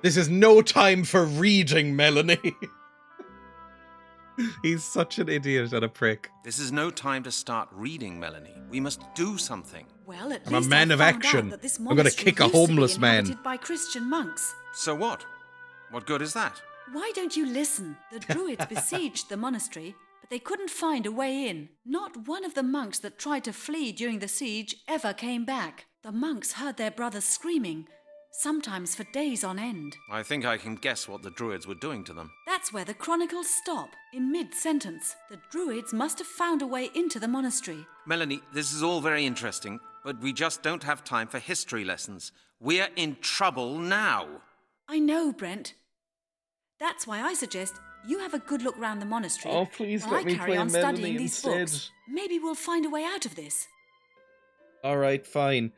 This is no time for reading, Melanie. He's such an idiot and a prick. This is no time to start reading, Melanie. We must do something. Well, at I'm a least man I of found action. out that this I'm gonna monastery kick a used to be homeless man. inhabited by Christian monks. So what? What good is that? Why don't you listen? The Druids besieged the monastery, but they couldn't find a way in. Not one of the monks that tried to flee during the siege ever came back. The monks heard their brothers screaming, sometimes for days on end. I think I can guess what the Druids were doing to them. That's where the chronicles stop, in mid-sentence. The Druids must have found a way into the monastery. Melanie, this is all very interesting, but we just don't have time for history lessons. We're in trouble now. I know, Brent. That's why I suggest you have a good look round the monastery. Oh, please while let I me carry play on Melanie studying these instead. books. Maybe we'll find a way out of this. All right, fine.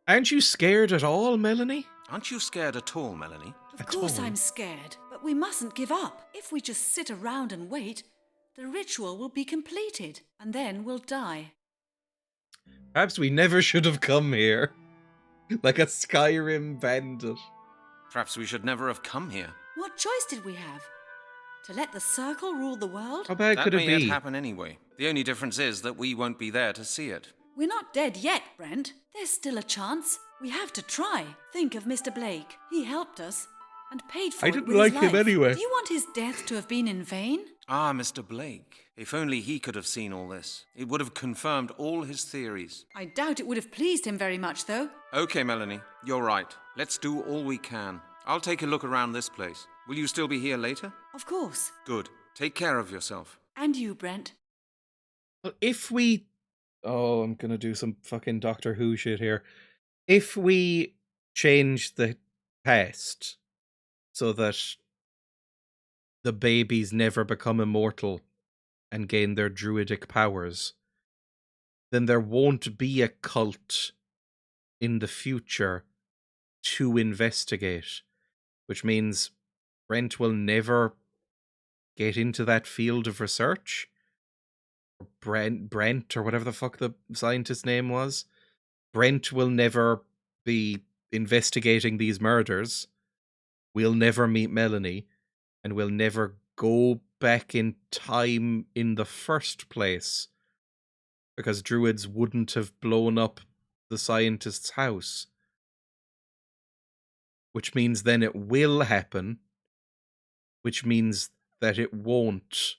Aren't you scared at all, Melanie? Aren't you scared at all, Melanie? Of course I'm scared, but we mustn't give up. If we just sit around and wait, the ritual will be completed, and then we'll die. Perhaps we never should have come here. Like a Skyrim bandit. Perhaps we should never have come here. What choice did we have? To let the circle rule the world? How bad That could it may yet be? happen anyway. The only difference is that we won't be there to see it. We're not dead yet, Brent. There's still a chance. We have to try. Think of Mr. Blake. He helped us and paid for I it didn't with like his him life. anyway. Do you want his death to have been in vain? Ah, Mr. Blake. If only he could have seen all this. It would have confirmed all his theories. I doubt it would have pleased him very much, though. Okay, Melanie, you're right. Let's do all we can. I'll take a look around this place. Will you still be here later? Of course. Good. Take care of yourself. And you, Brent. Well, if we... Oh, I'm gonna do some fucking Doctor Who shit here. If we change the past so that the babies never become immortal and gain their druidic powers, then there won't be a cult in the future to investigate, which means Brent will never get into that field of research. Brent, or whatever the fuck the scientist's name was. Brent will never be investigating these murders. We'll never meet Melanie, and we'll never go back in time in the first place because Druids wouldn't have blown up the scientist's house. Which means then it will happen, which means that it won't.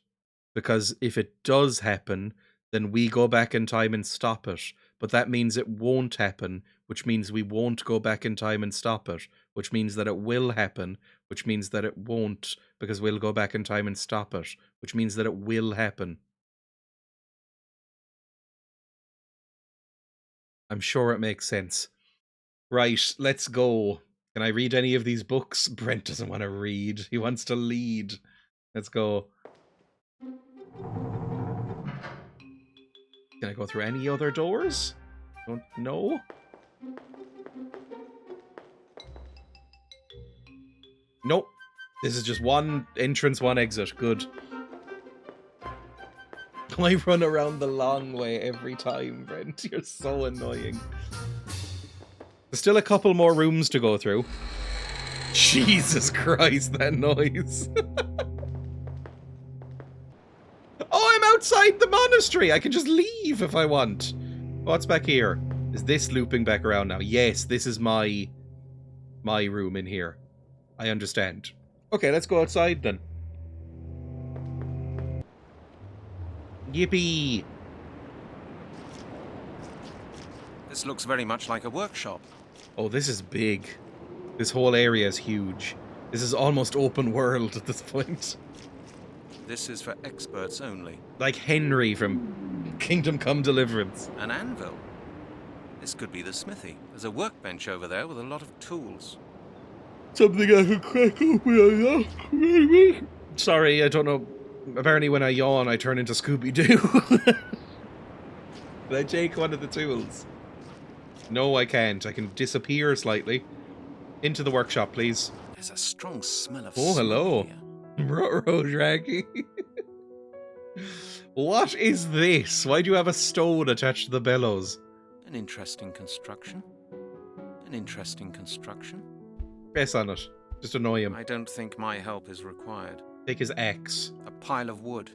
Because if it does happen, then we go back in time and stop it. But that means it won't happen, which means we won't go back in time and stop it. Which means that it will happen, which means that it won't, because we'll go back in time and stop it. Which means that it will happen. I'm sure it makes sense. Right, let's go. Can I read any of these books? Brent doesn't want to read. He wants to lead. Let's go. Can I go through any other doors? Don't know. Nope. This is just one entrance, one exit. Good. I run around the long way every time, Brent. You're so annoying. There's still a couple more rooms to go through. Jesus Christ, that noise. Oh, I'm outside the monastery. I can just leave if I want. What's back here? Is this looping back around now? Yes, this is my room in here. I understand. Okay, let's go outside then. Yippee! This looks very much like a workshop. Oh, this is big. This whole area is huge. This is almost open world at this point. This is for experts only. Like Henry from Kingdom Come Deliverance. An anvil. This could be the smithy. There's a workbench over there with a lot of tools. Something I could crack open. Sorry, I don't know. Apparently when I yawn, I turn into Scooby-Doo. Can I take one of the tools? No, I can't. I can disappear slightly. Into the workshop, please. There's a strong smell of Oh, hello. smoke here. Ruh-roh, Draggy. What is this? Why do you have a stone attached to the bellows? An interesting construction. An interesting construction. Press on it. Just annoy him. I don't think my help is required. Take his axe. A pile of wood.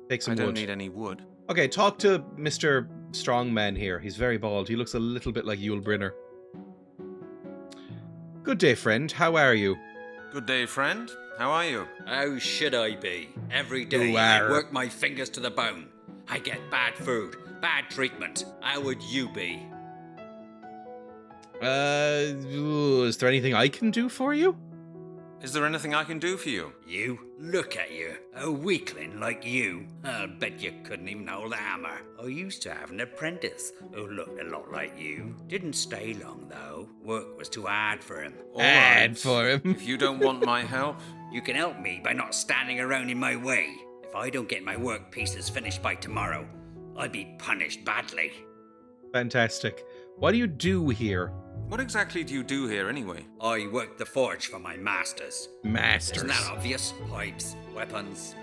Take some I don't wood. need any wood. Okay, talk to Mr. Strongman here. He's very bald. He looks a little bit like Yul Brynner. Good day, friend. How are you? Good day, friend. How are you? How should I be? Every day You I are. work my fingers to the bone. I get bad food, bad treatment. How would you be? Is there anything I can do for you? Is there anything I can do for you? You? Look at you. A weakling like you. I'll bet you couldn't even hold a hammer. I used to have an apprentice who looked a lot like you. Didn't stay long though. Work was too hard for him. All Bad right. for him. If you don't want my help, You can help me by not standing around in my way. If I don't get my work pieces finished by tomorrow, I'll be punished badly. Fantastic. What do you do here? What exactly do you do here anyway? I work the forge for my masters. Masters. Isn't that obvious? Pipes, weapons,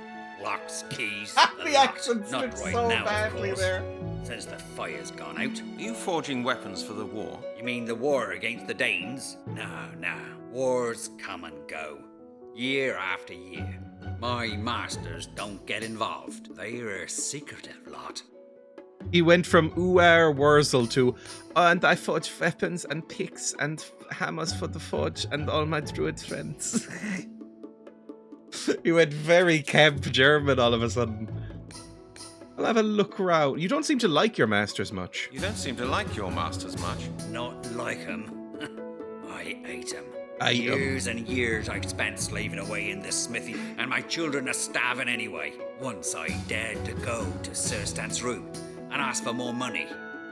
locks, keys. The lot. accent Not slipped right so now, of badly course. there. Since the fire's gone out. Are you forging weapons for the war? You mean the war against the Danes? No. Wars come and go. Year after year. My masters don't get involved. They're a secretive lot. He went from Uar Wurzel to, and I forge weapons and picks and hammers for the forge and all my druid friends. He went very camp German all of a sudden. I'll have a look around. You don't seem to like your masters much. You don't seem to like your masters much. Not like 'em. I ate 'em. Ate 'em. Years and years I've spent slaving away in this smithy, and my children are starving anyway. Once I dared to go to Sir Stan's room and ask for more money.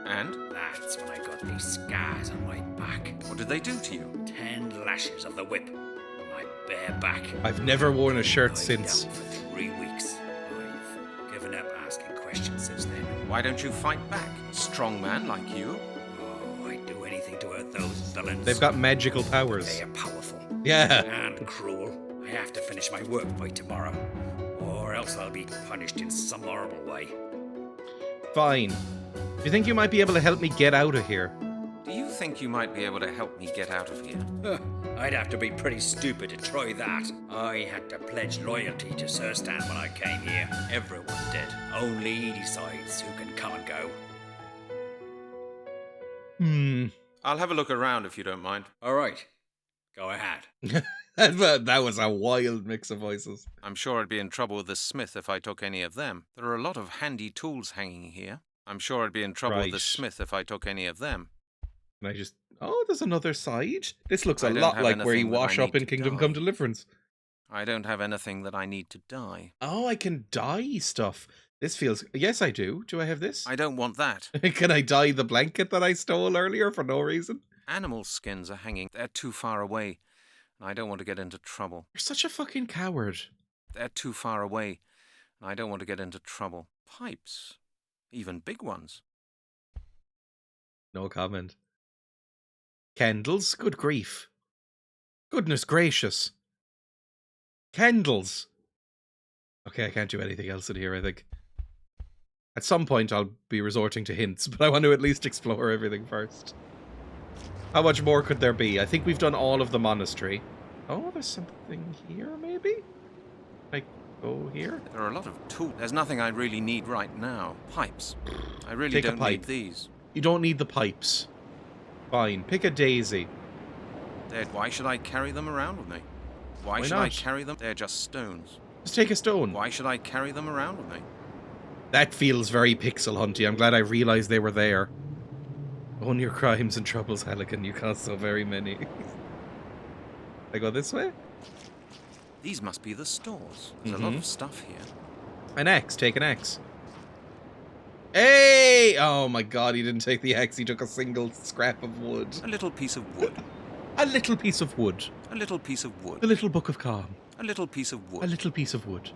And? That's when I got these scars on my back. What did they do to you? 10 lashes of the whip on my bare back. I've never worn a shirt Lied since. down for 3 weeks. I've given up asking questions since then. Why don't you fight back? Strong man like you. Oh, I'd do anything to hurt those villains. They've got magical powers. They are powerful. Yeah. And cruel. I have to finish my work by tomorrow, or else I'll be punished in some horrible way. Fine. Do you think you might be able to help me get out of here? Do you think you might be able to help me get out of here? I'd have to be pretty stupid to try that. I had to pledge loyalty to Sir Stan when I came here. Everyone did. Only he decides who can come and go. I'll have a look around if you don't mind. All right. Go ahead. That was a wild mix of voices. I'm sure I'd be in trouble with the smith if I took any of them. There are a lot of handy tools hanging here. I'm sure I'd be in trouble with the Right. smith if I took any of them. And I just... Oh, there's another side. This looks I a don't lot have like where you anything that I wash up need in to Kingdom dye. Come Deliverance. I don't have anything that I need to dye. Oh, I can dye stuff. This feels... Yes, I do. Do I have this? I don't want that. Can I dye the blanket that I stole earlier for no reason? Animal skins are hanging. They're too far away. And I don't want to get into trouble. You're such a fucking coward. They're too far away. And I don't want to get into trouble. Pipes. Even big ones. No comment. Candles? Good grief. Goodness gracious. Candles. Okay, I can't do anything else in here, I think. At some point I'll be resorting to hints, but I want to at least explore everything first. How much more could there be? I think we've done all of the monastery. Oh, there's something here, maybe? Like, go here? There are a lot of tools. There's nothing I really need right now. Pipes. I really Take a don't pipe. need these. You don't need the pipes. Fine, pick a daisy. Why should I carry them around with me? Why should I not? carry them? They're just stones. Just take a stone. Why should I carry them around with me? That feels very pixel hunty. I'm glad I realized they were there. Own your crimes and troubles, Halligan. You caused so very many. I go this way? These must be the stores. There's a lot of stuff here. An axe. Take an axe. Hey! Oh my god, he didn't take the axe. He took a single scrap of wood. A little piece of wood. A little piece of wood. A little piece of wood. The little book of calm. A little piece of wood. A little piece of wood.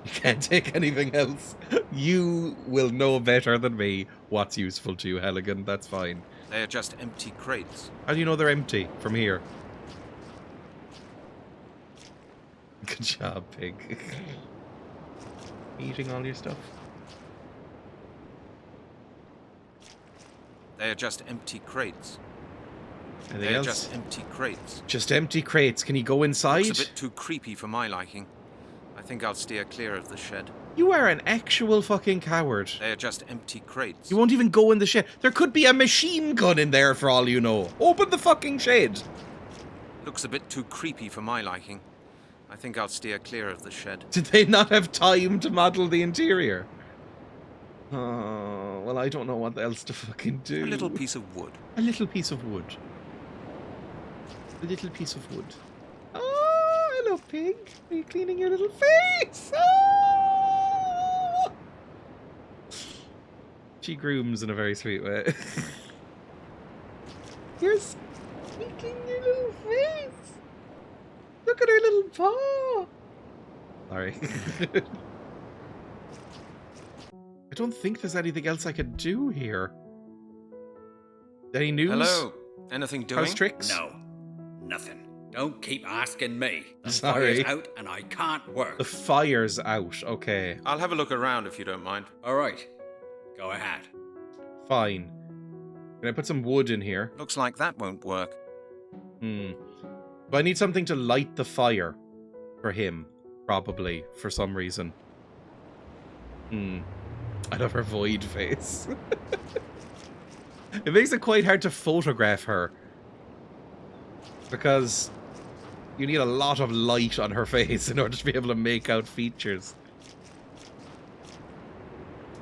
You can't take anything else. You will know better than me what's useful to you, Halligan. That's fine. They are just empty crates. How do you know they're empty from here? Good job, pig. Eating all your stuff. They are just empty crates. Anything They are else? just empty crates. Just empty crates. Can you go inside? Looks a bit too creepy for my liking. I think I'll steer clear of the shed. You are an actual fucking coward. They are just empty crates. You won't even go in the shed. There could be a machine gun in there for all you know. Open the fucking shed. Looks a bit too creepy for my liking. I think I'll steer clear of the shed. Did they not have time to model the interior? Oh, well, I don't know what else to fucking do. A little piece of wood. A little piece of wood. A little piece of wood. Oh, hello, pig. Are you cleaning your little face? Oh! She grooms in a very sweet way. You're squeaking your little face. Look at her little paw. Sorry. I don't think there's anything else I could do here. Any news? Hello. Anything doing? How's tricks? No, nothing. Don't keep asking me. The Sorry. fire's out and I can't work. The fire's out. Okay, I'll have a look around if you don't mind. All right, go ahead. fine. Can I put some wood in here? Looks like that won't work. But I need something to light the fire for him, probably, for some reason. I love her void face. It makes it quite hard to photograph her. Because you need a lot of light on her face in order to be able to make out features.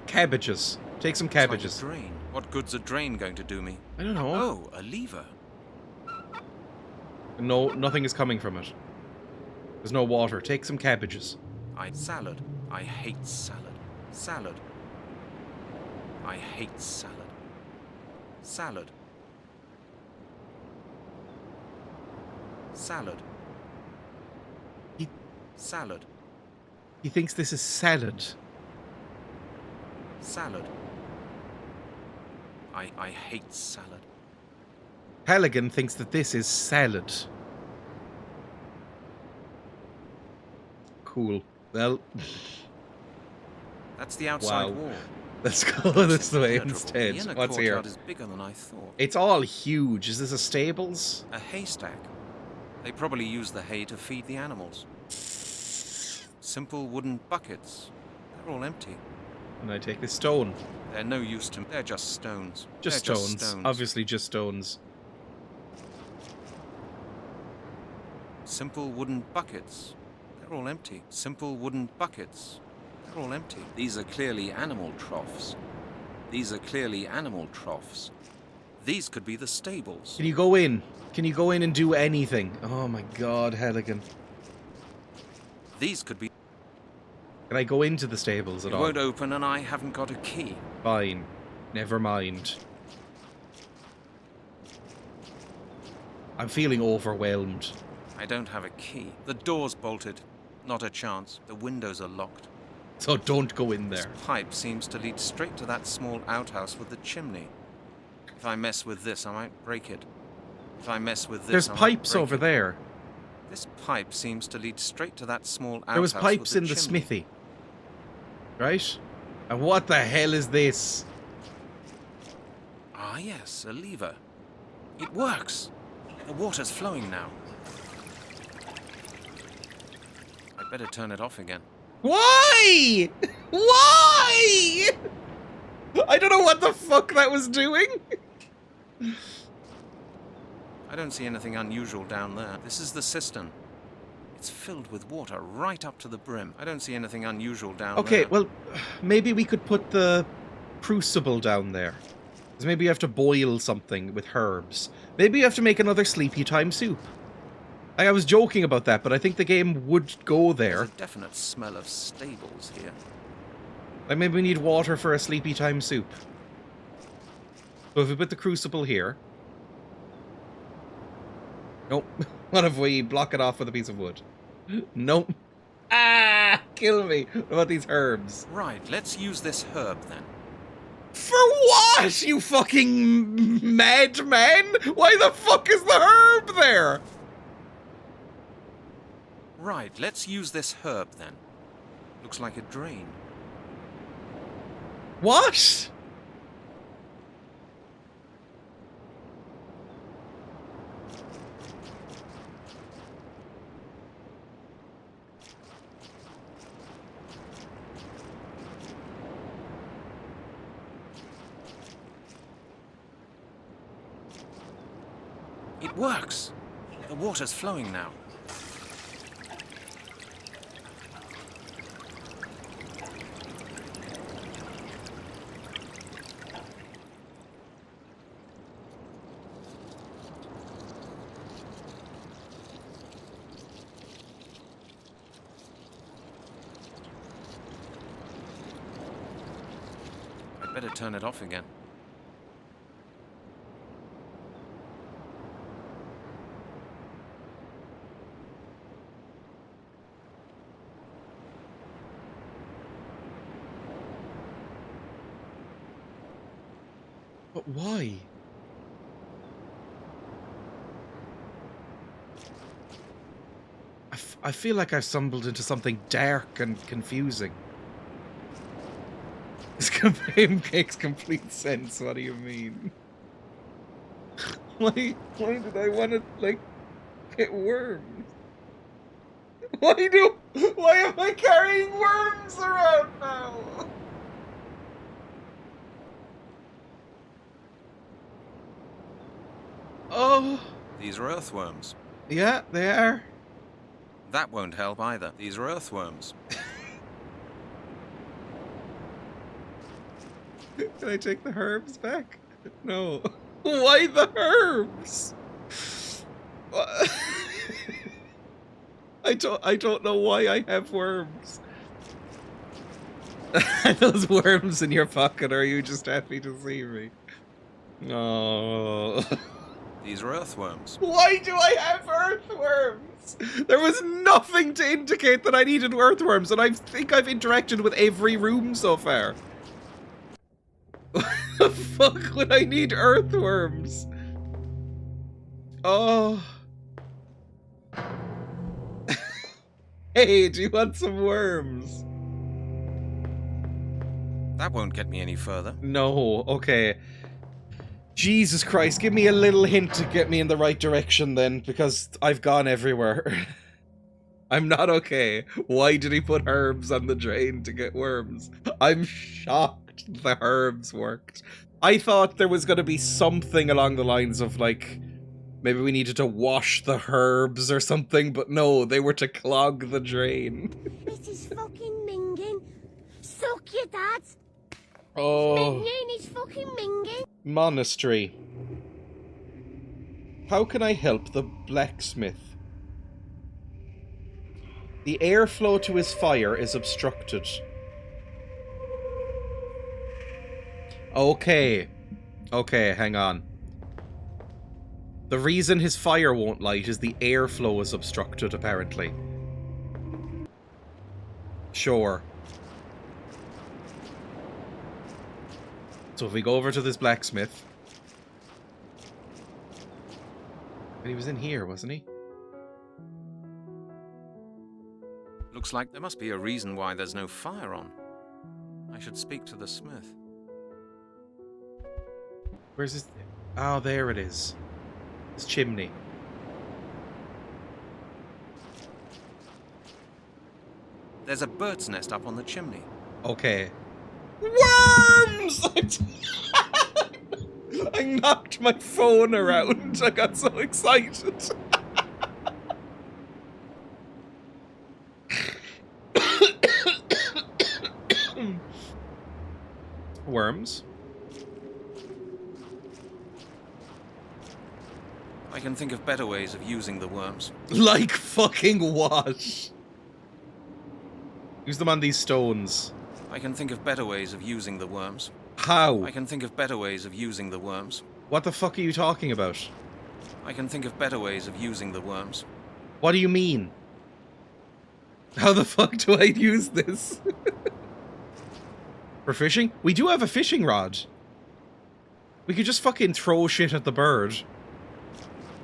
Cabbages. Take some cabbages. It's like a drain. What good's a drain going to do me? I don't know. Oh, a lever. No, nothing is coming from it. There's no water. Take some cabbages. Salad. I hate salad. Salad. I hate salad. Salad. Salad. He- Salad. He thinks this is salad. Salad. I hate salad. Halligan thinks that this is salad. Cool. Well, That's the outside Wow. wall. let's go this way instead. The inner What's here? courtyard is bigger than I thought. It's all huge. Is this a stables? A haystack. They probably use the hay to feed the animals. Simple wooden buckets. They're all empty. And I take this stone. They're no use to me. They're just stones. Just They're stones. Obviously just stones. Simple wooden buckets. They're all empty. Simple wooden buckets. They're all empty. These are clearly animal troughs. These are clearly animal troughs. These could be the stables. Can you go in? Can you go in and do anything? Oh my god, Halligan. These could be... Can I go into the stables at It all? won't open and I haven't got a key. Fine. Never mind. I'm feeling overwhelmed. I don't have a key. The door's bolted. Not a chance. The windows are locked. So don't go in there. This pipe seems to lead straight to that small outhouse with the chimney. If I mess with this, I might break it. If I mess with this, There's I might pipes break over it. there. This pipe seems to lead straight to that small outhouse There was pipes with in the the chimney. smithy. Right? And what the hell is this? Ah, yes, a lever. It works. The water's flowing now. I'd better turn it off again. Why? Why? I don't know what the fuck that was doing. I don't see anything unusual down there. This is the cistern. It's filled with water right up to the brim. I don't see anything unusual down Okay, there. well, maybe we could put the crucible down there. Because maybe you have to boil something with herbs. Maybe you have to make another sleepy time soup. I was joking about that, but I think the game would go there. There's a definite smell of stables here. Like maybe we need water for a sleepy time soup. So if we put the crucible here... Nope. What if we block it off with a piece of wood? Nope. Ah! Kill me. What about these herbs? Right, let's use this herb then. For what, you fucking madman? Why the fuck is the herb there? Right, let's use this herb then. Looks like a drain. What? It works. The water's flowing now. I'd better turn it off again. But why? I feel like I've stumbled into something dark and confusing. This game makes complete sense. What do you mean? Why did I want to, like, get worms? Why am I carrying worms around now? Oh. These are earthworms. Yeah, they are. That won't help either. These are earthworms. Can I take the herbs back? No. Why the herbs? I don't know why I have worms. Are those worms in your pocket, or are you just happy to see me? Oh. These are earthworms. Why do I have earthworms? There was nothing to indicate that I needed earthworms, and I think I've interacted with every room so far. Why the fuck would I need earthworms? Oh. Hey, do you want some worms? That won't get me any further. No, okay. Jesus Christ, give me a little hint to get me in the right direction then, because I've gone everywhere. I'm not okay. Why did he put herbs on the drain to get worms? I'm shocked the herbs worked. I thought there was going to be something along the lines of, like, maybe we needed to wash the herbs or something, but no, they were to clog the drain. Mrs. fucking Mingin. Suck your dad. Oh. Mingin is fucking Mingin. Monastery. How can I help the blacksmith? The airflow to his fire is obstructed. Okay. Okay, hang on. The reason his fire won't light is the airflow is obstructed, apparently. Sure. So if we go over to this blacksmith... And he was in here, wasn't he? Looks like there must be a reason why there's no fire on. I should speak to the smith. Where's his... Oh, there it is. His chimney. There's a bird's nest up on the chimney. Okay. Worms! I knocked my phone around. I got so excited. Worms. I can think of better ways of using the worms. Like fucking what? Use them on these stones. I can think of better ways of using the worms. How? I can think of better ways of using the worms. What the fuck are you talking about? I can think of better ways of using the worms. What do you mean? How the fuck do I use this? For fishing? We do have a fishing rod. We could just fucking throw shit at the bird.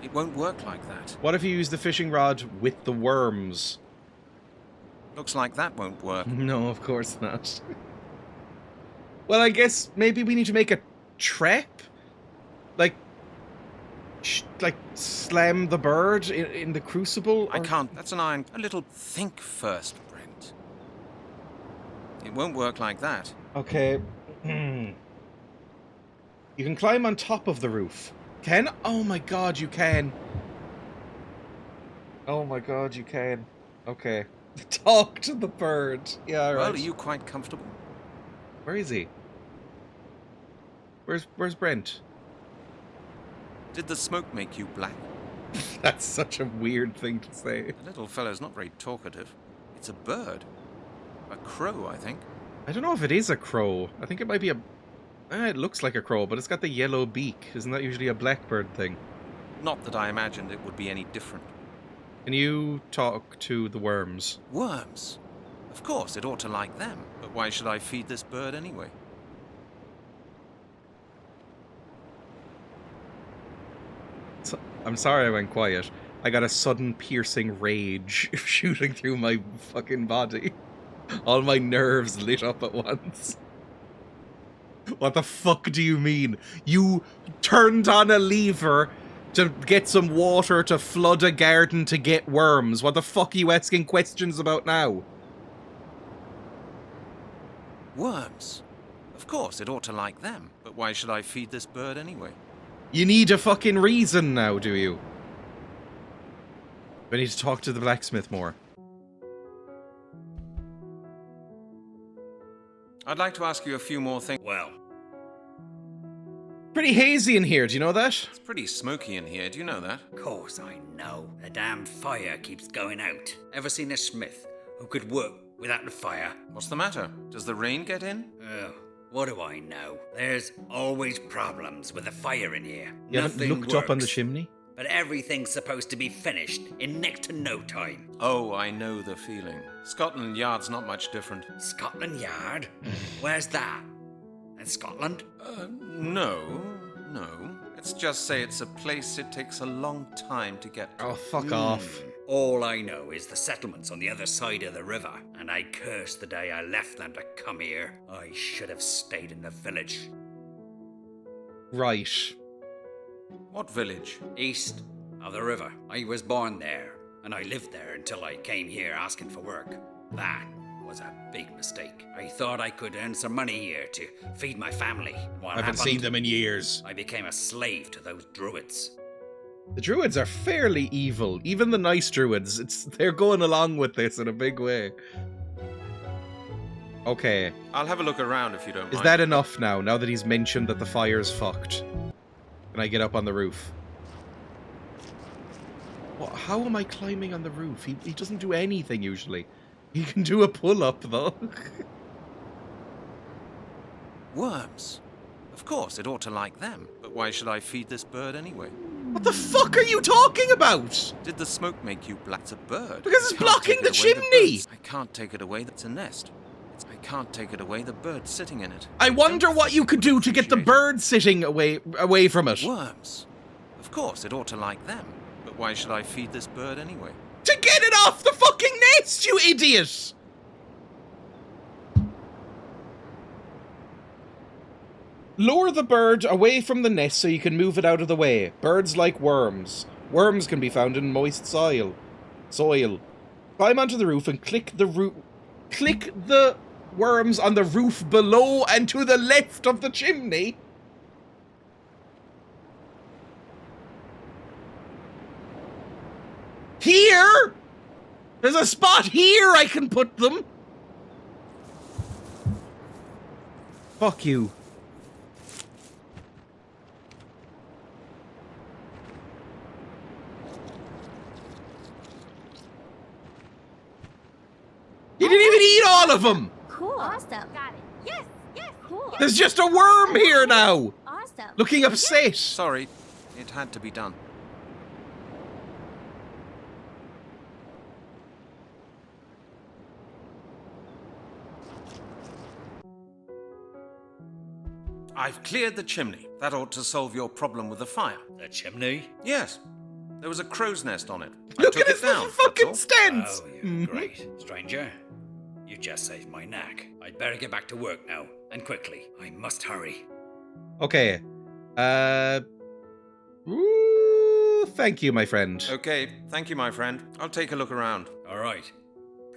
It won't work like that. What if you use the fishing rod with the worms? Looks like that won't work. No, of course not. Well, I guess maybe we need to make a trap? Like slam the bird in the crucible? I can't. That's an iron. A little think first, Brent. It won't work like that. Okay. You can climb on top of the roof. Can? Oh my god, you can. Oh my god, you can. Okay. Talk to the bird. Yeah, right. Well, are you quite comfortable? Where is he? Where's Brent? Did the smoke make you black? That's such a weird thing to say. The little fellow's not very talkative. It's a bird. A crow, I think. I don't know if it is a crow. I think it might be a... it looks like a crow, but it's got the yellow beak. Isn't that usually a blackbird thing? Not that I imagined it would be any different. Can you talk to the worms? Worms? Of course, it ought to like them. But why should I feed this bird anyway? I'm sorry I went quiet. I got a sudden piercing rage shooting through my fucking body. All my nerves lit up at once. What the fuck do you mean? You turned on a lever to get some water to flood a garden to get worms. What the fuck are you asking questions about now? Worms? Of course, it ought to like them. But why should I feed this bird anyway? You need a fucking reason now, do you? I need to talk to the blacksmith more. I'd like to ask you a few more things. Well, Pretty hazy in here, do you know that? It's pretty smoky in here, do you know that? of course I know. The damn fire keeps going out. Ever seen a smith who could work without the fire? What's the matter? Does the rain get in? Oh, what do I know? There's always problems with the fire in here. You haven't Nothing looked up on the works. chimney? But everything's supposed to be finished in next to no time. Oh, I know the feeling. Scotland Yard's not much different. Scotland Yard? Where's that? In Scotland? No. Let's just say it's a place it takes a long time to get to. Oh, fuck off. All I know is the settlement's on the other side of the river, and I curse the day I left them to come here. I should have stayed in the village. Right. What village? East of the river. I was born there, and I lived there until I came here asking for work. That was a big mistake. I thought I could earn some money here to feed my family. What I haven't seen them in years. I became a slave to those druids. The druids are fairly evil. Even the nice druids, they're going along with this in a big way. Okay. I'll have a look around if you don't mind. Is that enough now that he's mentioned that the fire's fucked? Can I get up on the roof? What, how am I climbing on the roof? He doesn't do anything usually. He can do a pull-up though. Worms? Of course, it ought to like them. But why should I feed this bird anyway? What the fuck are you talking about? Did the smoke make you black? It's a bird. Because it's I can't blocking take it the away, chimney. I can't take it away. That's a nest. I can't take it away. The bird's sitting in it. I wonder don't what you could do to get the appreciate bird sitting away from it. Worms? Of course, it ought to like them. But why should I feed this bird anyway? To get it off the fucking nest, you idiot! Lure the bird away from the nest so you can move it out of the way. Birds like worms. Worms can be found in moist soil. Climb onto the roof and click the worms on the roof below and to the left of the chimney. Here! There's a spot here I can put them. Fuck you. You didn't even eat all of them! Cool. Awesome. Got it. Yes. Cool. There's just a worm here now! Awesome. Looking upset. Sorry, it had to be done. I've cleared the chimney. That ought to solve your problem with the fire. The chimney? Yes. There was a crow's nest on it. Look I took at his it down. little fucking that's all. stance! Oh, you're great. Stranger, you just saved my neck. I'd better get back to work now, and quickly. I must hurry. Okay. Ooh, thank you, my friend. Okay, thank you, my friend. I'll take a look around. All right.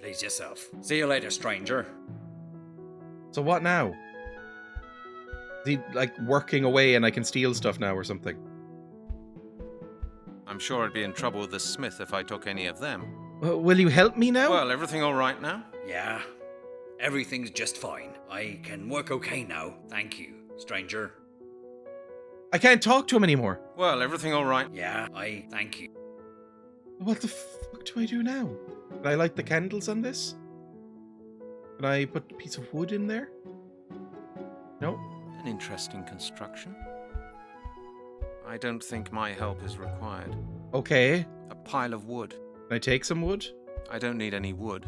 Please yourself. See you later, stranger. So what now? Is he, like, working away and I can steal stuff now or something? I'm sure I'd be in trouble with the smith if I took any of them. Will you help me now? Well, everything all right now? Yeah. Everything's just fine. I can work okay now. Thank you, stranger. I can't talk to him anymore. Well, everything all right? Yeah, I thank you. What the fuck do I do now? Can I light the candles on this? Can I put a piece of wood in there? No? An interesting construction. I don't think my help is required. Okay. A pile of wood. Can I take some wood? I don't need any wood.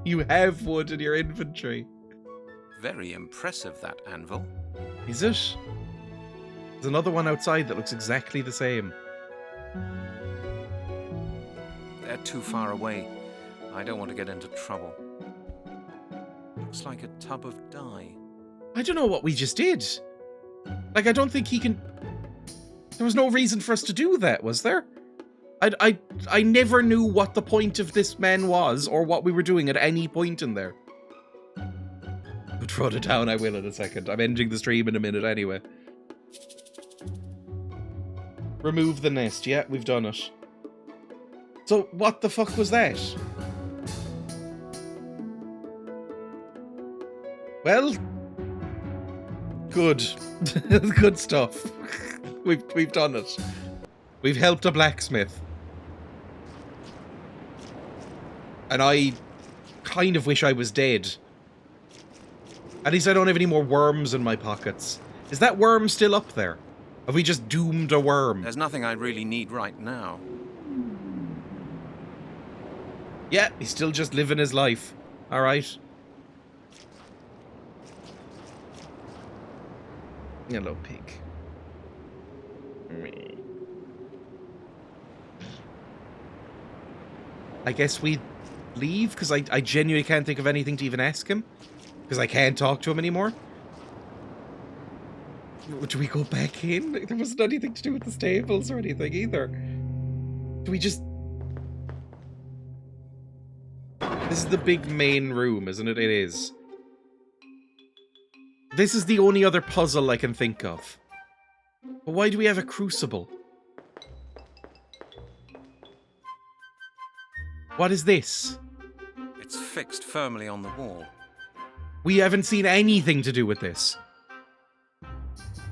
You have wood in your inventory. Very impressive, that anvil. Is it? There's another one outside that looks exactly the same. They're too far away. I don't want to get into trouble. Looks like a tub of dye. I don't know what we just did. Like, I don't think he can... There was no reason for us to do that, was there? I never knew what the point of this man was or what we were doing at any point in there. But throw it down, I will in a second. I'm ending the stream in a minute anyway. Remove the nest. Yeah, we've done it. So, what the fuck was that? Well, good. Good stuff. We've done it. We've helped a blacksmith. And I kind of wish I was dead. At least I don't have any more worms in my pockets. Is that worm still up there? Have we just doomed a worm? There's nothing I really need right now. Yeah, he's still just living his life. Alright. Hello, pig. I guess we leave, because I genuinely can't think of anything to even ask him. Because I can't talk to him anymore. Do we go back in? There wasn't anything to do with the stables or anything either. Do we just... This is the big main room, isn't it? It is. This is the only other puzzle I can think of. But why do we have a crucible? What is this? It's fixed firmly on the wall. We haven't seen anything to do with this.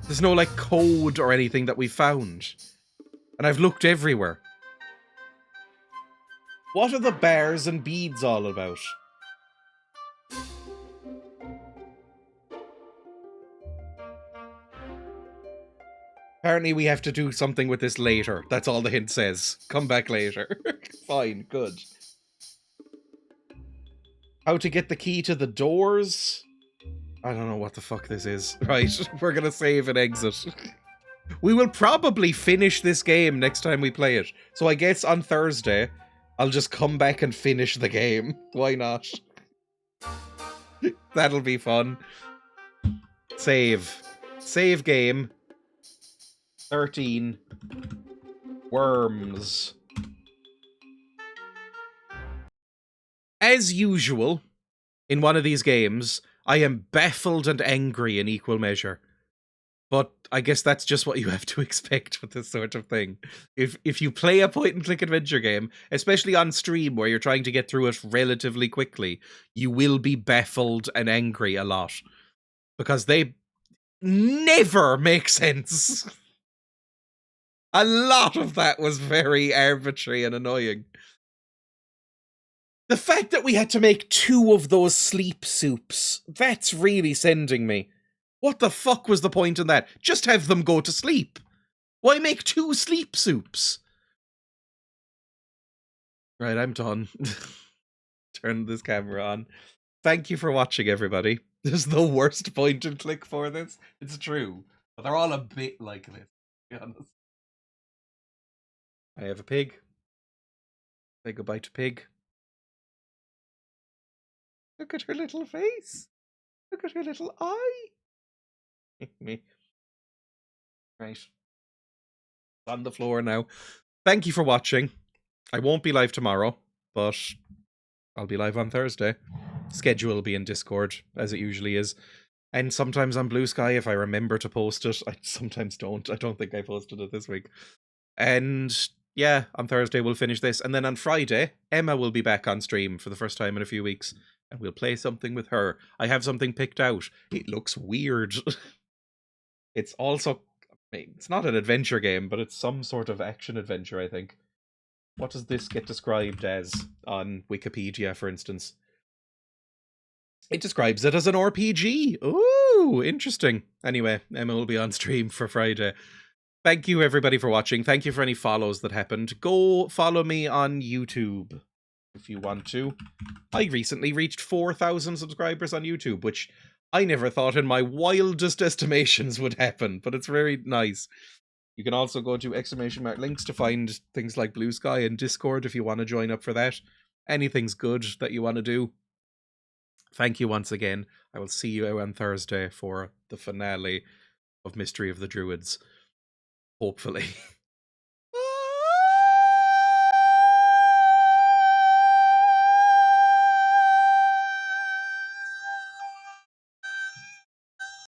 There's no, like, code or anything that we found. And I've looked everywhere. What are the bars and beads all about? Apparently we have to do something with this later. That's all the hint says. Come back later. Fine, good. How to get the key to the doors? I don't know what the fuck this is. Right, we're gonna save and exit. We will probably finish this game next time we play it. So I guess on Thursday, I'll just come back and finish the game. Why not? That'll be fun. Save. Save game. 13. Worms. As usual, in one of these games, I am baffled and angry in equal measure. But I guess that's just what you have to expect with this sort of thing. If you play a point-and-click adventure game, especially on stream where you're trying to get through it relatively quickly, you will be baffled and angry a lot. Because they never make sense. A lot of that was very arbitrary and annoying. The fact that we had to make 2 of those sleep soups, that's really sending me. What the fuck was the point in that? Just have them go to sleep. Why make 2 sleep soups? Right, I'm done. Turn this camera on. Thank you for watching, everybody. This is the worst point and click for this. It's true. But they're all a bit like this, to be honest. I have a pig. Say goodbye to pig. Look at her little face. Look at her little eye. Me. Right. On the floor now. Thank you for watching. I won't be live tomorrow, but I'll be live on Thursday. Schedule will be in Discord, as it usually is. And sometimes on Blue Sky if I remember to post it. I sometimes don't. I don't think I posted it this week. And yeah, on Thursday we'll finish this. And then on Friday, Emma will be back on stream for the first time in a few weeks. And we'll play something with her. I have something picked out. It looks weird. It's also... It's not an adventure game, but it's some sort of action-adventure, I think. What does this get described as on Wikipedia, for instance? It describes it as an RPG. Ooh, interesting. Anyway, Emma will be on stream for Friday. Thank you, everybody, for watching. Thank you for any follows that happened. Go follow me on YouTube if you want to. I recently reached 4,000 subscribers on YouTube, which I never thought in my wildest estimations would happen, but it's very nice. You can also go to !links to find things like Blue Sky and Discord if you want to join up for that. Anything's good that you want to do. Thank you once again. I will see you on Thursday for the finale of Mystery of the Druids. Hopefully.